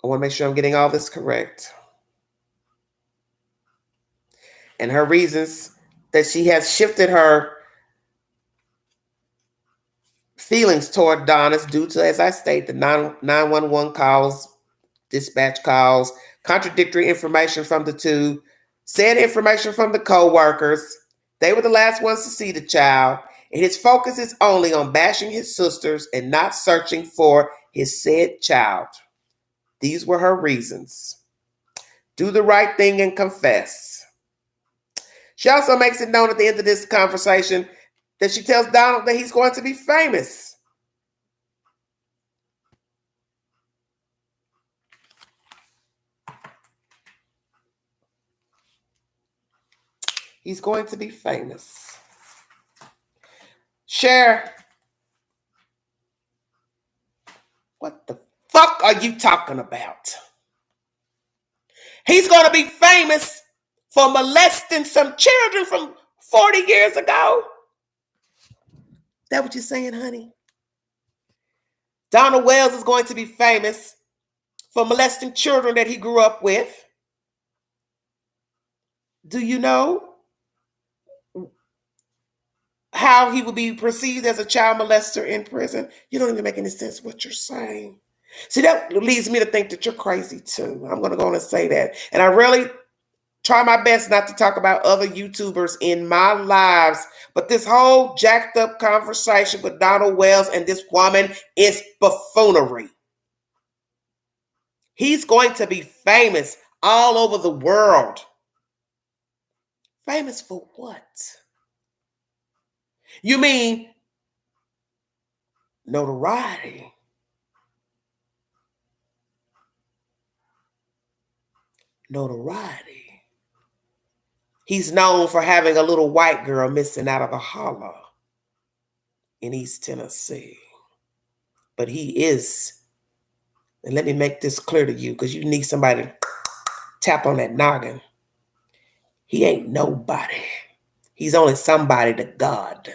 I want to make sure I'm getting all this correct. And her reasons that she has shifted her feelings toward Don is due to, as I state, the 911 calls, dispatch calls, contradictory information from the two, said information from the co-workers. They were the last ones to see the child, and his focus is only on bashing his sisters and not searching for his said child. These were her reasons. Do the right thing and confess. She also makes it known at the end of this conversation that she tells Donald that he's going to be famous. He's going to be famous. Cher, what the fuck are you talking about? He's going to be famous for molesting some children from 40 years ago. That what you're saying, honey? Donald Wells is going to be famous for molesting children that he grew up with. Do you know how he would be perceived as a child molester in prison? You don't even make any sense what you're saying. See, that leads me to think that you're crazy too. I'm going to go on and say that. And I really try my best not to talk about other YouTubers in my lives, but this whole jacked up conversation with Donald Wells and this woman is buffoonery. He's going to be famous all over the world. Famous for what? You mean notoriety? Notoriety. He's known for having a little white girl missing out of a holler in East Tennessee. But he is, and let me make this clear to you because you need somebody to tap on that noggin. He ain't nobody. He's only somebody to God.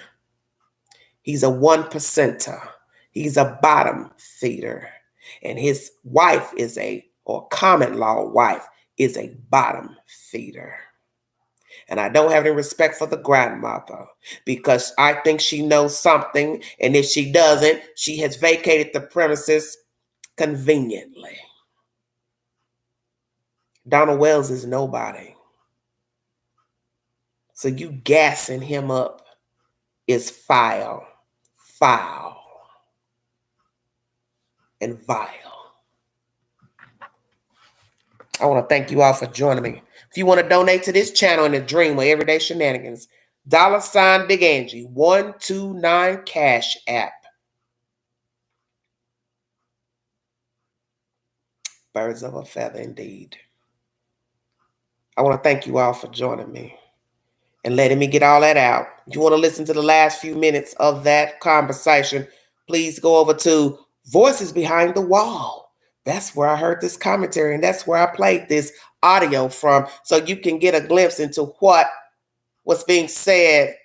He's a 1%er. He's a bottom feeder. And his wife is or common law wife is a bottom feeder. And I don't have any respect for the grandmother because I think she knows something. And if she doesn't, she has vacated the premises conveniently. Donald Wells is nobody. So you gassing him up is foul, and vile. I want to thank you all for joining me. If you want to donate to this channel in the dream of everyday shenanigans, $ Big Angie 129 Cash App. Birds of a feather indeed. I want to thank you all for joining me and letting me get all that out. If you want to listen to the last few minutes of that conversation, please go over to Voices behind the wall. That's where I heard this commentary, and that's where I played this audio from, so you can get a glimpse into what was being said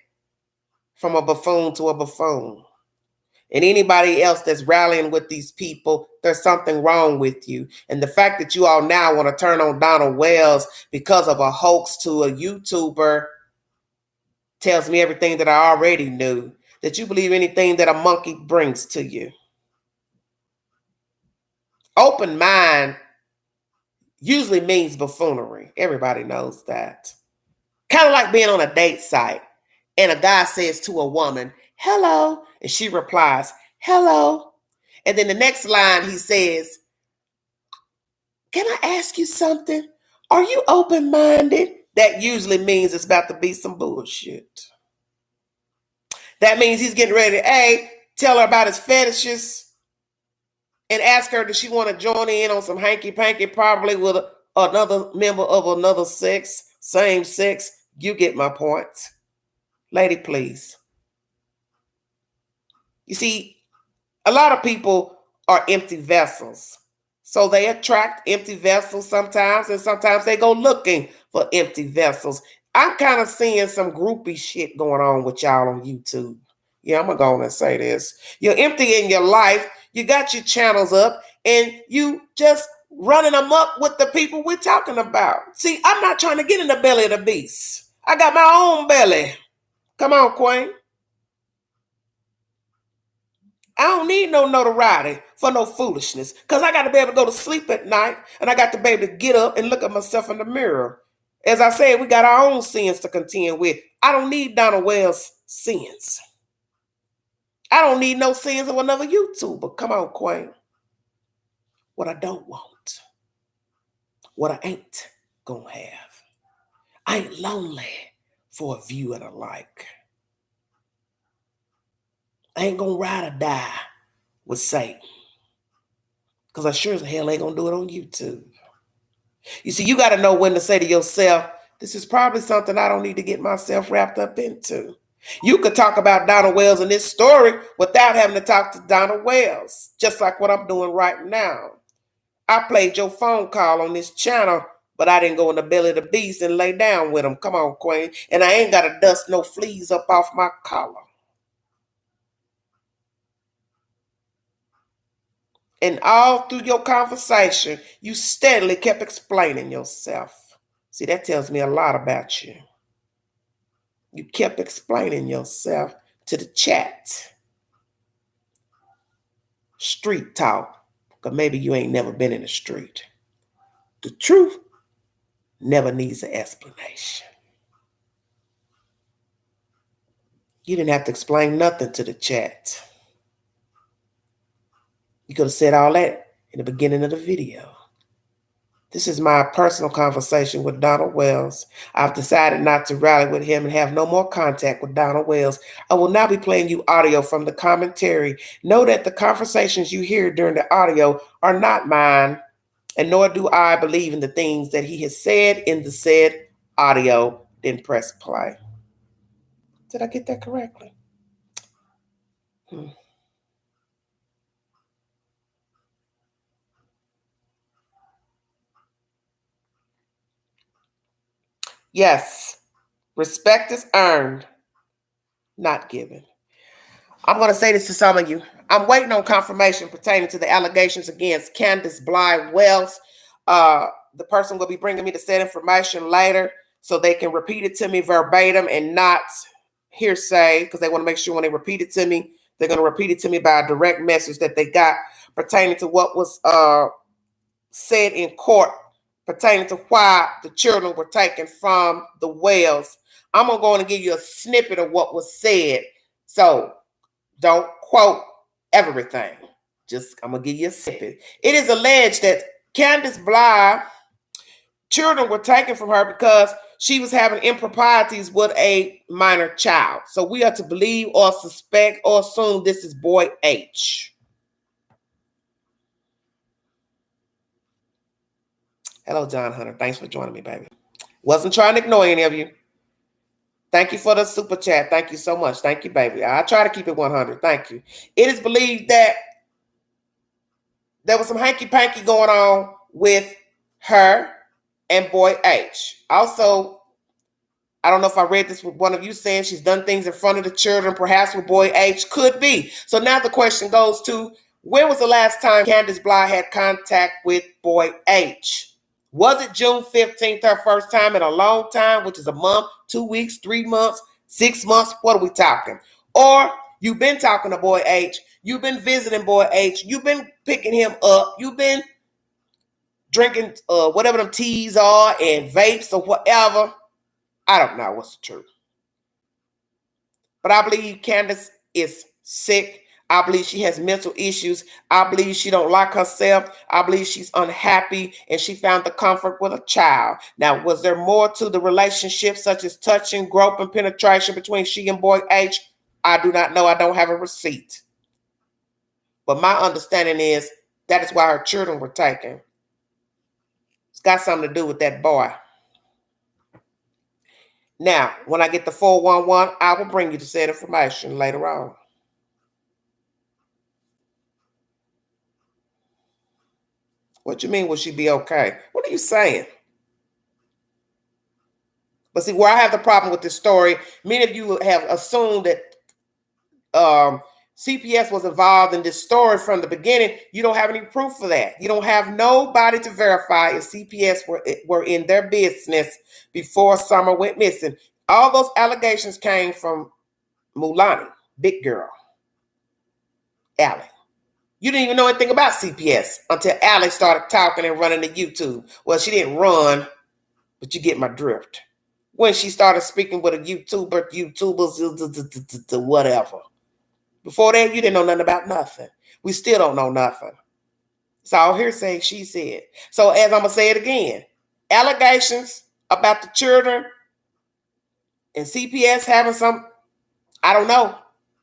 from a buffoon to a buffoon. And anybody else that's rallying with these people, there's something wrong with you. And the fact that you all now want to turn on Donald Wells because of a hoax to a YouTuber tells me everything that I already knew, that you believe anything that a monkey brings to you. Open mind usually means buffoonery. Everybody knows that. Kind of like being on a date site and a guy says to a woman, hello, and she replies, hello. And then the next line he says, can I ask you something? Are you open-minded? That usually means it's about to be some bullshit. That means he's getting ready to, A, tell her about his fetishes and ask her, does she want to join in on some hanky-panky, probably with another member of another sex, same sex. You get my point. Lady, please. You see, a lot of people are empty vessels. So they attract empty vessels sometimes, and sometimes they go looking for empty vessels. I'm kind of seeing some groupie shit going on with y'all on YouTube. Yeah, I'm going to go on and say this. You're empty in your life. You got your channels up, and you just running amok with the people we're talking about. See, I'm not trying to get in the belly of the beast. I got my own belly. Come on, Queen. I don't need no notoriety for no foolishness, because I got to be able to go to sleep at night, and I got to be able to get up and look at myself in the mirror. As I said, we got our own sins to contend with. I don't need Donald Wells' sins. I don't need no sins of another YouTuber. Come on, Queen. What I don't want, what I ain't gonna have. I ain't lonely for a view and a like. I ain't gonna ride or die with Satan, because I sure as hell ain't gonna do it on YouTube. You see, you got to know when to say to yourself, this is probably something I don't need to get myself wrapped up into. You could talk about Donald Wells in this story without having to talk to Donald Wells, just like what I'm doing right now. I played your phone call on this channel, but I didn't go in the belly of the beast and lay down with him. Come on, Queen. And I ain't got to dust no fleas up off my collar. And all through your conversation, you steadily kept explaining yourself. See, that tells me a lot about you. You kept explaining yourself to the chat. Street talk, because maybe you ain't never been in the street. The truth never needs an explanation. You didn't have to explain nothing to the chat. You could have said all that in the beginning of the video. This is my personal conversation with Donald Wells. I've decided not to rally with him and have no more contact with Donald Wells. I will now be playing you audio from the commentary. Know that the conversations you hear during the audio are not mine, and nor do I believe in the things that he has said in the said audio. Then press play. Did I get that correctly? Yes, respect is earned, not given. I'm going to say this to some of you. I'm waiting on confirmation pertaining to the allegations against Candace Bly Wells. The person will be bringing me the said information later so they can repeat it to me verbatim and not hearsay, because they want to make sure when they repeat it to me, they're going to repeat it to me by a direct message that they got pertaining to what was said in court pertaining to why the children were taken from the Wells. I'm going to give you a snippet of what was said. So don't quote everything. I'm going to give you a snippet. It is alleged that Candace Bly, children were taken from her because she was having improprieties with a minor child. So we are to believe or suspect or assume this is boy H. Hello, John Hunter. Thanks for joining me, baby. Wasn't trying to ignore any of you. Thank you for the super chat. Thank you so much. Thank you, baby. I try to keep it 100. Thank you. It is believed that there was some hanky-panky going on with her and boy H. Also, I don't know if I read this with one of you saying she's done things in front of the children, perhaps with boy H. Could be. So now the question goes to, when was the last time Candace Bly had contact with boy H? Was it June 15th, her first time in a long time, which is a month, 2 weeks, 3 months, 6 months? What are we talking? Or you've been talking to boy H, you've been visiting boy H, you've been picking him up, you've been drinking whatever them teas are and vapes or whatever. I don't know what's the truth. But I believe Candace is sick. I believe she has mental issues. I believe she don't like herself. I believe she's unhappy and she found the comfort with a child. Now, was there more to the relationship, such as touching, groping, penetration between she and boy H? I do not know. I don't have a receipt. But my understanding is that is why her children were taken. It's got something to do with that boy. Now, when I get the 411, I will bring you the said information later on. What you mean, will she be okay? What are you saying? But see, where I have the problem with this story, many of you have assumed that CPS was involved in this story from the beginning. You don't have any proof for that. You don't have nobody to verify if CPS were in their business before Summer went missing. All those allegations came from Mulani, big girl, Allie. You didn't even know anything about CPS until Allie started talking and running to YouTube. Well, she didn't run, but you get my drift. When she started speaking with a YouTubers, whatever. Before that, you didn't know nothing about nothing. We still don't know nothing. It's all hearsay, she said. So as I'm going to say it again, allegations about the children and CPS having some, I don't know.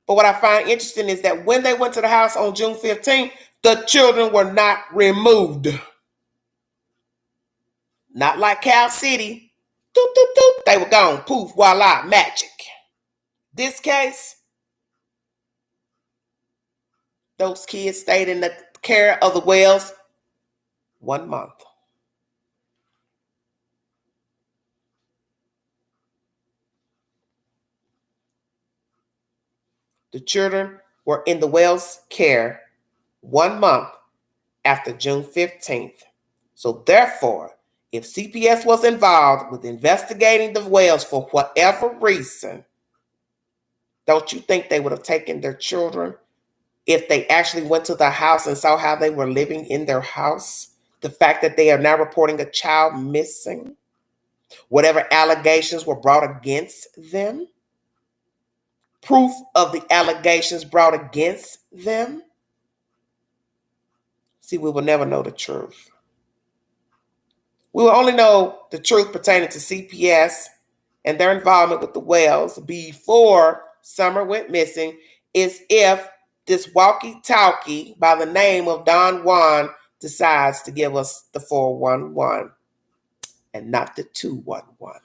But what I find interesting is that when they went to the house on June 15th, the children were not removed. Not like Cal City. Doop, doop, doop. They were gone. Poof, voila, magic. This case, those kids stayed in the care of the Wells 1 month. The children were in the Wells' care 1 month after June 15th. So therefore, if CPS was involved with investigating the Wells for whatever reason, don't you think they would have taken their children if they actually went to the house and saw how they were living in their house? The fact that they are now reporting a child missing, whatever allegations were brought against them, proof of the allegations brought against them. See, we will never know the truth. We will only know the truth pertaining to CPS and their involvement with the Wells before Summer went missing is if this walkie-talkie by the name of Don Juan decides to give us the 411 and not the 211.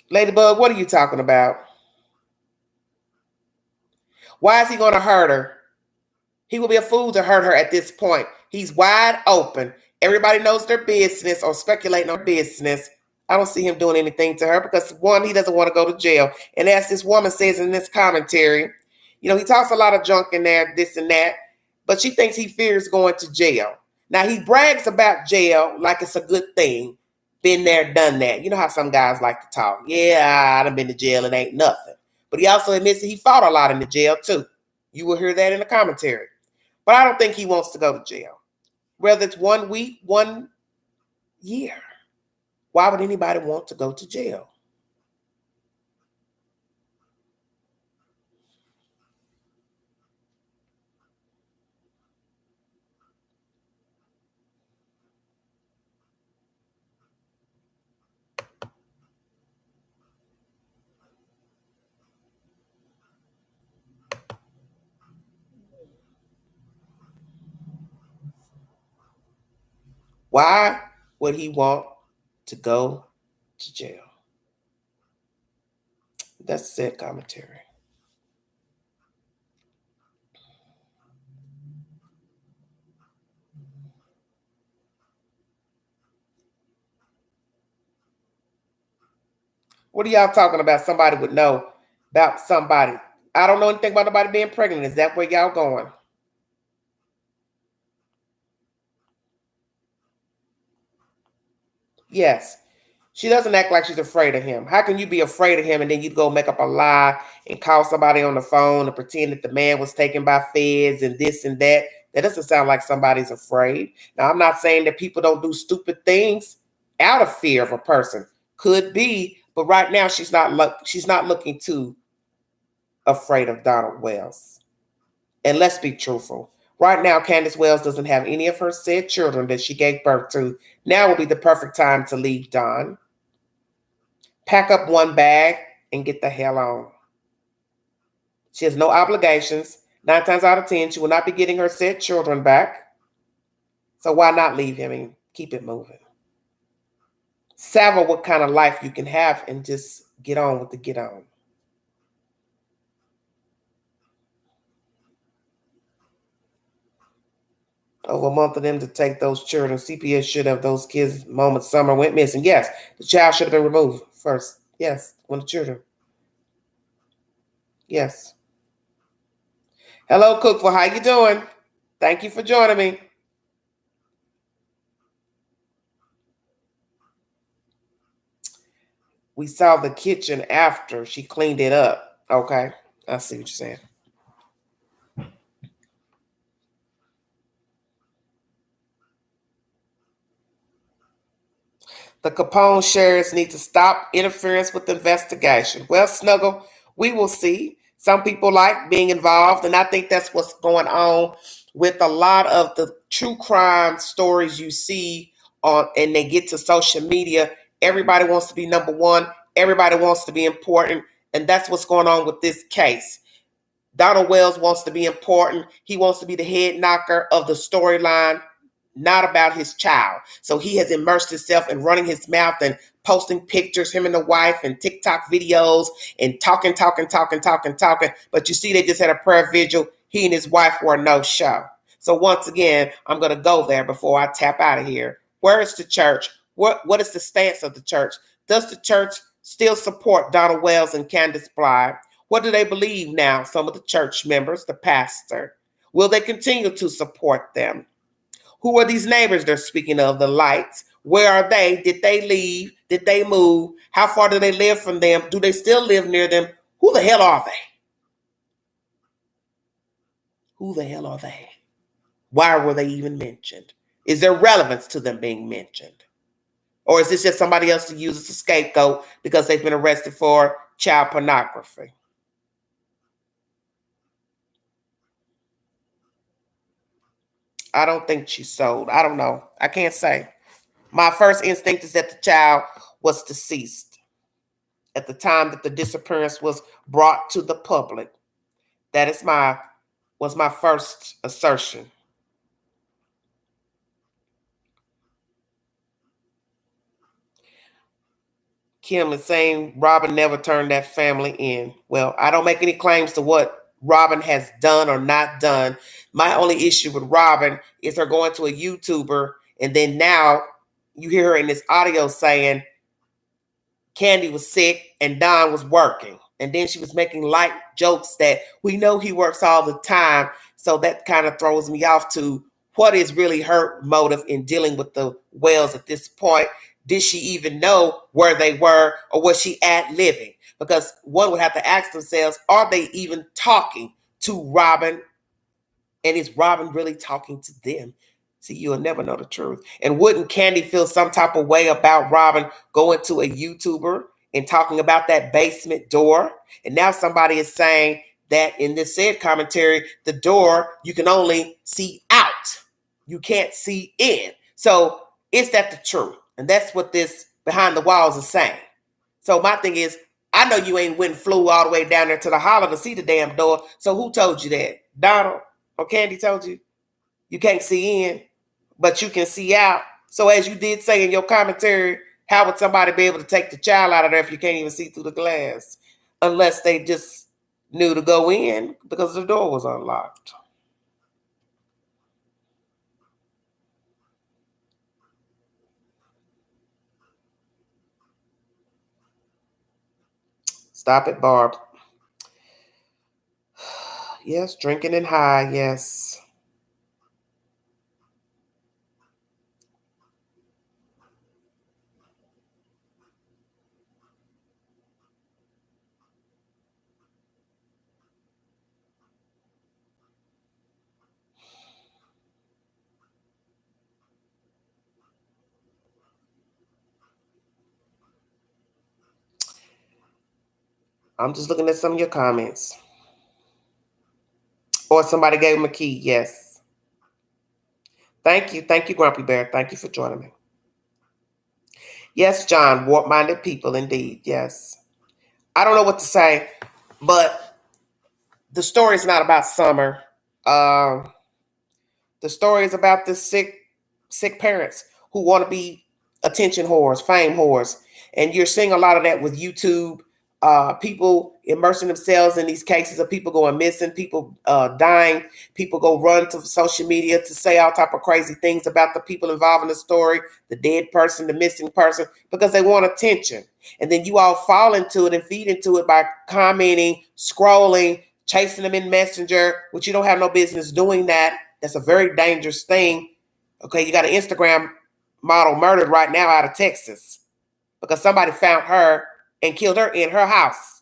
Ladybug, what are you talking about? Why is he going to hurt her? He will be a fool to hurt her at this point. He's wide open. Everybody knows their business or speculating on business. I don't see him doing anything to her because, one, he doesn't want to go to jail. And as this woman says in this commentary, you know, he talks a lot of junk in there, this and that, but she thinks he fears going to jail. Now, he brags about jail like it's a good thing. Been there, done that. You know how some guys like to talk. Yeah, I done been to jail. It ain't nothing. But he also admits that he fought a lot in the jail, too. You will hear that in the commentary. But I don't think he wants to go to jail. Whether it's 1 week, 1 year. Why would anybody want to go to jail? Why would he want to go to jail? That's the said commentary. What are y'all talking about? Somebody would know about somebody. I don't know anything about nobody being pregnant. Is that where y'all going? Yes. She doesn't act like she's afraid of him. How can you be afraid of him and then you go make up a lie and call somebody on the phone and pretend that the man was taken by feds and this and that? That doesn't sound like somebody's afraid. Now, I'm not saying that people don't do stupid things out of fear of a person. Could be, but right now she's not looking too afraid of Donald Wells. And let's be truthful. Right now, Candace Wells doesn't have any of her said children that she gave birth to. Now would be the perfect time to leave Don. Pack up one bag and get the hell on. She has no obligations. 9 times out of 10, she will not be getting her said children back. So why not leave him and keep it moving? Savor what kind of life you can have and just get on with the get on. Over a month of them to take those children. CPS should have those kids' moment summer went missing. Yes, the child should have been removed first. Yes, one of the children. Yes. Hello, Cookville. How you doing? Thank you for joining me. We saw the kitchen after she cleaned it up. Okay, I see what you're saying. The Capone sheriffs need to stop interference with the investigation. Well, Snuggle, we will see. Some people like being involved, and I think that's what's going on with a lot of the true crime stories you see on, and they get to social media. Everybody wants to be number one. Everybody wants to be important, and that's what's going on with this case. Donald Wells wants to be important. He wants to be the head knocker of the storyline, not about his child. So he has immersed himself in running his mouth and posting pictures, him and the wife, and TikTok videos, and talking. But you see, they just had a prayer vigil. He and his wife were a no-show. So once again, I'm going to go there before I tap out of here. Where is the church? What is the stance of the church? Does the church still support Donald Wells and Candace Blythe? What do they believe now, some of the church members, the pastor? Will they continue to support them? Who are these neighbors they're speaking of, the Lights? Where are they? Did they leave? Did they move? How far do they live from them? Do they still live near them? Who the hell are they? Who the hell are they? Why were they even mentioned? Is there relevance to them being mentioned? Or is this just somebody else to use as a scapegoat because they've been arrested for child pornography? I don't think she sold. I don't know. I can't say. My first instinct is that the child was deceased at the time that the disappearance was brought to the public. That is was my first assertion. Kim is saying Robin never turned that family in. Well, I don't make any claims to what Robin has done or not done. My only issue with Robin is her going to a YouTuber, and then now you hear her in this audio saying Candy was sick and Don was working. And then she was making light jokes that we know he works all the time. So that kind of throws me off to what is really her motive in dealing with the Wells at this point. Did she even know where they were, or was she ad-libbing? Because one would have to ask themselves, are they even talking to Robin? And is Robin really talking to them? See, you'll never know the truth. And wouldn't Candy feel some type of way about Robin going to a YouTuber and talking about that basement door? And now somebody is saying that in this said commentary, the door, you can only see out. You can't see in. So is that the truth? And that's what this behind the walls is saying. So my thing is, I know you ain't went and flew all the way down there to the holler to see the damn door. So who told you that? Donald or Candy told you? You can't see in, but you can see out. So as you did say in your commentary, how would somebody be able to take the child out of there if you can't even see through the glass? Unless they just knew to go in because the door was unlocked. Stop it, Barb. Yes, drinking and high, yes. I'm just looking at some of your comments. Or somebody gave him a key, yes. Thank you, Grumpy Bear. Thank you for joining me. Yes, John, warp-minded people, indeed, yes. I don't know what to say, but the story is not about Summer. The story is about the sick parents who want to be attention whores, fame whores. And you're seeing a lot of that with YouTube. People immersing themselves in these cases of people going missing, people dying, people go run to social media to say all type of crazy things about the people involved in the story, the dead person, the missing person, because they want attention. And then you all fall into it and feed into it by commenting, scrolling, chasing them in Messenger, which you don't have no business doing that. That's a very dangerous thing. Okay, you got an Instagram model murdered right now out of Texas because somebody found her and killed her in her house.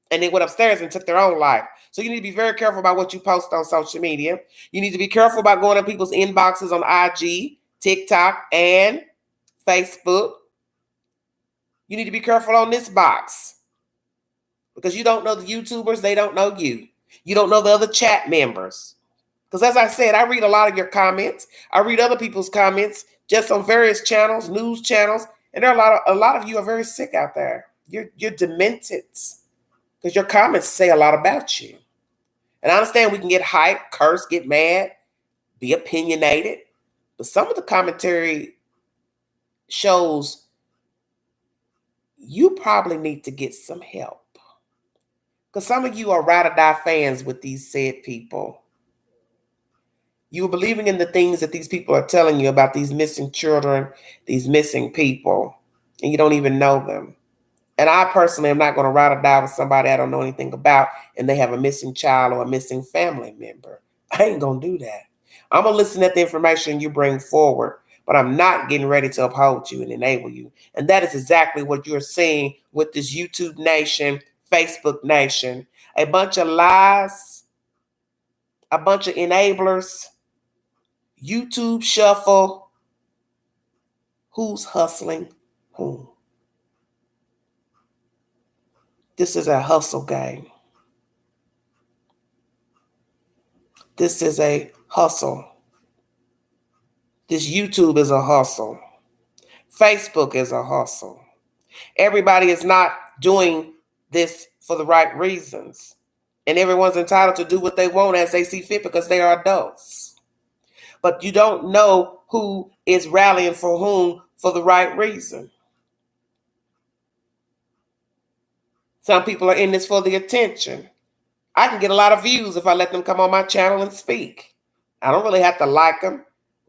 And they went upstairs and took their own life. So you need to be very careful about what you post on social media. You need to be careful about going to people's inboxes on IG, TikTok, and Facebook. You need to be careful on this box because you don't know the YouTubers. They don't know you. You don't know the other chat members. Because as I said, I read a lot of your comments. I read other people's comments just on various channels, news channels. And there are a lot of you are very sick out there. You're demented because your comments say a lot about you. And I understand we can get hyped, curse, get mad, be opinionated. But some of the commentary shows you probably need to get some help. Because some of you are ride or die fans with these said people. You are believing in the things that these people are telling you about these missing children, these missing people, and you don't even know them. And I personally am not going to ride or die with somebody I don't know anything about and they have a missing child or a missing family member. I ain't going to do that. I'm going to listen at the information you bring forward, but I'm not getting ready to uphold you and enable you. And that is exactly what you're seeing with this YouTube nation, Facebook nation. A bunch of lies, a bunch of enablers, YouTube shuffle. Who's hustling whom? This is a hustle game. This is a hustle. This YouTube is a hustle. Facebook is a hustle. Everybody is not doing this for the right reasons. And everyone's entitled to do what they want as they see fit because they are adults. But you don't know who is rallying for whom for the right reason. Some people are in this for the attention. I can get a lot of views if I let them come on my channel and speak. I don't really have to like them,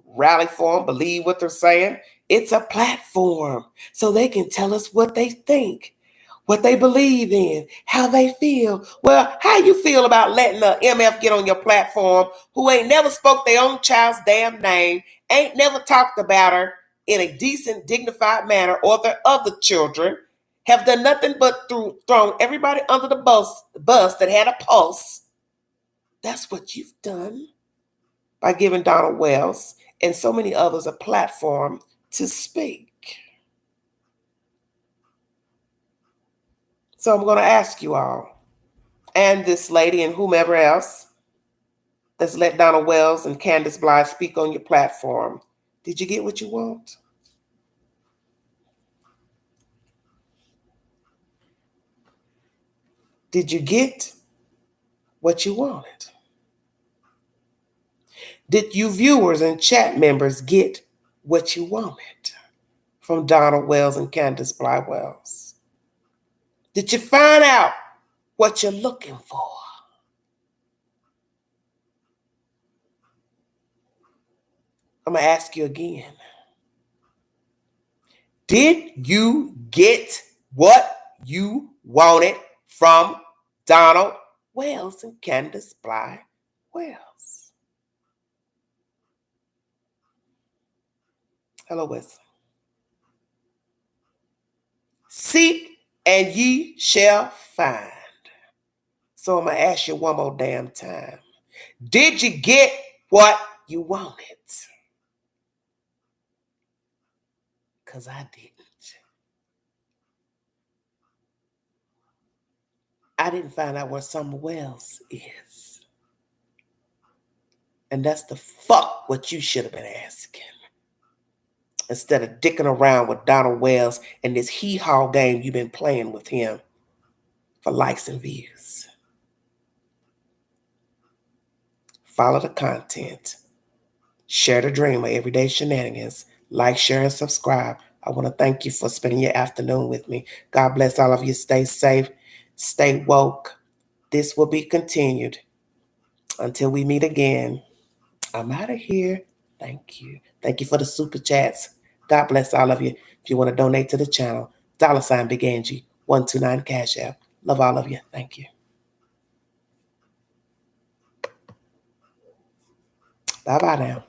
rally for them, believe what they're saying. It's a platform so they can tell us what they think, what they believe in, how they feel. Well, how you feel about letting the MF get on your platform who ain't never spoke their own child's damn name, ain't never talked about her in a decent, dignified manner, or their other children, have done nothing but thrown everybody under the bus that had a pulse. That's what you've done by giving Donald Wells and so many others a platform to speak. So I'm going to ask you all, and this lady and whomever else that's let Donald Wells and Candace Blythe speak on your platform, did you get what you want? Did you get what you wanted? Did you viewers and chat members get what you wanted from Donald Wells and Candace Blythe Wells? Did you find out what you're looking for? I'm going to ask you again. Did you get what you wanted from Donald Wells and Candace Bly Wells. Hello, Wes. Seek and ye shall find. So I'm going to ask you one more damn time. Did you get what you wanted? Because I didn't. I didn't find out where Summer Wells is. And that's the fuck what you should have been asking. Instead of dicking around with Donald Wells and this hee-haw game you've been playing with him for likes and views. Follow the content. Share the dream of everyday shenanigans. Like, share, and subscribe. I want to thank you for spending your afternoon with me. God bless all of you. Stay safe. Stay woke. This will be continued. Until we meet again, I'm out of here. Thank you. Thank you for the super chats. God bless all of you. If you want to donate to the channel, $ Big Angie, 129 Cash App. Love all of you. Thank you. Bye-bye now.